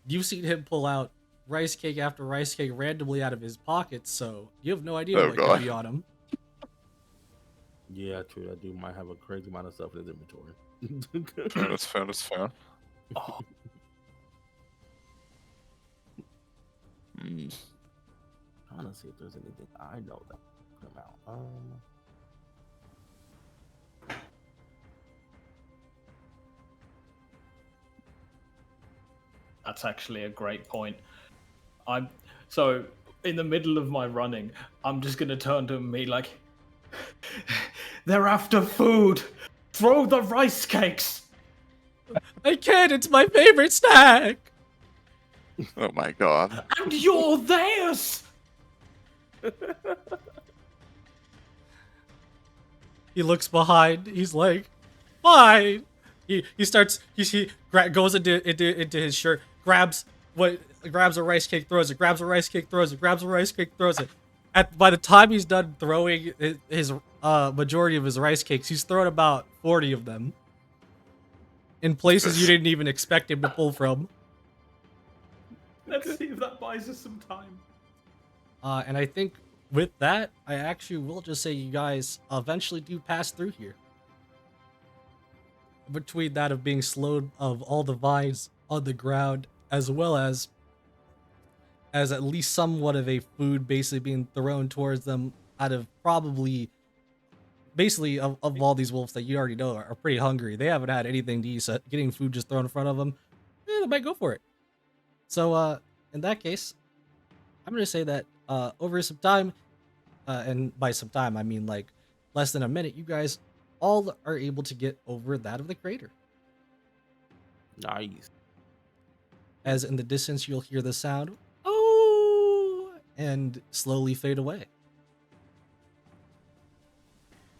you've seen him pull out rice cake after rice cake randomly out of his pockets, so you have no idea Oh, what God. could be on him. Yeah, true. That dude might have a crazy amount of stuff in his inventory. That's fair, that's fair. Oh, Hmm. Trying to see if there's anything I know that put him out. that's actually a great point. So in the middle of my running, I'm just gonna turn to me like, they're after food. Throw the rice cakes. I can't, it's my favorite snack! Oh my god. And you're theirs. He looks behind, he's like, fine! He goes into his shirt, grabs a rice cake, throws it, grabs a rice cake, throws it, grabs a rice cake, throws it. By the time he's done throwing his majority of his rice cakes, he's thrown about 40 of them. In places you didn't even expect him to pull from. Let's see if that buys us some time. And I think with that, I actually will just say you guys eventually do pass through here. Between that of being slowed of all the vines on the ground, as well as at least somewhat of a food basically being thrown towards them out of probably basically of all these wolves that you already know are pretty hungry. They haven't had anything to eat, so getting food just thrown in front of them, they might go for it. So in that case, I'm gonna say that over some time, and by some time I mean like less than a minute, you guys all are able to get over that of the crater. Nice. As in the distance you'll hear the sound, oh, and slowly fade away.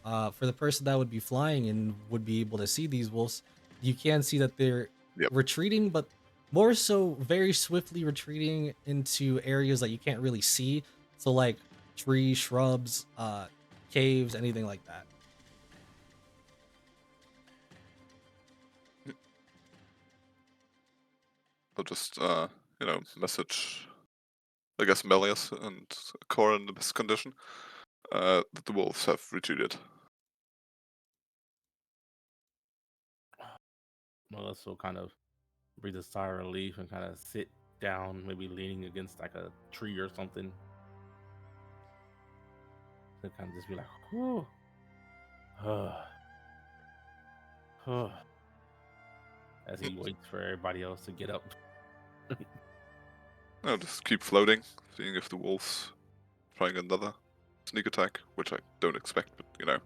For the person that would be flying and would be able to see these wolves, you can see that they're retreating, but more so very swiftly retreating into areas that you can't really see. So like trees, shrubs, caves, anything like that. I'll just, message, I guess, Melius and Cora in the best condition, that the wolves have retreated. Melissa will kind of breathe a sigh of relief and kind of sit down, maybe leaning against like a tree or something. To kind of just be like, whew. As he waits for everybody else to get up. I'll just keep floating, seeing if the wolves trying another sneak attack, which I don't expect, but you know.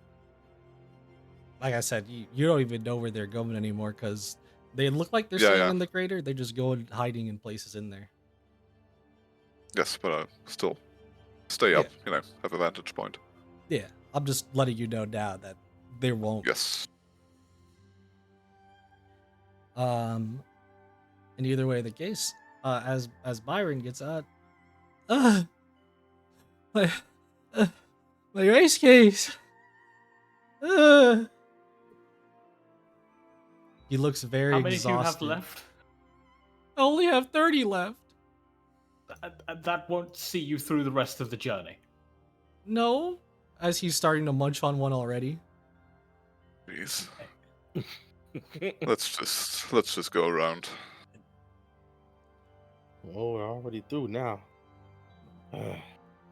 Like I said, you don't even know where they're going anymore because they look like they're Yeah, staying yeah. in the crater. They're just going hiding in places in there. Yes, but still stay Yeah. up, you know, have a vantage point. Yeah, I'm just letting you know now that there won't. Yes. And either way the case, as Byron gets out, my uh, my race case. He looks very How many exhausted. do you have left? I only have 30 left. That won't see you through the rest of the journey. No, as he's starting to munch on one already. Please. let's just go around. Oh, we're already through now.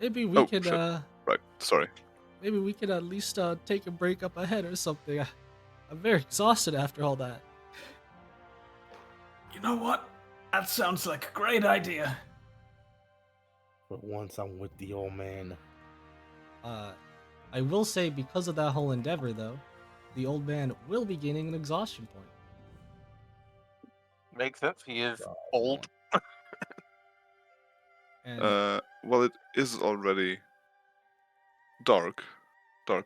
Maybe we could shit. Right, sorry. maybe we could at least take a break up ahead or something. I'm very exhausted after all that. You know what? That sounds like a great idea. But once I'm with the old man. I will say because of that whole endeavor though, the old man will be gaining an exhaustion point. Makes sense. He is old. And Well, it is already dark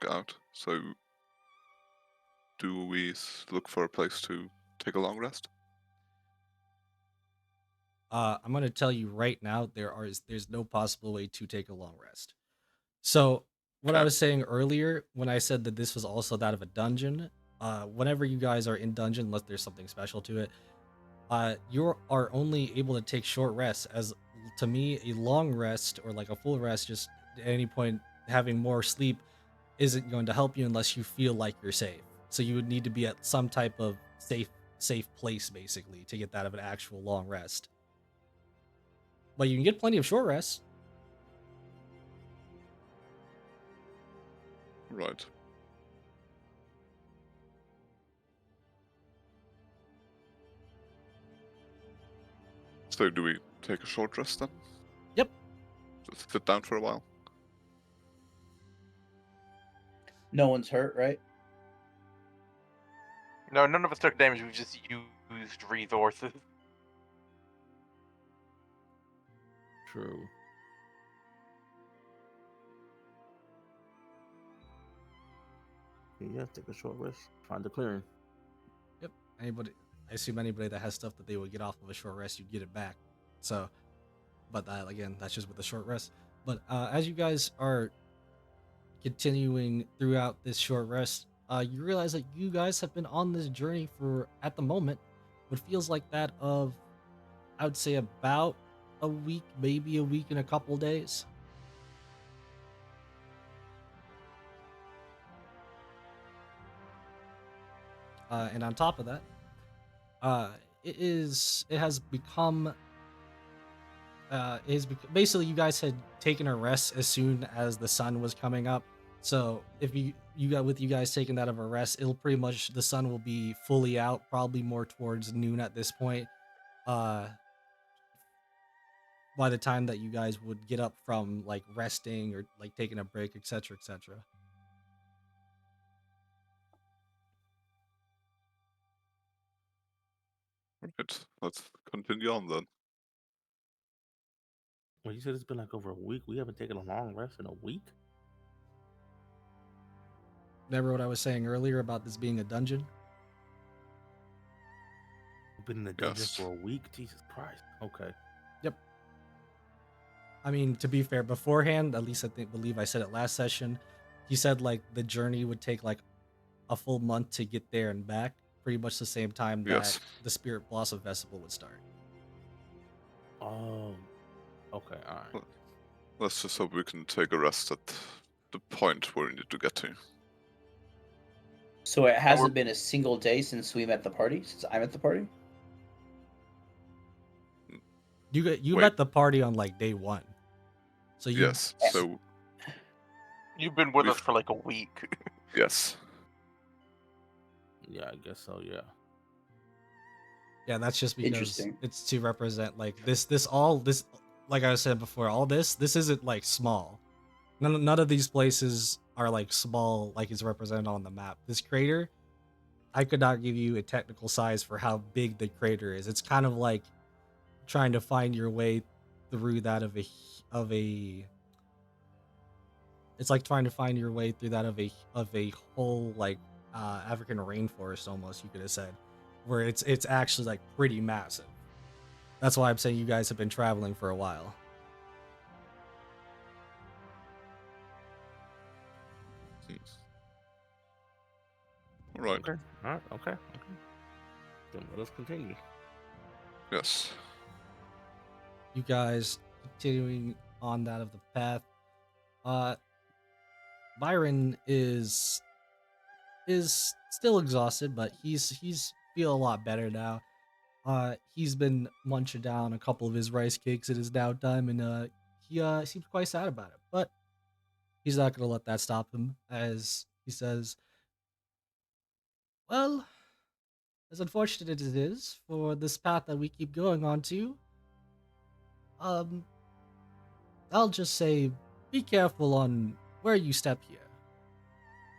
out, so do we look for a place to take a long rest? I'm gonna tell you right now, there's no possible way to take a long rest. So what I Okay. was saying earlier when I said that this was also that of a dungeon, whenever you guys are in dungeon, unless there's something special to it, you are only able to take short rests. As to me, a long rest or like a full rest, just at any point having more sleep isn't going to help you unless you feel like you're safe. So you would need to be at some type of safe place basically to get that of an actual long rest. But you can get plenty of short rests. Right. So do we take a short rest then? Yep. Just sit down for a while? No one's hurt, right? No, none of us took damage. We just used resources. True. Yeah, take a short rest. Find the clearing. Yep. I assume anybody that has stuff that they would get off of a short rest, you get it back. So, but again, that's just with a short rest. But as you guys are continuing throughout this short rest, you realize that you guys have been on this journey for, at the moment, what feels like that of, I would say about a week, maybe a week and a couple days. And on top of that, it has become basically you guys had taken a rest as soon as the sun was coming up. So if you got with you guys taking that of a rest, it'll pretty much the sun will be fully out, probably more towards noon at this point. By the time that you guys would get up from like resting or like taking a break, etc., etc. Right. Let's continue on then. Well, you said it's been like over a week. We haven't taken a long rest in a week. Remember what I was saying earlier about this being a dungeon? We've been in the dungeon Yes. for a week. Jesus Christ. Okay. Yep. I mean, to be fair, beforehand, at least believe I said it last session. He said like the journey would take like a full month to get there and back, pretty much the same time that Yes. the Spirit Blossom Festival would start. Oh. Okay. All right. Let's just hope we can take a rest at the point where we need to get to. So it we're- hasn't been a single day since I'm at the party. You Wait. met the party on like day one, so you Yes. So You've been with us We've- for like a week. yes. Yeah, I guess so. Yeah. yeah, that's just because Interesting. it's to represent like this like I said before, all this isn't like small. None of these places are like small like it's represented on the map. This crater, I could not give you a technical size for how big the crater is. It's kind of like trying to find your way through that of a it's like trying to find your way through that of a whole like African rainforest almost, you could have said, where it's actually like pretty massive. That's why I'm saying you guys have been traveling for a while. All right. Okay. All right. Okay. Okay. Then let us continue. Yes. You guys continuing on that of the path. Uh Byron is still exhausted, but he's feel a lot better now. He's been munching down a couple of his rice cakes in his downtime, and he seems quite sad about it. But he's not gonna let that stop him, as he says, "Well, as unfortunate as it is for this path that we keep going on to, um, I'll just say, be careful on where you step here."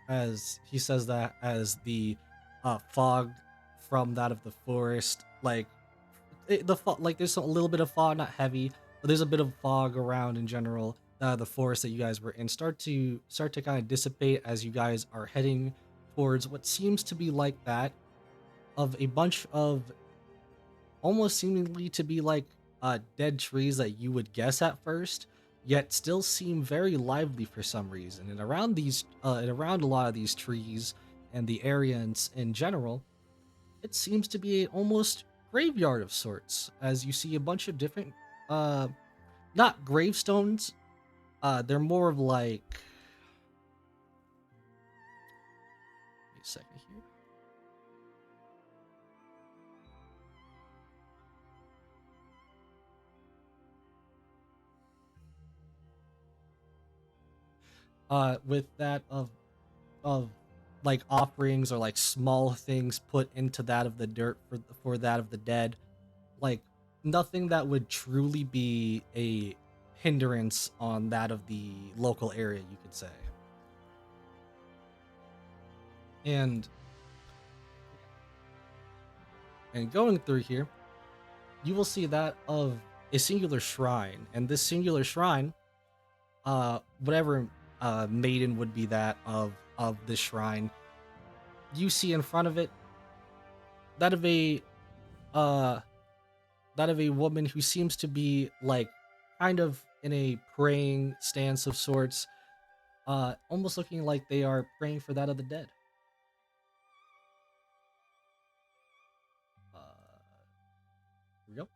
As he says that, as the fog from that of the forest, like the fog, like there's a little bit of fog, not heavy, but there's a bit of fog around in general. The forest that you guys were in start to kind of dissipate as you guys are heading towards what seems to be like that of a bunch of almost seemingly to be like dead trees that you would guess at first, yet still seem very lively for some reason. And around around a lot of these trees and the area in general, it seems to be a almost graveyard of sorts, as you see a bunch of different, not gravestones. They're more of like. Wait a second here. With that of like offerings or like small things put into that of the dirt for that of the dead, like nothing that would truly be a hindrance on that of the local area, you could say. And going through here, you will see that of a singular shrine, and this singular shrine, whatever maiden would be that of this shrine, you see in front of it that of a uh woman who seems to be like kind of in a praying stance of sorts, almost looking like they are praying for that of the dead. Uh, here we go.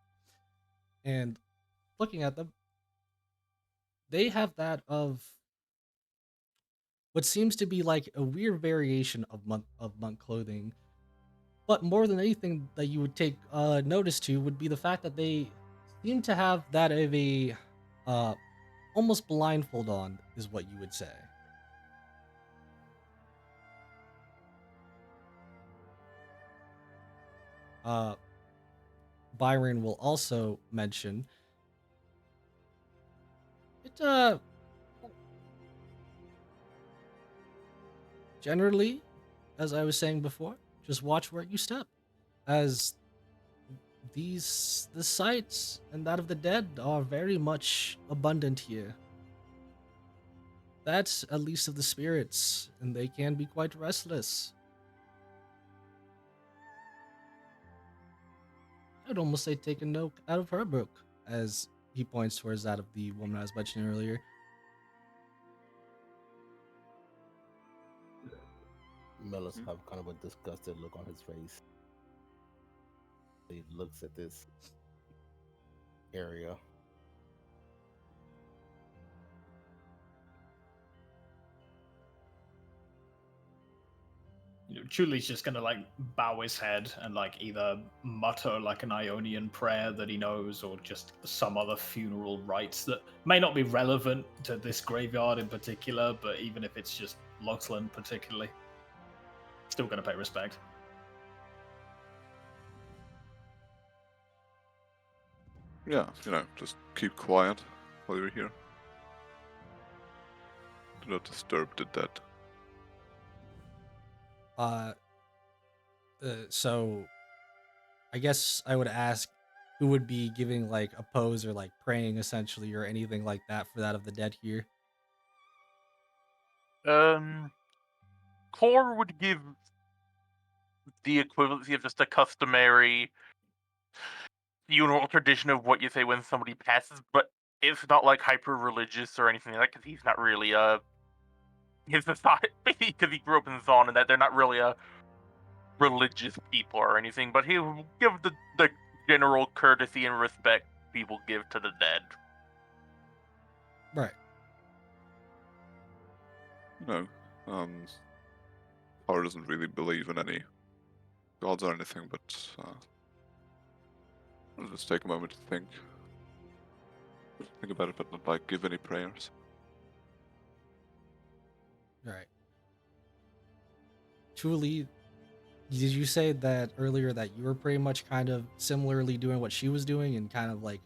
And looking at them, they have that of what seems to be like a weird variation of monk clothing. But more than anything that you would take notice to would be the fact that they seem to have that of a uh, almost blindfold on, is what you would say. Uh, Byron will also mention it. Generally, as I was saying before, just watch where you step, as the sights and that of the dead are very much abundant here. That's at least of the spirits, and they can be quite restless. I'd almost say take a note out of her book, as he points towards that of the woman I was mentioning earlier. Millis have kind of a disgusted look on his face. He looks at this area. Chuli's just gonna like bow his head and like either mutter like an Ionian prayer that he knows, or just some other funeral rites that may not be relevant to this graveyard in particular, but even if it's just Loxland particularly, still gonna pay respect. Yeah, just keep quiet while you're here. Do not disturb the dead. So I guess I would ask who would be giving like a pose or like praying essentially or anything like that for that of the dead here. Core would give the equivalency of just a customary funeral tradition of what you say when somebody passes, but it's not like hyper religious or anything like that, because he's not really his society, because he grew up in Zon, and that they're not really a religious people or anything, but he'll give the general courtesy and respect people give to the dead. Right. Power doesn't really believe in any gods or anything, but I'll just take a moment to think about it, but not like give any prayers. Right. Truly, did you say that earlier that you were pretty much kind of similarly doing what she was doing and kind of like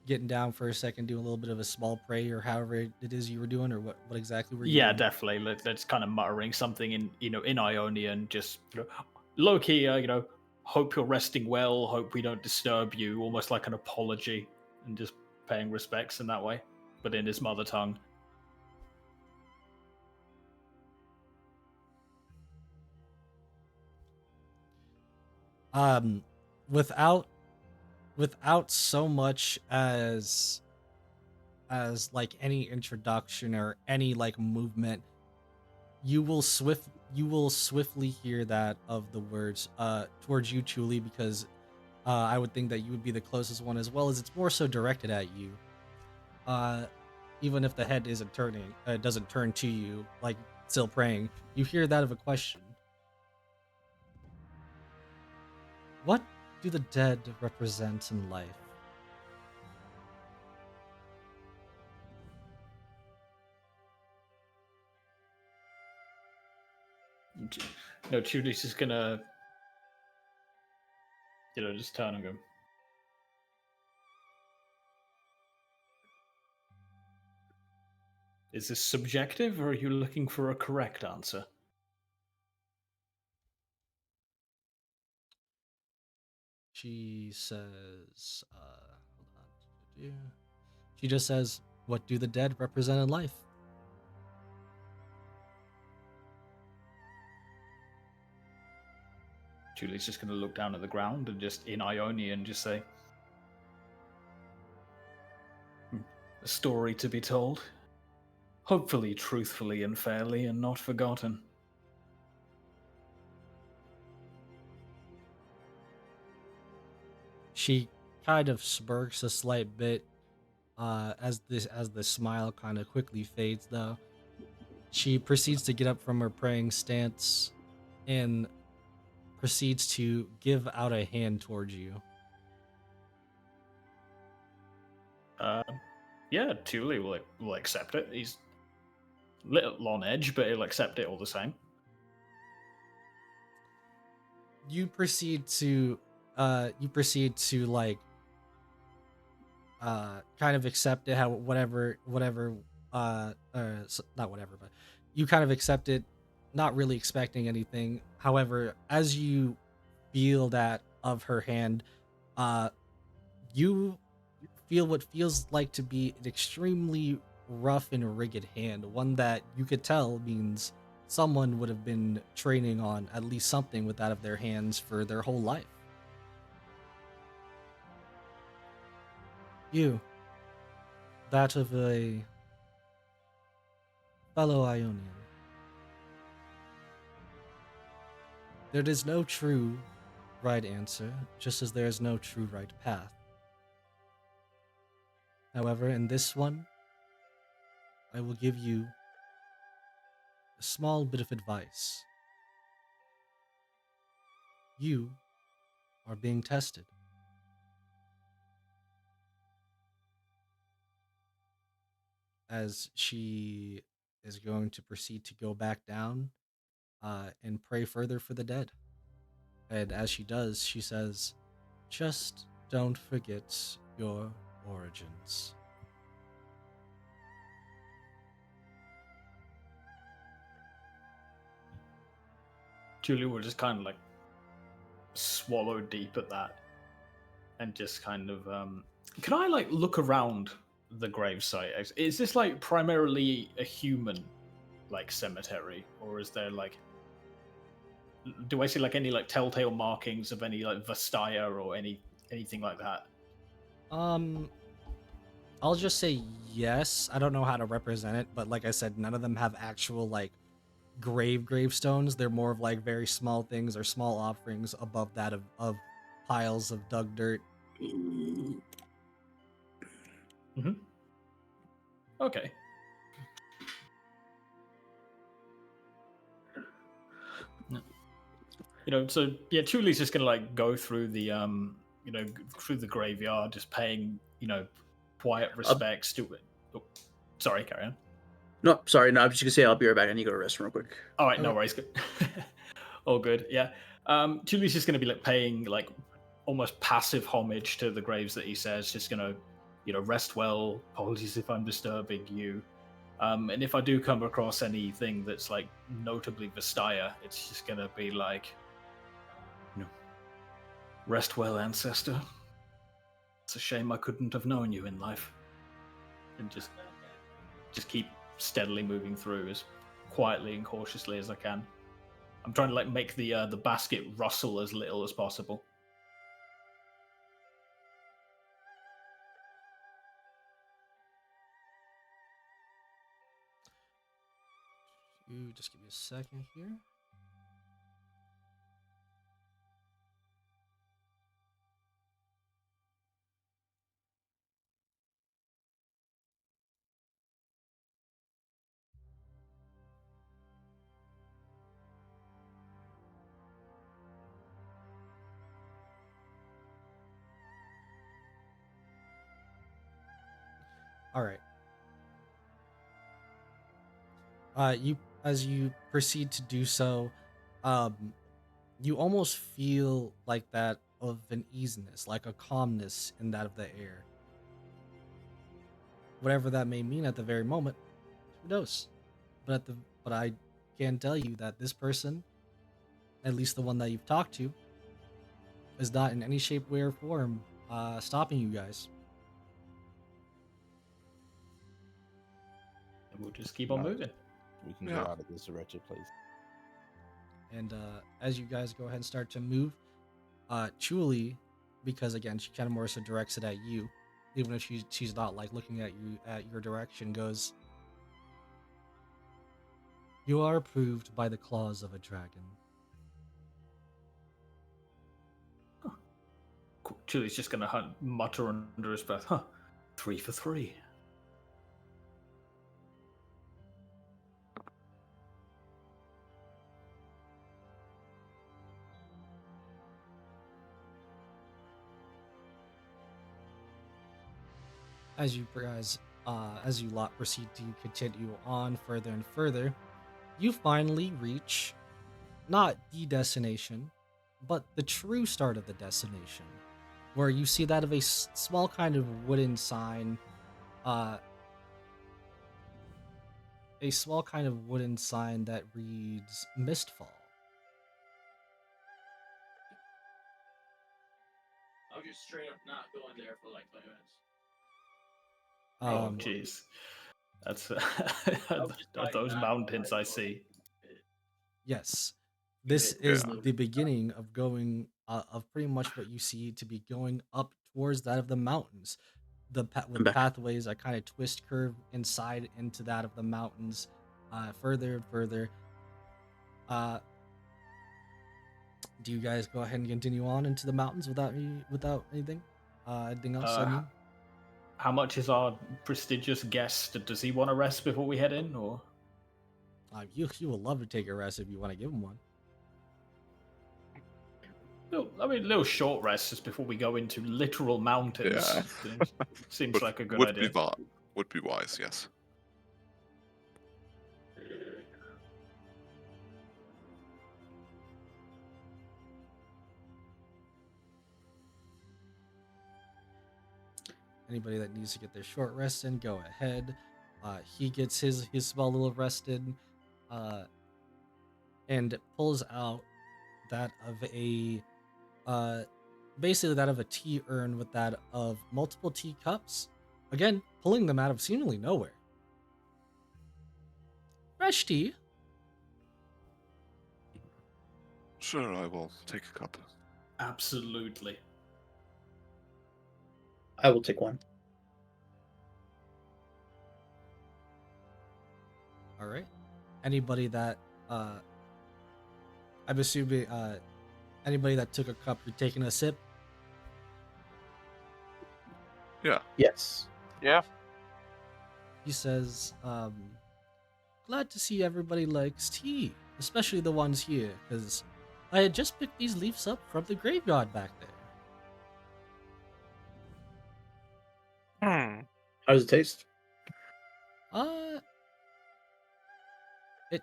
getting down for a second, doing a little bit of a small pray or however it is you were doing, or what exactly were you Yeah, doing? definitely. That's kind of muttering something in Ionian, just low key. Hope you're resting well. Hope we don't disturb you. Almost like an apology, and just paying respects in that way, but in his mother tongue. Without so much as like any introduction or any like movement, you will swiftly hear that of the words towards you, Chuli, because I would think that you would be the closest one, as well as it's more so directed at you. Even if the head isn't turning, doesn't turn to you, like still praying, you hear that of a question. What do the dead represent in life? No, Chuli's just gonna, just turn and go. Is this subjective, or are you looking for a correct answer? She says, hold on. She just says, what do the dead represent in life? Julie's just going to look down at the ground and just in Ionian just say, a story to be told. Hopefully truthfully and fairly and not forgotten. She kind of smirks a slight bit as the smile kind of quickly fades though. She proceeds to get up from her praying stance and proceeds to give out a hand towards you. Yeah, Julie will accept it. He's a little on edge, but he'll accept it all the same. You proceed to like kind of accept it, how whatever not whatever, but you kind of accept it, not really expecting anything. However, as you feel that of her hand, you feel what feels like to be an extremely rough and rigid hand, one that you could tell means someone would have been training on at least something with that of their hands for their whole life. You, that of a fellow Ionian. There is no true right answer, just as there is no true right path. However, in this one, I will give you a small bit of advice. you are being tested. As she is going to proceed to go back down and pray further for the dead. And as she does, she says, just don't forget your origins. Julie will just kind of like swallow deep at that and just kind of can I like look around the gravesite? Is this like primarily a human like cemetery, or is there like, do I see like any like telltale markings of any like Vastaya or anything like that? I'll just say yes. I don't know how to represent it, but like I said, none of them have actual like gravestones. They're more of like very small things or small offerings above that of piles of dug dirt. Mm-hmm. Okay. You know, so yeah, Chuli's just gonna like go through the you know, through the graveyard, just paying, you know, quiet respects to it. Oh, sorry, carry on. No, sorry, no, I'm just gonna say I'll be right back. I need to go to the restroom real quick. All right, no worries. Good. All good. Yeah. Julie's just gonna be like paying like almost passive homage to the graves that he says. Just gonna, you know, rest well. Apologies if I'm disturbing you. And if I do come across anything that's like notably Vastaya, it's just gonna be like, you know, rest well, ancestor. It's a shame I couldn't have known you in life. And just keep steadily moving through as quietly and cautiously as I can. I'm trying to like make the basket rustle as little as possible. You just give me a second here. All right. You as you proceed to do so, you almost feel like that of an easiness, like a calmness in that of the air. Whatever that may mean at the very moment, who knows? But I can tell you that this person, at least the one that you've talked to, is not in any shape, way, or form stopping you guys. And we'll just keep on Nice. moving. We can Yeah. get out of this wretched place. And as you guys go ahead and start to move, Chuli, because again she kind of more so directs it at you, even if she's not like looking at you at your direction, goes, "You are approved by the claws of a dragon." Julie's just gonna mutter under his breath, huh? 3 for 3. As you guys, as you lot proceed to continue on further and further, you finally reach not the destination, but the true start of the destination, where you see that of a small kind of wooden sign, uh, a small kind of wooden sign that reads Mistfall. I'll just straight up not going there for like 5 minutes. Oh, jeez. That's those mountains I see. Yes, this is the beginning of going of pretty much what you see to be going up towards that of the mountains. With pathways that kind of twist curve inside into that of the mountains, further and further. Do you guys go ahead and continue on into the mountains without anything? Anything else? I mean, how much is our prestigious guest? Does he want to rest before we head in, or? You will love to take a rest if you want to give him one. Little short rest just before we go into literal mountains. Yeah. Seems like a good would idea. Would be wise, yes. Anybody that needs to get their short rest in, go ahead. He gets his small little rest in, and pulls out that of a basically that of a tea urn with that of multiple tea cups. Again, pulling them out of seemingly nowhere. Fresh tea. Sure, I will take a cup. Absolutely. I will take one. All right. Anybody that I'm assuming anybody that took a cup, you're taking a sip. Yeah. Yes. Yeah. He says, glad to see everybody likes tea, especially the ones here, because I had just picked these leaves up from the graveyard back there. Hmm. How does it taste? It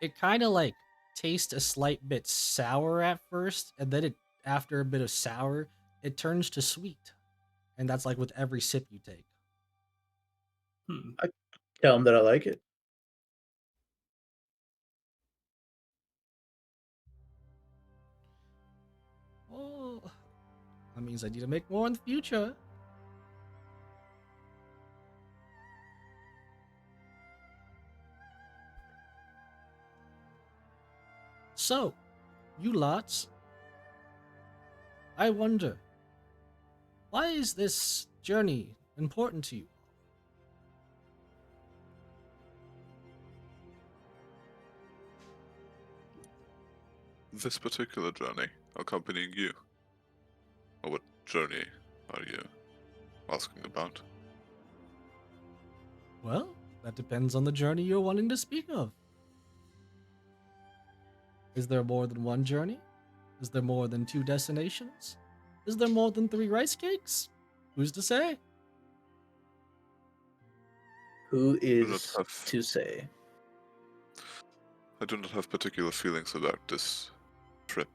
it kind of like tastes a slight bit sour at first, and then after a bit of sour, it turns to sweet, and that's like with every sip you take. Tell them that I like it. Oh, that means I need to make more in the future. So, you lots, I wonder, why is this journey important to you? This particular journey accompanying you. Or what journey are you asking about? Well, that depends on the journey you're wanting to speak of. Is there more than one journey? Is there more than 2 destinations? Is there more than 3 rice cakes? Who's to say? Who Do not is have- to say? I do not have particular feelings about this trip.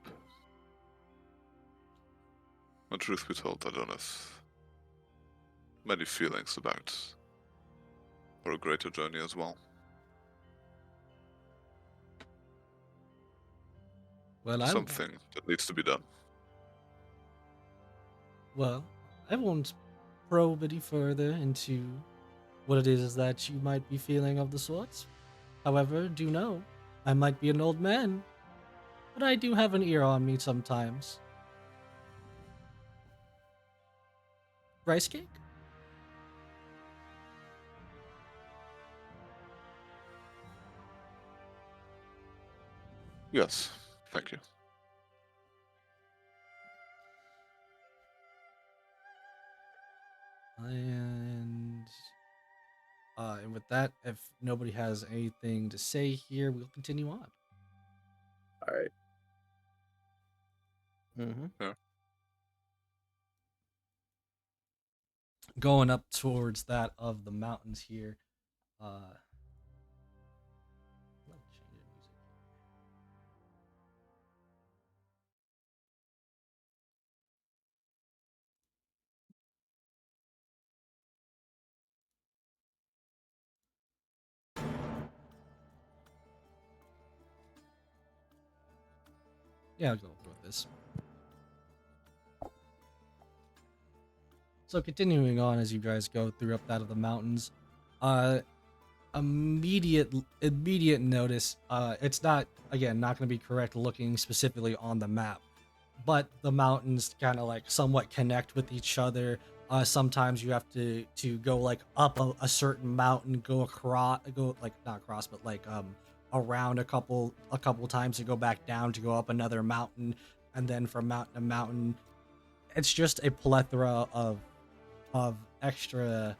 And truth be told, I don't have many feelings about our greater journey as well. Well, Something that needs to be done. I won't probe any further into what it is that you might be feeling of the sorts. However, do know, I might be an old man, but I do have an ear on me sometimes. Rice cake? Yes, thank you. And with that, if nobody has anything to say here, we'll continue on. All right. Mm-hmm. Going up towards that of the mountains here. Let's change the music. Yeah, I'll go with this. So continuing on as you guys go through up that of the mountains, immediate notice. It's not going to be correct looking specifically on the map, but the mountains kind of like somewhat connect with each other. Sometimes you have to go like up a certain mountain, go across, go like not across, but like around a couple times to go back down to go up another mountain, and then from mountain to mountain. It's just a plethora of extra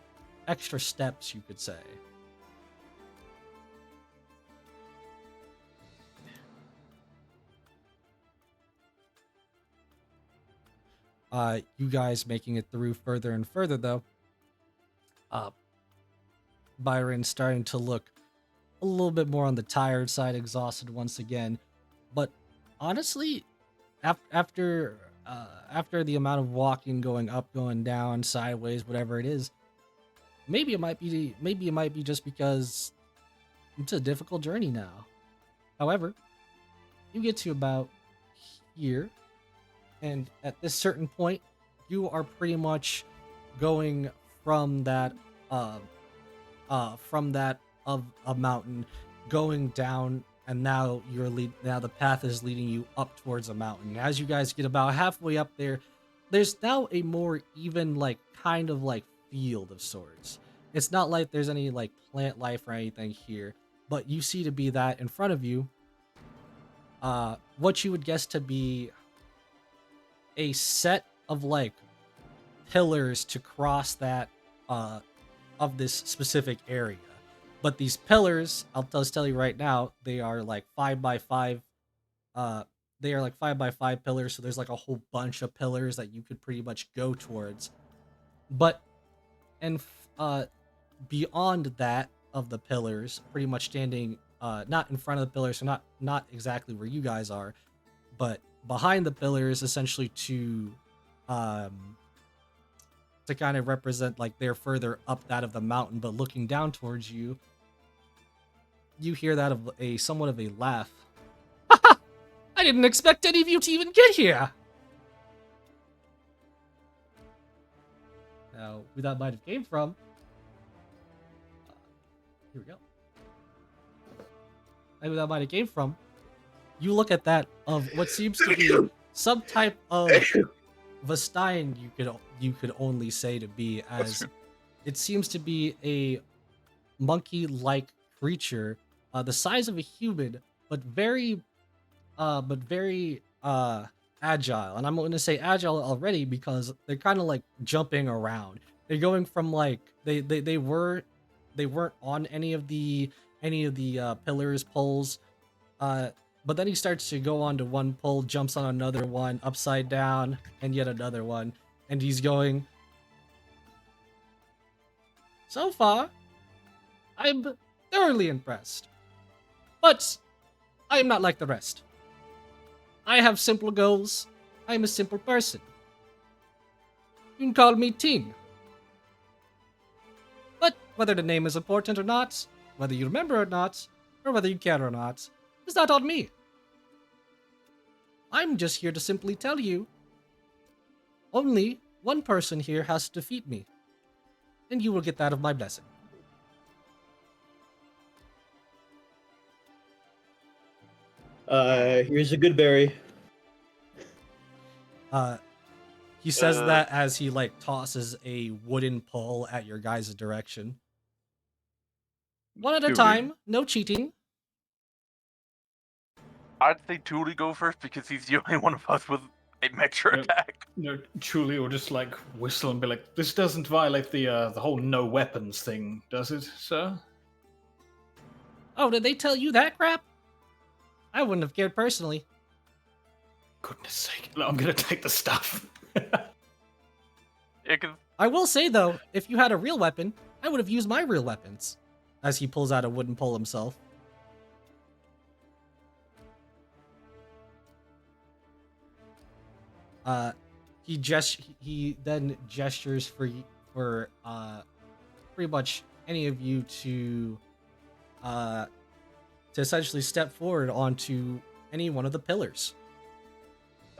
steps, you could say. You guys making it through further and further, though. Byron's starting to look a little bit more on the tired side, exhausted once again. But honestly, after the amount of walking, going up, going down, sideways, whatever it is, maybe it might be just because it's a difficult journey now. However, you get to about here, and at this certain point, you are pretty much going from that of a mountain going down, and now now the path is leading you up towards a mountain. As you guys get about halfway up there, there's now a more even like kind of like field of sorts. It's not like there's any like plant life or anything here, but you see to be that in front of you what you would guess to be a set of like pillars to cross that of this specific area. But these pillars, I'll just tell you right now, they are like 5x5. They are like 5x5 pillars, so there's like a whole bunch of pillars that you could pretty much go towards. But and beyond that of the pillars, pretty much standing not in front of the pillars, so not exactly where you guys are, but behind the pillars, essentially to kind of represent like they're further up that of the mountain, but looking down towards you, you hear that of a somewhat of a laugh. I didn't expect any of you to even get here. Now, who that might have came from? Here we go. Who that might have came from? You look at that of what seems to be some type of Vastine. You could only say to be, as it seems to be a monkey-like creature, the size of a human, but very agile. And I'm going to say agile already because they're kind of like jumping around. They're going from like they weren't on any of the pillars, poles, but then he starts to go onto one pole, jumps on another one, upside down, and yet another one, and he's going. So far, I'm thoroughly impressed. But I am not like the rest. I have simple goals. I am a simple person. You can call me Ting. But whether the name is important or not, whether you remember or not, or whether you care or not, is not on me. I'm just here to simply tell you, only one person here has to defeat me, and you will get that of my blessing. Here's a good berry. He says that as he like tosses a wooden pole at your guys' direction. One at a time, no cheating. I'd say Julie go first because he's the only one of us with a metra attack. No, Julie will just like whistle and be like, "This doesn't violate the whole no weapons thing, does it, sir?" Oh, did they tell you that crap? I wouldn't have cared personally. Goodness sake! I'm gonna take the stuff. Yeah, 'cause I will say though, if you had a real weapon, I would have used my real weapons. As he pulls out a wooden pole himself. He then gestures for pretty much any of you to essentially step forward onto any one of the pillars.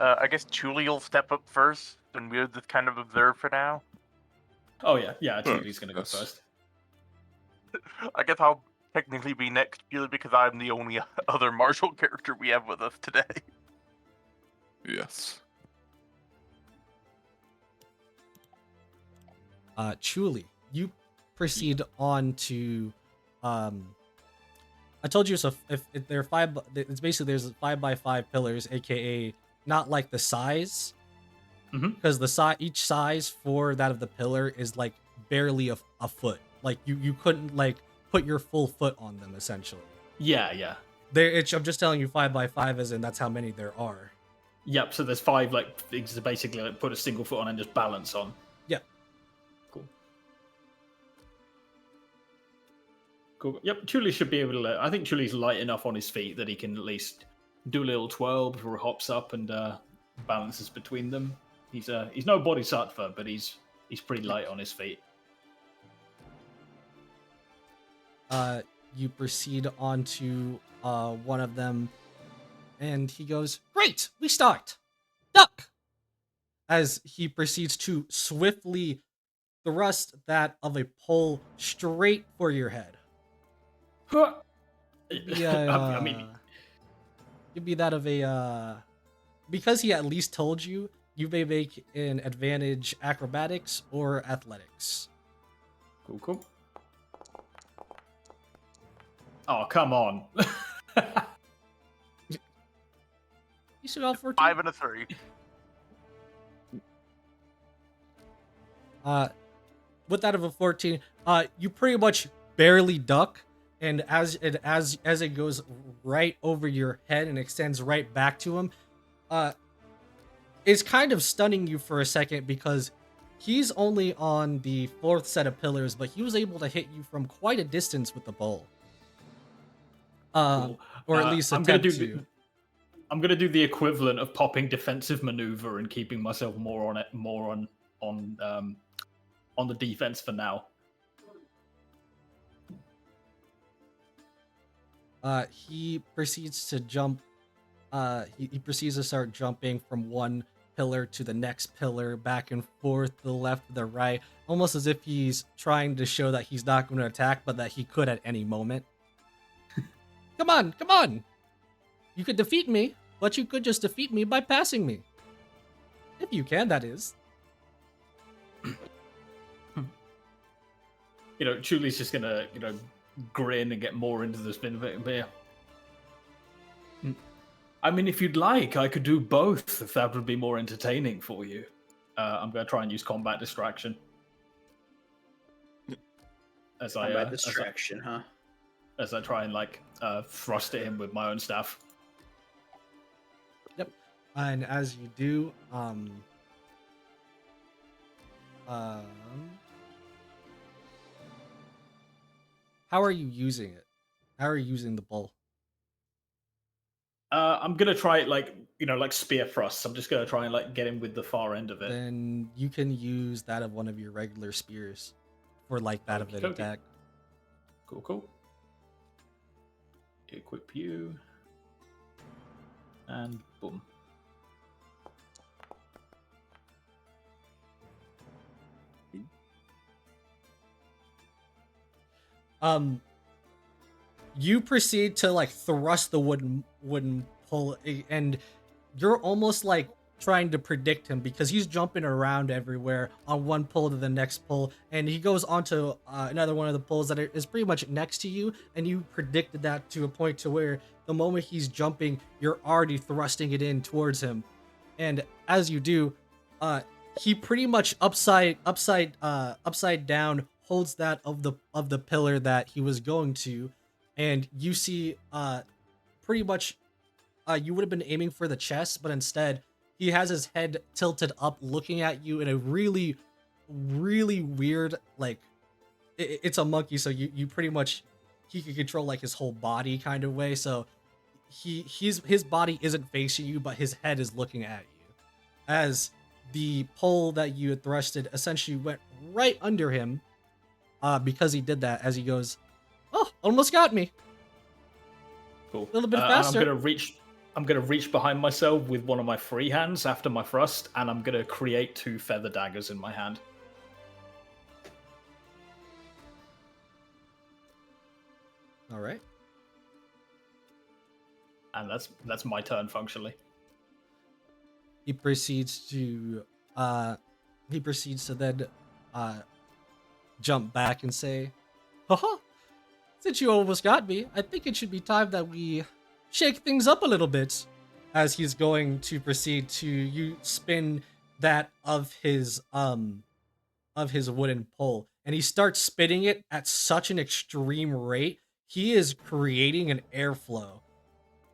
I guess Julie will step up first, and we'll just kind of observe for now. Oh yeah, Julie's gonna go first. I guess I'll technically be next, purely because I'm the only other martial character we have with us today. Yes. Chuli, you proceed on to. I told you so. If there are five, it's basically there's 5x5 pillars, aka not like the size, because each size for that of the pillar is like barely a foot. Like you couldn't like put your full foot on them essentially. Yeah. I'm just telling you 5x5 as in that's how many there are. Yep. So there's 5 like things to basically like put a single foot on and just balance on. Yeah. Cool. Cool. Yep. Chuli should be able to. I think Chuli's light enough on his feet that he can at least do a little twirl before he hops up and balances between them. He's no bodhisattva, but he's pretty light on his feet. You proceed onto one of them, and he goes, "Great, we start. Duck!" As he proceeds to swiftly thrust that of a pole straight for your head. Yeah, I mean, give me that of a because he at least told you. You may make an advantage acrobatics or athletics. cool. Oh, come on. You should all 14. 5 and a 3. With that of a 14, you pretty much barely duck, and as it goes right over your head and extends right back to him, it's kind of stunning you for a second because he's only on the 4th set of pillars, but he was able to hit you from quite a distance with the bowl. Cool. Or at least I'm gonna attempt do. to. I'm gonna do the equivalent of popping defensive maneuver and keeping myself more on the defense for now. He proceeds to jump. He proceeds to start jumping from one pillar to the next pillar, back and forth, the left, the right, almost as if he's trying to show that he's not going to attack, but that he could at any moment. Come on! You could defeat me, but you could just defeat me by passing me. If you can, that is. Chuli's just gonna, grin and get more into the spin of it. But yeah. I mean, if you'd like, I could do both if that would be more entertaining for you. I'm gonna try and use combat distraction. Combat distraction, huh? As I try and thrust at him with my own staff. Yep. And as you do, how are you using it? How are you using the bowl? I'm gonna try it like spear thrusts. I'm just gonna try and get him with the far end of it. Then you can use that of one of your regular spears for that of an Okey-dokey. attack. Cool. Equip you. And boom. You proceed to thrust the wooden pole, and you're almost trying to predict him because he's jumping around everywhere on one pole to the next pole, and he goes onto another one of the poles that is pretty much next to you, and you predicted that to a point to where the moment he's jumping, you're already thrusting it in towards him, and as you do, he pretty much upside down holds that of the pillar that he was going to, and you see pretty much you would have been aiming for the chest, but instead he has his head tilted up looking at you in a really weird it's a monkey, so you pretty much he can control his whole body kind of way, so his body isn't facing you, but his head is looking at you as the pole that you had thrusted essentially went right under him because he did that, as he goes, "Oh, almost got me." Cool. A little bit faster. I'm gonna reach behind myself with one of my free hands after my thrust, and I'm gonna create 2 feather daggers in my hand. All right. And that's my turn functionally. He proceeds to then jump back and say, "Haha! Since you almost got me, I think it should be time that we shake things up a little bit." As he's going to proceed to spin that of his wooden pole, and he starts spinning it at such an extreme rate, he is creating an airflow,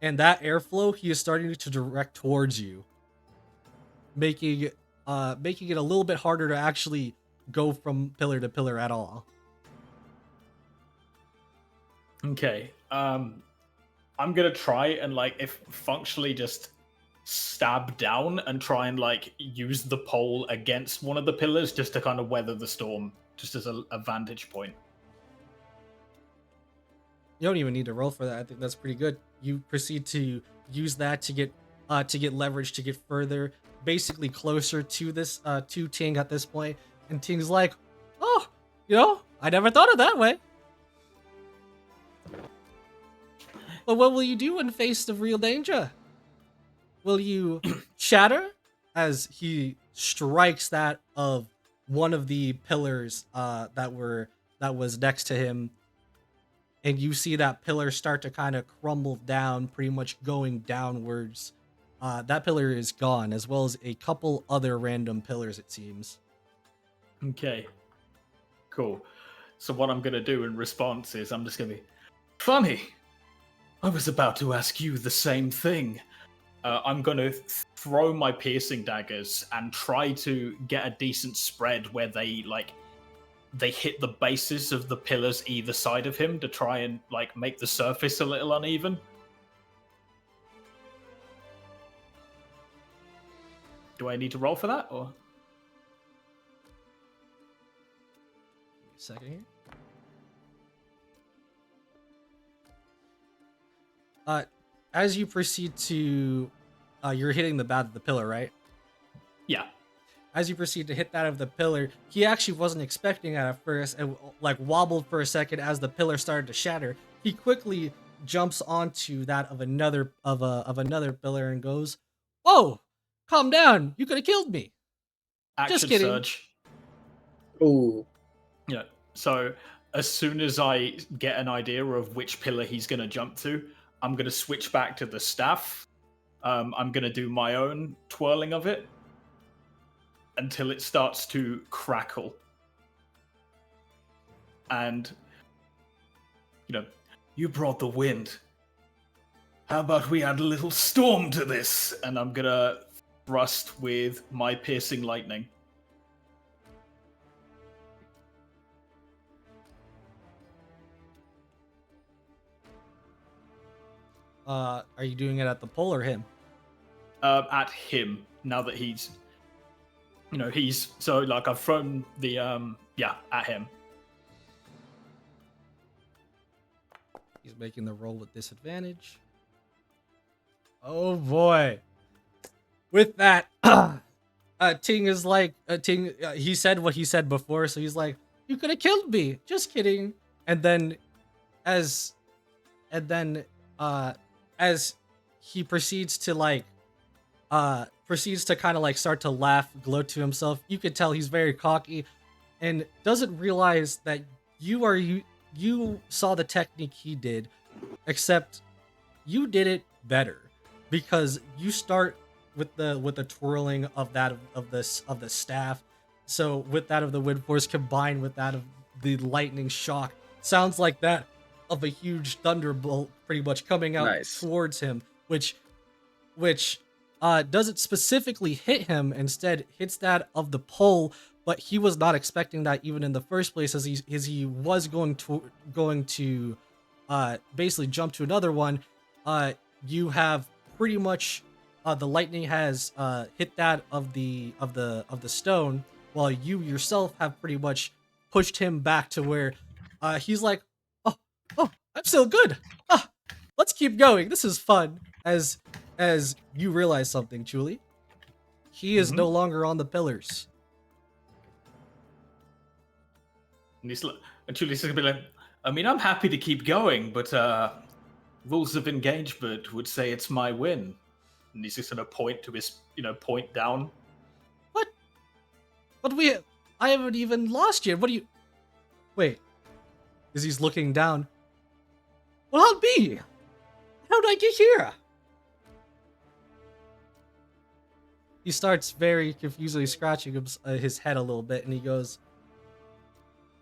and that airflow he is starting to direct towards you. making it a little bit harder to actually go from pillar to pillar at all. Okay. I'm gonna try and like if functionally just stab down and try and like use the pole against one of the pillars just to kind of weather the storm, just as a vantage point. You don't even need to roll for that. I think that's pretty good. You proceed to use that to get leverage to get further, basically closer to this to Ting at this point. And Ting's like, "Oh, I never thought of that way." But what will you do when faced of real danger? Will you shatter as he strikes that of one of the pillars that was next to him, and you see that pillar start to kind of crumble down, pretty much going downwards. That pillar is gone, as well as a couple other random pillars, it seems. Okay. Cool. So what I'm gonna do in response is I'm just gonna be funny. I was about to ask you the same thing. I'm going to throw my piercing daggers and try to get a decent spread where they hit the bases of the pillars either side of him to try and like make the surface a little uneven. Do I need to roll for that or? Give me a second here. As you proceed to, you're hitting the bat of the pillar, right? Yeah. As you proceed to hit that of the pillar, he actually wasn't expecting it at first, and like wobbled for a second as the pillar started to shatter. He quickly jumps onto that of another pillar and goes, "Oh, calm down! You could have killed me." Action Just kidding. surge. Ooh. Yeah. So as soon as I get an idea of which pillar he's going to jump to, I'm going to switch back to the staff. I'm going to do my own twirling of it until it starts to crackle. And, you brought the wind. How about we add a little storm to this? And I'm going to thrust with my piercing lightning. Are you doing it at the pole or him? At him, now that he's so like I've thrown the at him. He's making the roll with disadvantage. Oh boy. With that, Ting is like, he said what he said before, so he's like, "You could have killed me. Just kidding." And then as he proceeds to kind of like start to laugh, gloat to himself, you could tell he's very cocky and doesn't realize that you saw the technique he did, except you did it better, because you start with the twirling of the staff. So with that of the wind force combined with that of the lightning shock, sounds like that of a huge thunderbolt pretty much coming out towards him, which doesn't specifically hit him, instead hits that of the pole. But he was not expecting that even in the first place, as he was going to basically jump to another one. You have pretty much the lightning has hit that of the stone, while you yourself have pretty much pushed him back to where he's like, oh, I'm still good. Let's keep going. This is fun. As you realize something, Julie, he is no longer on the pillars. And Julie's gonna be like, I mean, I'm happy to keep going, but rules of engagement would say it's my win. And he's just gonna point to his, point down. What? But I haven't even lost yet. What do you? Wait. As he's looking down. Well, I'll be. How did I get here? He starts very confusedly scratching his head a little bit, and he goes,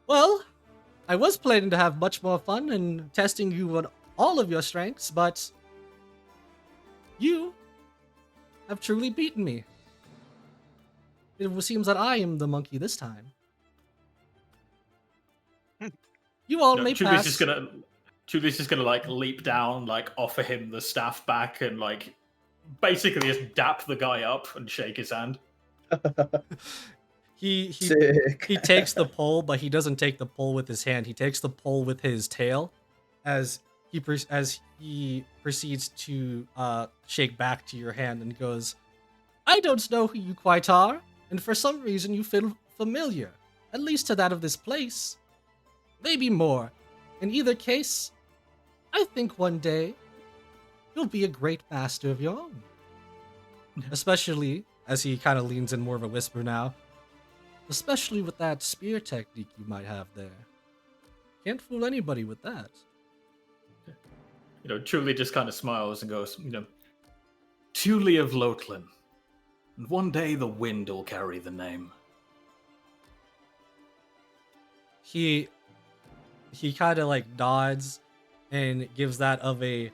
"Well, I was planning to have much more fun and testing you on all of your strengths, but you have truly beaten me." It seems that I am the monkey this time. You all No, may Chuli's pass. just gonna like leap down, like offer him the staff back, and like basically just dap the guy up and shake his hand. He Sick. he takes the pole, but he doesn't take the pole with his hand. He takes the pole with his tail, as he proceeds to shake back to your hand and goes, "I don't know who you quite are, and for some reason you feel familiar, at least to that of this place. Maybe more. In either case, I think one day you'll be a great master of your own." Especially as he kind of leans in more of a whisper now. Especially with that spear technique you might have there. Can't fool anybody with that. Chuli just kind of smiles and goes, Tuli of Lotlin. And one day the wind will carry the name. He kind of like nods and gives that of a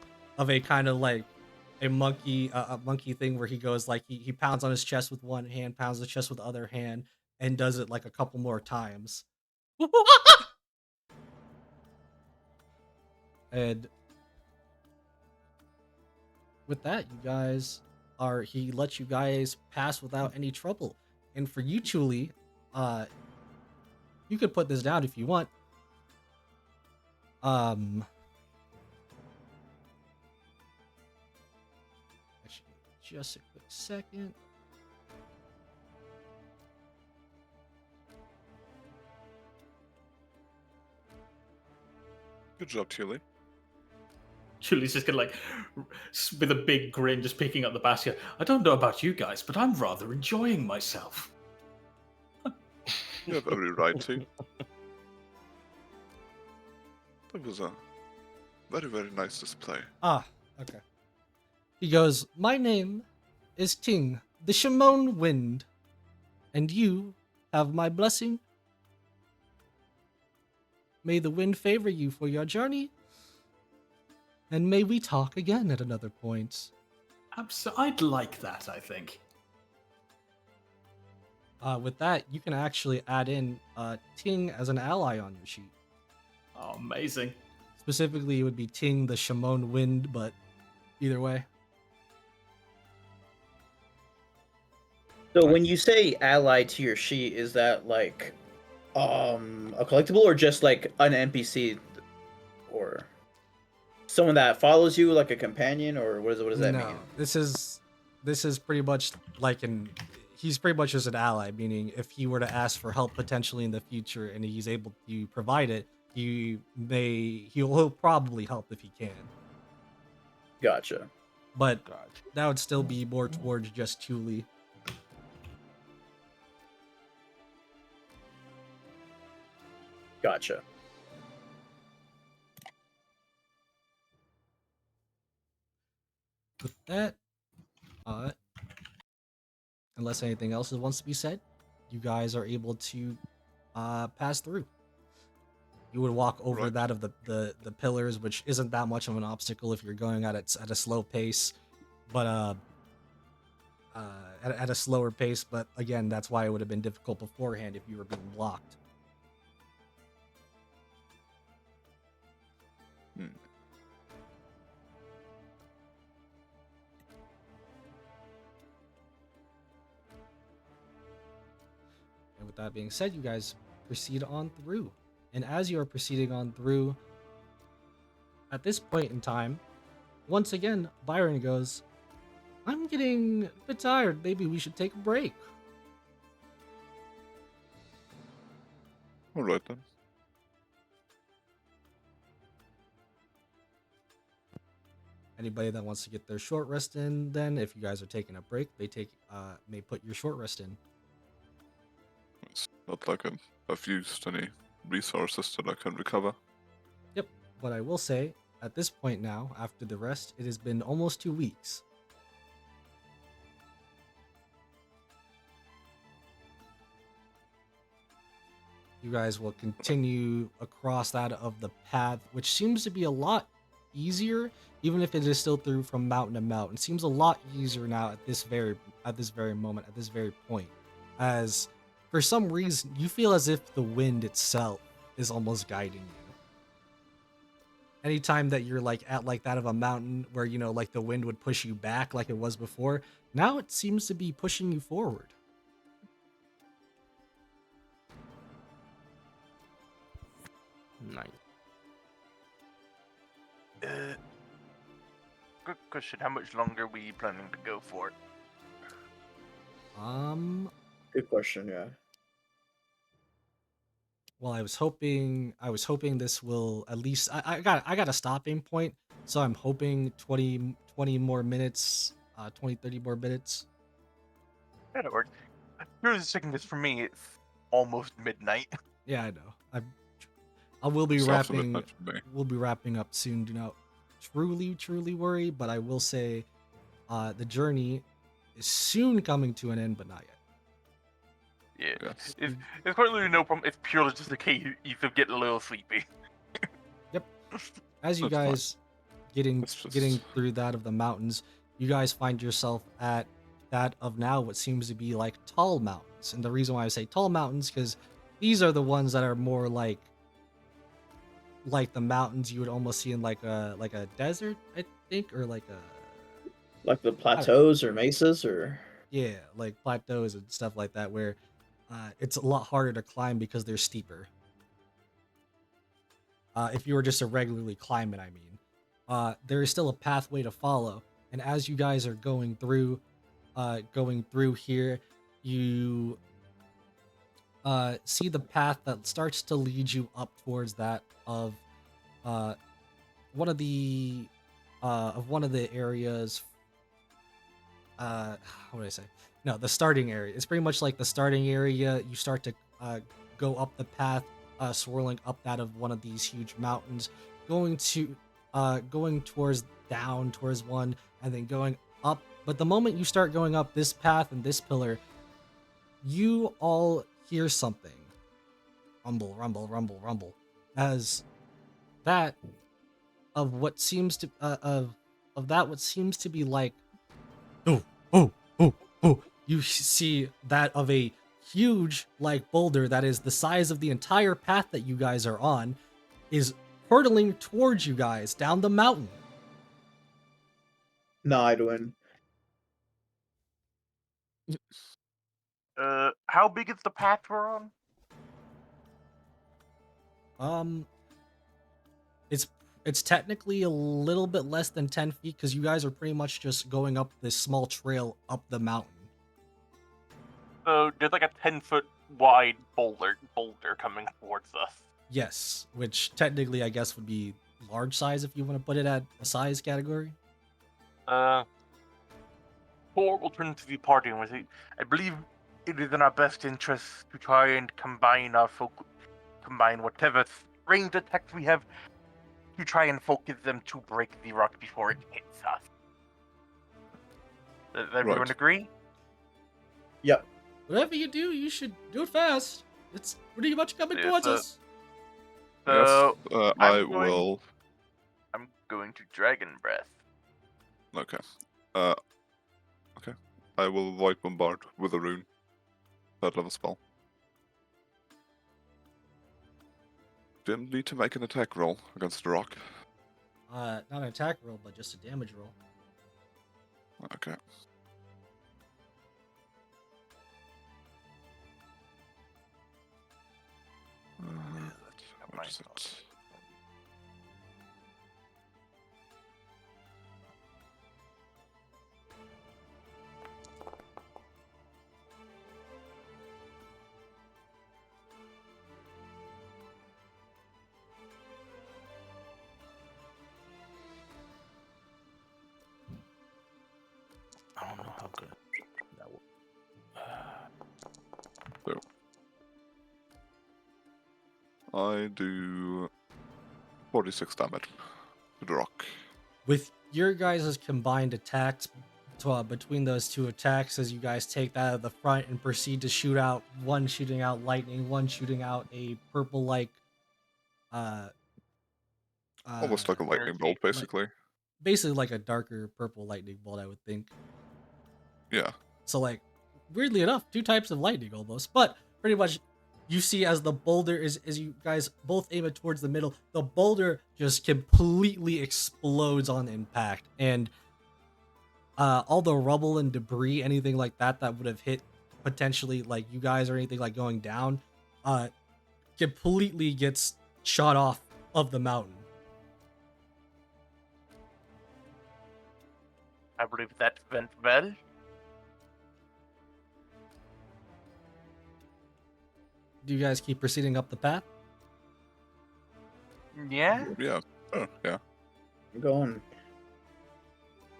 kind of like a monkey thing where he goes like he pounds on his chest with one hand, pounds the chest with the other hand, and does it like a couple more times. And with that, he lets you guys pass without any trouble. And for you, Chuli, you could put this down if you want. Actually, just a quick second. Good job, Tully. Chuli's just gonna with a big grin, just picking up the basket. I don't know about you guys, but I'm rather enjoying myself. You have every right to. That was a very, very nice display. Ah, okay. He goes, "My name is Ting, the Shimon Wind, and you have my blessing. May the wind favor you for your journey, and may we talk again at another point." I'd like that, I think. With that, you can actually add in Ting as an ally on your sheet. Oh, amazing. Specifically, it would be Ting, the Shimon Wind, but either way. So when you say ally to your sheet, is that like a collectible or just like an NPC or someone that follows you, like a companion, or what does that mean? This is pretty much like he's pretty much just an ally, meaning if he were to ask for help potentially in the future and he's able to provide it, he'll probably help if he can. Gotcha. But that would still be more towards just Chuli. Gotcha. With that, unless anything else wants to be said, you guys are able to pass through. You would walk over that of the pillars, which isn't that much of an obstacle if you're going at a slow pace, but at a slower pace. But again, that's why it would have been difficult beforehand if you were being blocked. And with that being said, you guys proceed on through. And as you are proceeding on through, at this point in time, once again, Byron goes, "I'm getting a bit tired. Maybe we should take a break." All right then. Anybody that wants to get their short rest in, then if you guys are taking a break, they may put your short rest in. It's not like I've used any resources that I can recover. Yep. But I will say, at this point now, after the rest, it has been almost 2 weeks. You guys will continue across that of the path, which seems to be a lot easier, even if it is still through from mountain to mountain. It seems a lot easier now at this very moment, at this very point. as for some reason you feel as if the wind itself is almost guiding you. Anytime that you're like at like that of a mountain where like the wind would push you back like it was before, now it seems to be pushing you forward. Nice. Good question. How much longer are we planning to go for? Good question. Yeah. Well, I was hoping this will at least I got a stopping point, so I'm hoping 20 more minutes, 30 more minutes. That'll work. Here's the sickness for me. It's almost midnight. Yeah, I know. I will be It's after wrapping. midnight for me. We'll be wrapping up soon. Do not truly worry, but I will say, the journey is soon coming to an end, but not yet. Yeah, Yes. it's quite literally no problem. It's purely just a case of getting a little sleepy. As you That's fine. guys getting It's just- getting through that of the mountains, you guys find yourself at that of now what seems to be like tall mountains. And the reason why I say tall mountains, because these are the ones that are more like the mountains you would almost see in like a desert, I think, or like a Like the plateaus or mesas or. yeah, like plateaus and stuff like that, where it's a lot harder to climb because they're steeper. If you were just to regularly climb it, I mean, there is still a pathway to follow, and as you guys are going through here, you see the path that starts to lead you up towards that of one of the areas. How would I say? No, the starting area. It's pretty much like the starting area. You start to go up the path, swirling up that of one of these huge mountains, going towards one, and then going up. But the moment you start going up this path and this pillar, you all hear something. Rumble, rumble, rumble, rumble. As that of what seems to what seems to be like, oh, oh, oh, oh. You see that of a huge like boulder that is the size of the entire path that you guys are on is hurtling towards you guys down the mountain. Nidwin. How big is the path we're on? It's technically a little bit less than 10 feet because you guys are pretty much just going up this small trail up the mountain. So there's like a 10-foot wide boulder coming towards us. Yes, which technically I guess would be large size if you want to put it at a size category. Or we'll turn to the party and we'll say, I believe it is in our best interest to try and combine whatever range attacks we have to try and focus them to break the rock before it hits us. Does everyone Right. agree? Yep. Whatever you do, you should do it fast. It's pretty much coming Yeah, towards so- us. So Yes, I I'm going- will. I'm going to Dragon Breath. Okay. Okay. I will Void Bombard with a rune. Third level spell. Didn't need to make an attack roll against the rock. Not an attack roll, but just a damage roll. Okay. What is it? I don't know how good that will. I do 46 damage to the rock. With your guys' combined attacks between those two attacks, as you guys take that at the front and proceed to shoot out, one shooting out lightning, one shooting out a purple like Almost like a lightning bolt, basically. basically like a darker purple lightning bolt, I would think. Yeah. So like weirdly enough, 2 types of lightning almost. But pretty much, you see as the boulder is, as you guys both aim it towards the middle, the boulder just completely explodes on impact, and all the rubble and debris, anything like that that would have hit potentially like you guys or anything like going down, uh, completely gets shot off of the mountain. I believe that went well. Do you guys keep proceeding up the path? Yeah. Yeah. Oh, yeah. I'm going.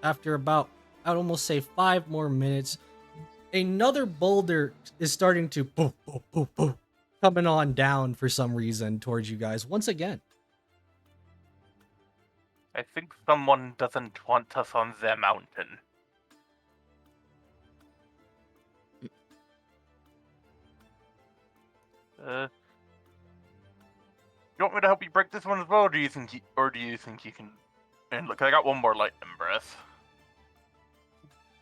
After about, I'd almost say 5 more minutes, another boulder is starting to boom, boom, boom, boom, coming on down for some reason towards you guys once again. I think someone doesn't want us on their mountain. You want me to help you break this one as well, or do you think you can? And look, I got one more lightning breath.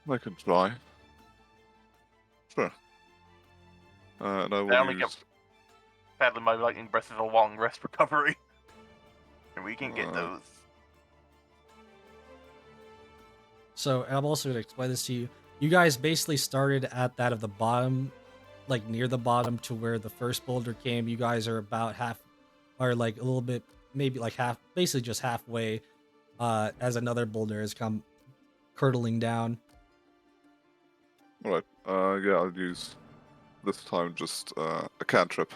I can try. Sure. And I will I only use... get. Sadly, my lightning breath is a long rest recovery, and we can get those. So I'm also going to explain this to you. You guys basically started at that of the bottom, like near the bottom to where the first boulder came. You guys are about half, or like a little bit, maybe like half, basically just halfway, as another boulder has come curdling down. Alright, yeah, I'll use this time just a cantrip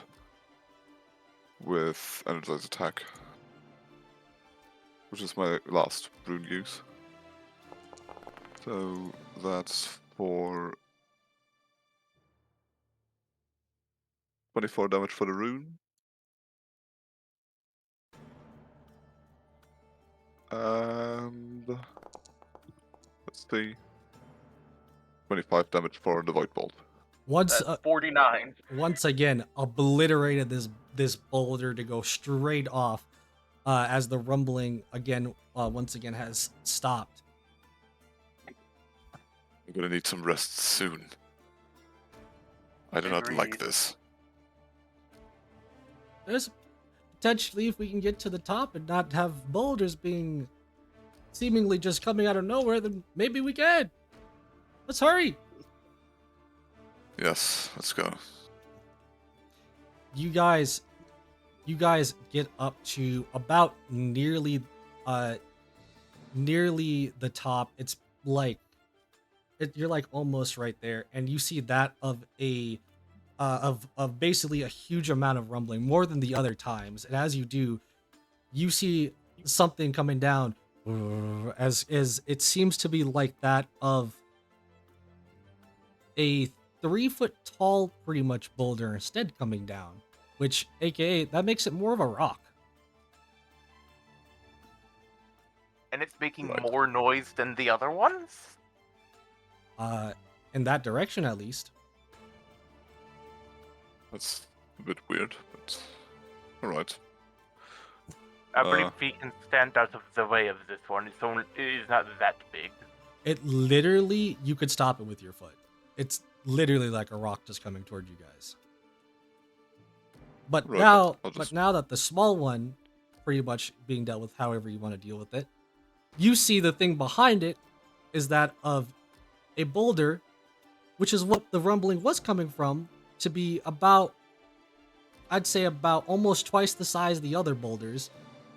with energized attack, which is my last rune use. So that's for 24 damage for the rune. And let's see, 25 damage for the void bolt. Once, That's 49. once again, obliterated this boulder to go straight off, as the rumbling again, once again has stopped. I'm gonna need some rest soon. I do not like Agreed. this. There's potentially, if we can get to the top and not have boulders being seemingly just coming out of nowhere, then maybe we can. Let's hurry. Yes, let's go. You guys get up to about nearly the top. It's like you're like almost right there, and you see that of a of basically a huge amount of rumbling, more than the other times. And as you do, you see something coming down, as it seems to be like that of a 3-foot tall, pretty much boulder instead coming down, which aka that makes it more of a rock. And it's making Right. more noise than the other ones? In that direction at least. That's a bit weird, but alright. I believe Uh. we can stand out of the way of this one. It is not that big. It literally, you could stop it with your foot. It's literally like a rock just coming toward you guys. But Right, now, I'll just- but now that the small one, pretty much being dealt with however you want to deal with it, you see the thing behind it is that of a boulder, which is what the rumbling was coming from, to be about, I'd say about almost twice the size of the other boulders,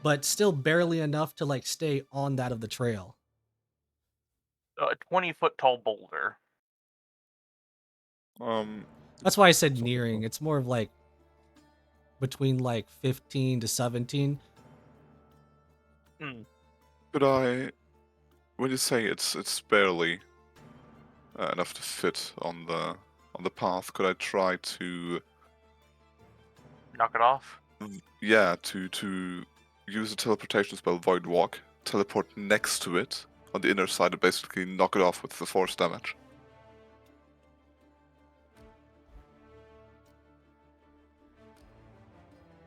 but still barely enough to like stay on that of the trail. A 20-foot tall boulder. That's why I said nearing. It's more of like between like 15 to 17. Could I, when you say it's barely enough to fit on the path, could I try to, Knock it off. yeah, to use a teleportation spell, Void Walk, teleport next to it on the inner side and basically knock it off with the force damage?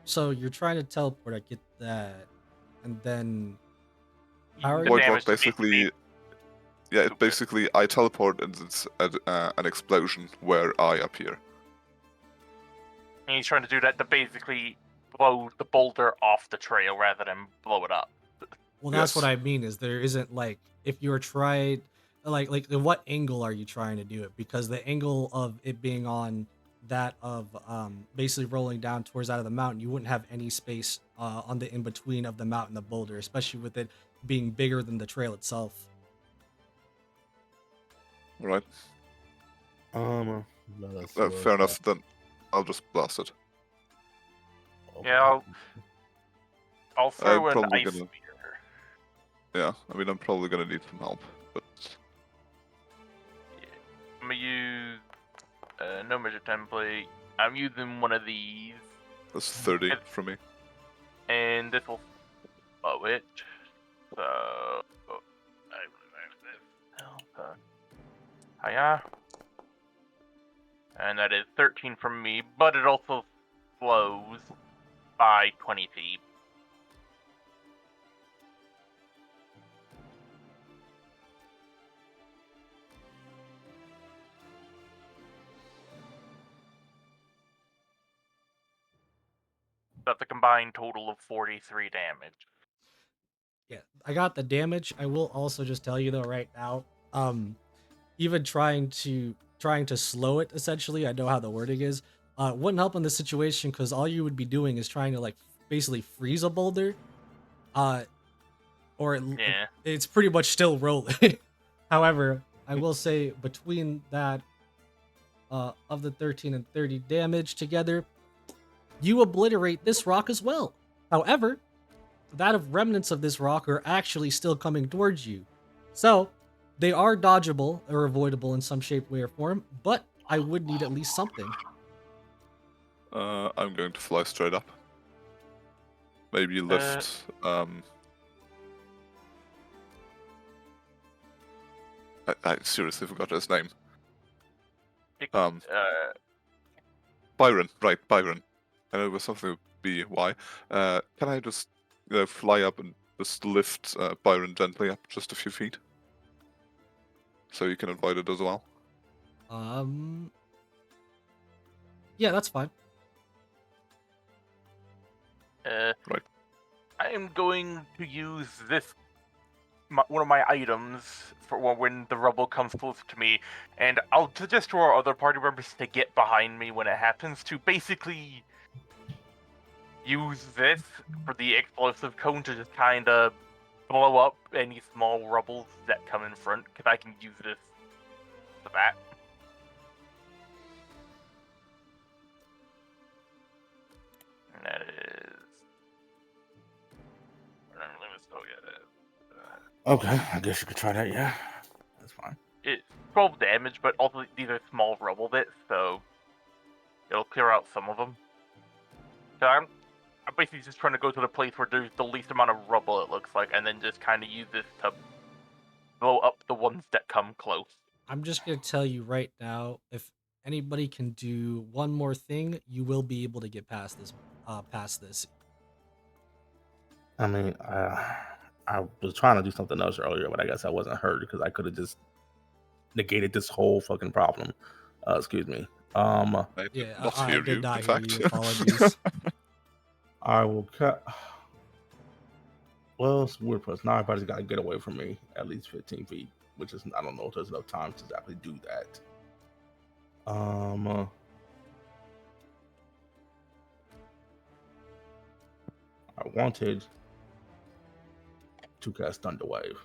So you're trying to teleport, I get that. And then how are The you? Void damage Walk to basically, Yeah, it Stupid. basically I teleport and it's an explosion where I appear. And he's trying to do that to basically blow the boulder off the trail rather than blow it up. Well, that's what Yes. I mean. Is there isn't like if you're trying, like what angle are you trying to do it? Because the angle of it being on that of basically rolling down towards out of the mountain, you wouldn't have any space on the in between of the mountain and the boulder, especially with it being bigger than the trail itself. Right. Let us Fair look enough. Then I'll just blast it. Yeah, I'll throw I'm an probably ice gonna. spear. Yeah, I mean I'm probably gonna need some help, but I'm gonna use no measure template. I'm using one of these, that's 30 It- from me. and this will slow it. So I remove this. Hiya. And that is 13 from me, but it also slows by 20 feet. That's a combined total of 43 damage. Yeah, I got the damage. I will also just tell you though, right now, even trying to slow it essentially. I know how the wording is. Wouldn't help in this situation because all you would be doing is trying to like basically freeze a boulder. Uh, or Yeah. it's pretty much still rolling. However, I will say between that of the 13 and 30 damage together, you obliterate this rock as well. However, that of remnants of this rock are actually still coming towards you. So, they are dodgeable or avoidable in some shape, way, or form, but I would need at least something. I'm going to fly straight up. Maybe lift. I seriously forgot his name. Uh, Byron, right? Byron. I know it was something with B-Y. Can I just fly up and just lift Byron gently up just a few feet, so you can avoid it as well? Yeah, that's fine. Right. I am going to use this one of my items for when the rubble comes close to me, and I'll suggest to our other party members to get behind me when it happens to basically use this for the explosive cone to just kind of blow up any small rubbles that come in front, because I can use this for that. And that is... Okay, I guess you could try that. Yeah, that's fine. It's 12 damage, but also these are small rubble bits, so it'll clear out some of them. So I'm basically just trying to go to the place where there's the least amount of rubble, it looks like, and then just kind of use this to blow up the ones that come close. I'm just going to tell you right now, if anybody can do one more thing, you will be able to get past this. I mean, I was trying to do something else earlier, but I guess I wasn't heard because I could have just negated this whole fucking problem. Excuse me. I did Yeah, not I hear did you, not in hear fact. you. Apologies. I will cut. Well, it's weird because now everybody's got to get away from me at least 15 feet, which is, I don't know if there's enough time to exactly do that. I wanted to cast Thunder Wave,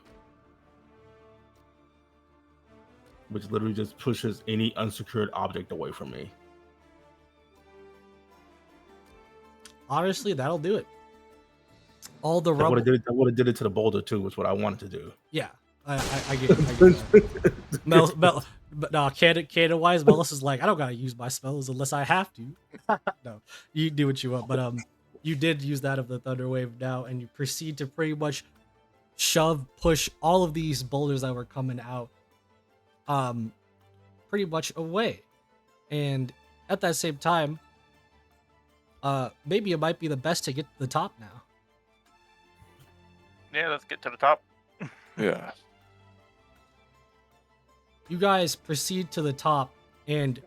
which literally just pushes any unsecured object away from me. Honestly, that'll do it. All the That rubble. would have did it to the boulder too, was what I wanted to do. Yeah, I get that. But no, canon wise, Melis is like, I don't gotta use my spells unless I have to. No, you do what you want, but you did use that of the Thunder Wave now, and you proceed to pretty much push all of these boulders that were coming out, pretty much away, and at that same time, maybe it might be the best to get to the top now. Yeah, let's get to the top. Yeah. you guys proceed to the top, and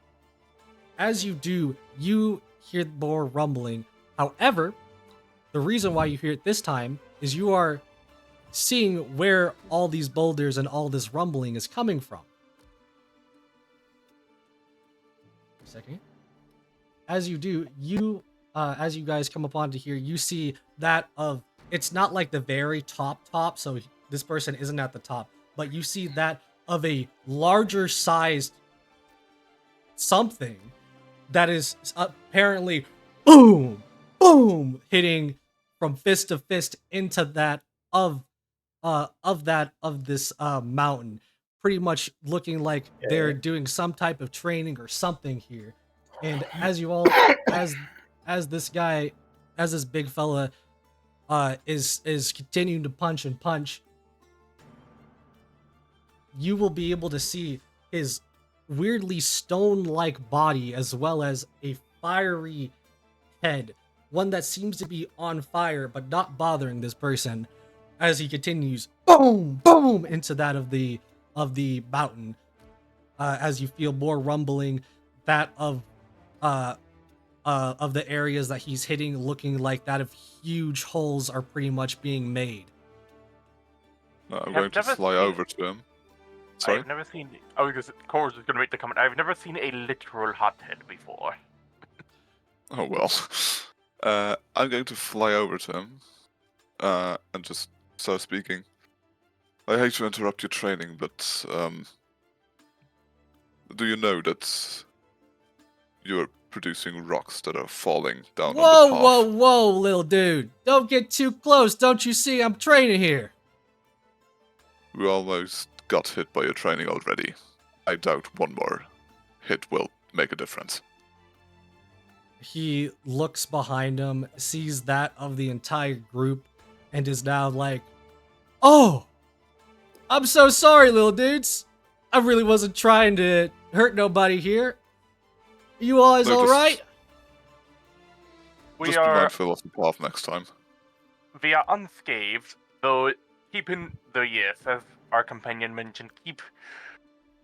as you do, you hear more rumbling. However, the reason why you hear it this time is you are seeing where all these boulders and all this rumbling is coming from. Second. As you do, as you guys come upon to here, you see that of, it's not like the very top, so this person isn't at the top, but you see that of a larger sized something that is apparently boom, boom, hitting from fist to fist into that of this mountain, pretty much looking like they're doing some type of training or something here. And as you all, as this guy, as this big fella, is continuing to punch and punch, you will be able to see his weirdly stone-like body as well as a fiery head, one that seems to be on fire but not bothering this person, as he continues boom, boom into that of the mountain. As you feel more rumbling, that of the areas that he's hitting, looking like that of huge holes are pretty much being made. I'm I've going to never fly seen- over to him. Sorry? I've never seen. Oh, because Cor was going to make the comment. I've never seen a literal hothead before. Oh well. I'm going to fly over to him and just start speaking. I hate to interrupt your training, but do you know that you're producing rocks that are falling down Whoa, on the path? whoa, whoa, little dude! Don't get too close. Don't you see I'm training here? We almost got hit by your training already. I doubt one more hit will make a difference. He looks behind him, sees that of the entire group, and is now like, "Oh, I'm so sorry, little dudes. I really wasn't trying to hurt nobody here. You guys No, all just- right?" We Just be are mindful of the path next time. unscathed, though keeping the yes, as our companion mentioned, keep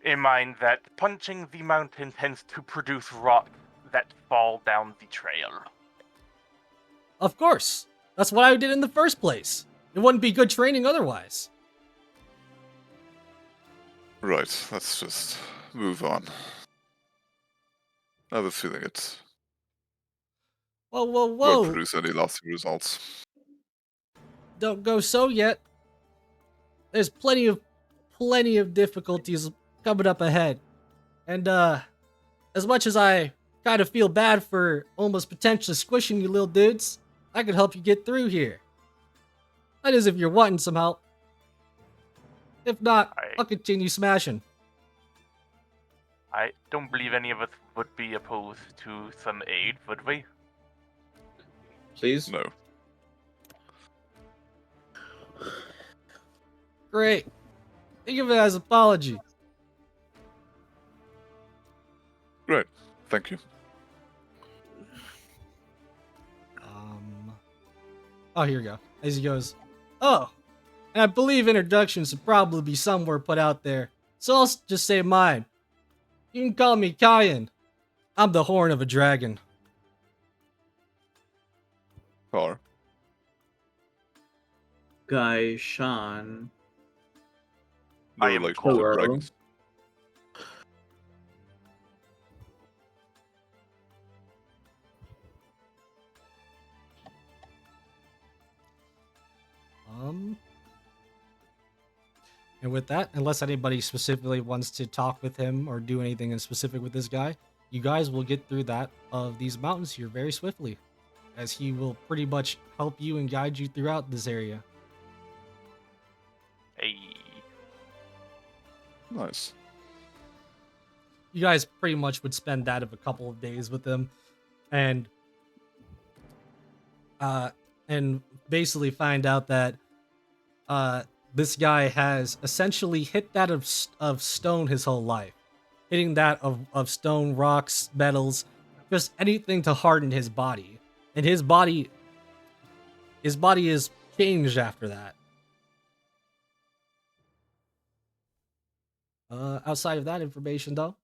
in mind that punching the mountain tends to produce rocks that fall down the trail. Of course. That's what I did in the first place. It wouldn't be good training otherwise. Right, let's just move on. I have a feeling it Whoa, whoa, won't whoa. produce any lasting results. Don't go so yet. There's plenty of difficulties coming up ahead. And as much as I kind of feel bad for almost potentially squishing you little dudes, I could help you get through here. That is if you're wanting some help. If not, I'll continue smashing. I don't believe any of us would be opposed to some aid, would we? Please? No. Great. Think of it as an apology. Great. Thank you. Oh, here we go. As he goes, "Oh, and I believe introductions should probably be somewhere put out there, so I'll just say mine. You can call me Kyan. I'm the horn of a dragon." Car. Guy Sean. No I am relation to Hello. dragons. And with that, unless anybody specifically wants to talk with him or do anything in specific with this guy, you guys will get through that of these mountains here very swiftly, as he will pretty much help you and guide you throughout this area. Hey. Nice. You guys pretty much would spend that of a couple of days with him, and basically find out that this guy has essentially hit that of stone his whole life, hitting that of stone, rocks, metals, just anything to harden his body, and his body is changed after that. Outside of that information, though,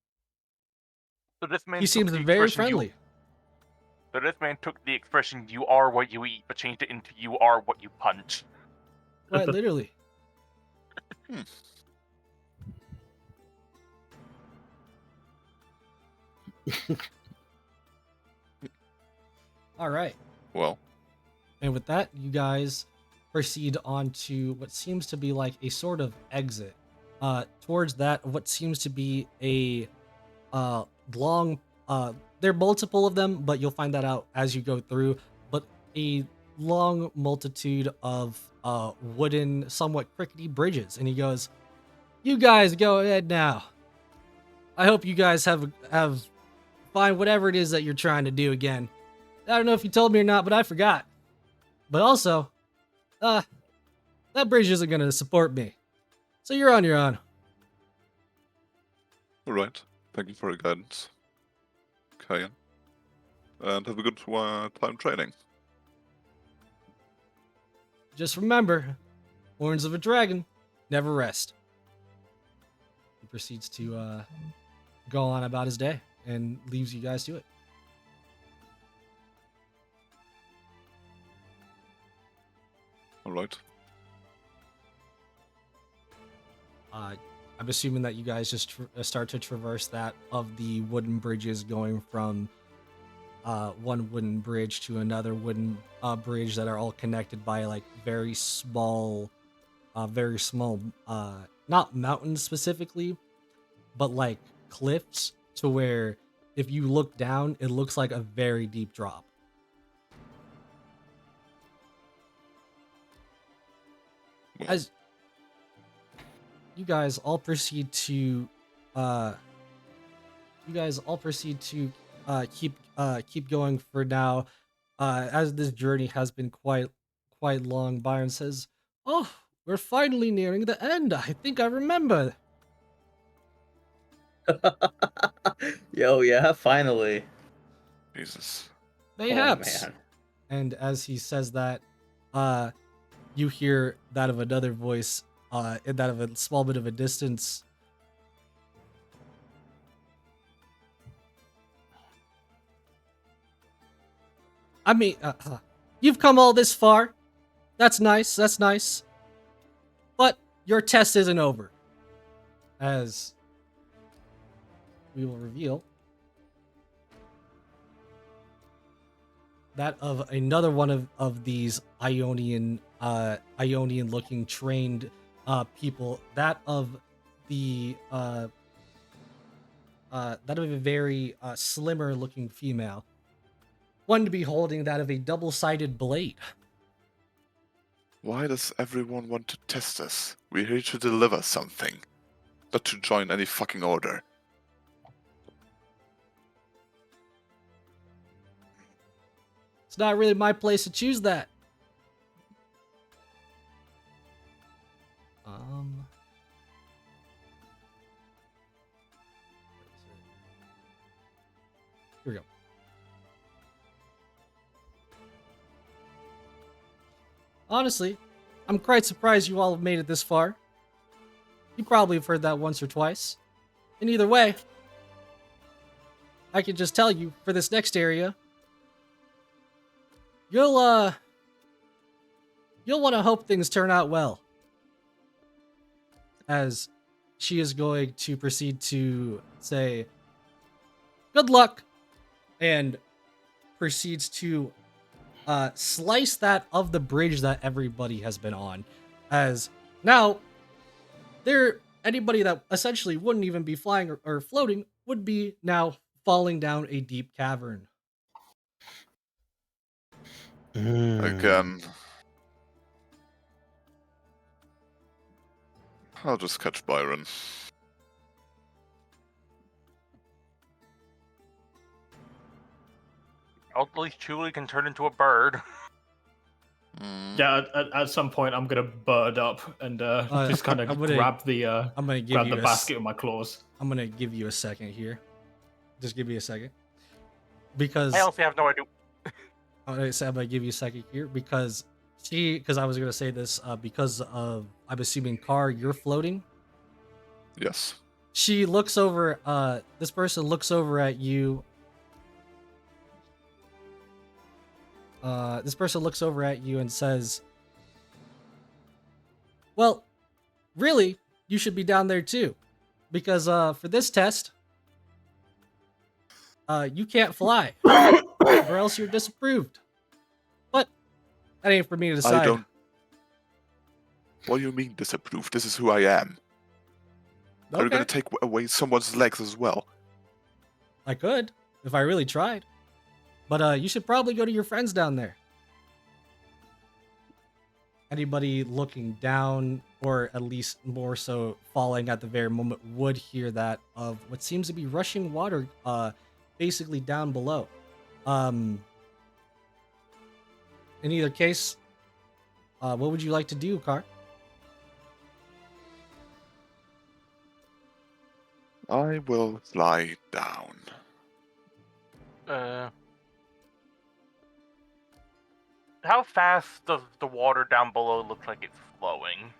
So this man he took seems the very expression friendly. So this man took the expression "you are what you eat," but changed it into "you are what you punch." Quite literally. Hmm. All right. Well, And with that, you guys proceed on to what seems to be like a sort of exit. Towards that, what seems to be a long there are multiple of them, but you'll find that out as you go through. But a long multitude of wooden, somewhat crickety bridges. And he goes, "You guys go ahead now. I hope you guys have find whatever it is that you're trying to do again. I don't know if you told me or not, but I forgot. But also, that bridge isn't gonna support me. So you're on your own." alright. Thank you for your guidance, Kayan. And have a good time training. Just remember, horns of a dragon never rest. He proceeds to go on about his day and leaves you guys to it. Alright. I'm assuming that you guys just start to traverse that of the wooden bridges, going from one wooden bridge to another wooden bridge that are all connected by like very small, not mountains specifically, but like cliffs, to where if you look down, it looks like a very deep drop. As you guys all proceed to keep going for now. As this journey has been quite long, Byron says, "Oh, we're finally nearing the end. I think I remember." Yo, yeah, finally. Jesus. Mayhaps. Oh man. And as he says that, you hear that of another voice, in that of a small bit of a distance. I mean, you've come all this far. That's nice. That's nice. But your test isn't over. As we will reveal that of another one of these Ionian looking trained people, that of the that of a very slimmer looking female, one to be holding that of a double-sided blade. Why does everyone want to test us? We're here to deliver something, not to join any fucking order. It's not really my place to choose that. Here we go. Honestly, I'm quite surprised you all have made it this far. You probably have heard that once or twice. And either way, I can just tell you, for this next area, you'll want to hope things turn out well. As she is going to proceed to say, "Good luck," and proceeds to slice that of the bridge that everybody has been on. As now, anybody that essentially wouldn't even be flying or floating would be now falling down a deep cavern. Again. I'll just catch Byron. At least Chuli can turn into a bird. Yeah, at some point I'm gonna bird up and just kind of grab the I'm gonna give grab you the basket with my claws. I'm gonna give you a second here. Just give me a second, because I honestly have no idea. I'm gonna give you a second here because I was gonna say this because of, I'm assuming, Car, you're floating. Yes. she looks over. This person looks over at you. This person looks over at you and says, "Well, really, you should be down there too, because for this test, you can't fly, or else you're disapproved. But that ain't for me to decide." I don't. What do you mean disapproved? This is who I am. Are you Okay, going to take away someone's legs as well? I could if I really tried, but you should probably go to your friends down there. Anybody looking down, or at least more so falling at the very moment, would hear that of what seems to be rushing water, basically down below. In either case, what would you like to do, Car? I will lie down. How fast does the water down below look like it's flowing?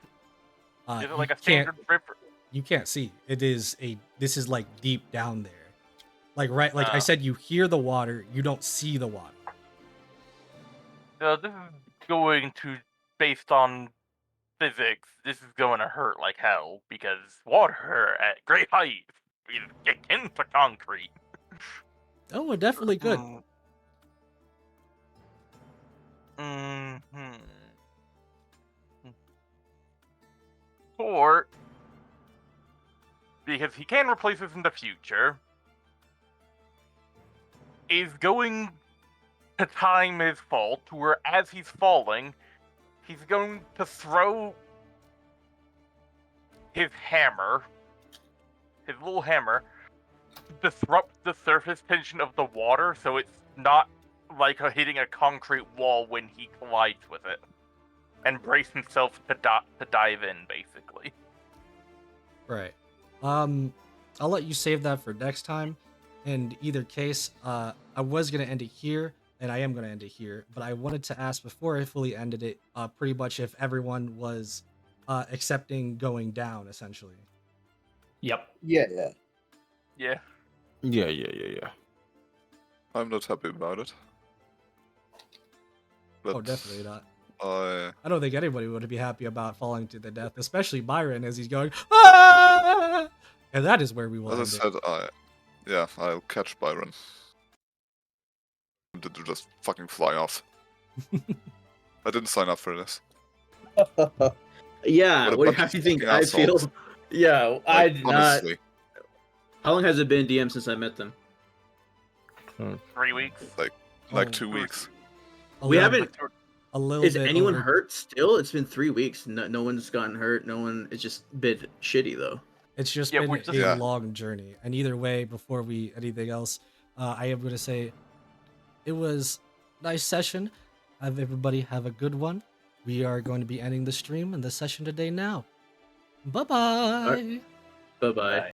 Is it You like a can't- standard river? You can't see. This is like deep down there. Like like I Oh. said, you hear the water, you don't see the water. So this is going to, based on physics, this is going to hurt like hell because water at great height is akin to concrete. Oh, it definitely could. Or, because he can replace this in the future, is going to time his fall to where as he's falling, he's going to throw his hammer, his little hammer, to disrupt the surface tension of the water so it's not like hitting a concrete wall when he collides with it. And brace himself to dive in, basically. Right. I'll let you save that for next time. In either case, I was gonna end it here, and I am gonna end it here. But I wanted to ask before I fully ended it, pretty much if everyone was accepting going down, essentially. Yep. Yeah. Yeah. Yeah. I'm not happy about it. But Oh, definitely not. I I don't think anybody would be happy about falling to the death, especially Byron as he's going, "Ah!" And that is where we will end As it. I said, I'll catch Byron. To just fucking fly off. I didn't sign up for this. Yeah, What a what bunch how of do you think fucking I feel? assholes. Yeah, I Like, did not. honestly, How long has it been DM since I met them? 3 weeks. like Oh, 2 weeks. A We little haven't. bit- a little Is bit anyone over- hurt still? It's been 3 weeks. No one's gotten hurt. No one. It's just been shitty though. It's just Yeah, been we're just- a Yeah. long journey. And either way, before anything else, I am going to say it was a nice session. Have everybody have a good one. We are going to be ending the stream and the session today now. Bye-bye. Bye bye.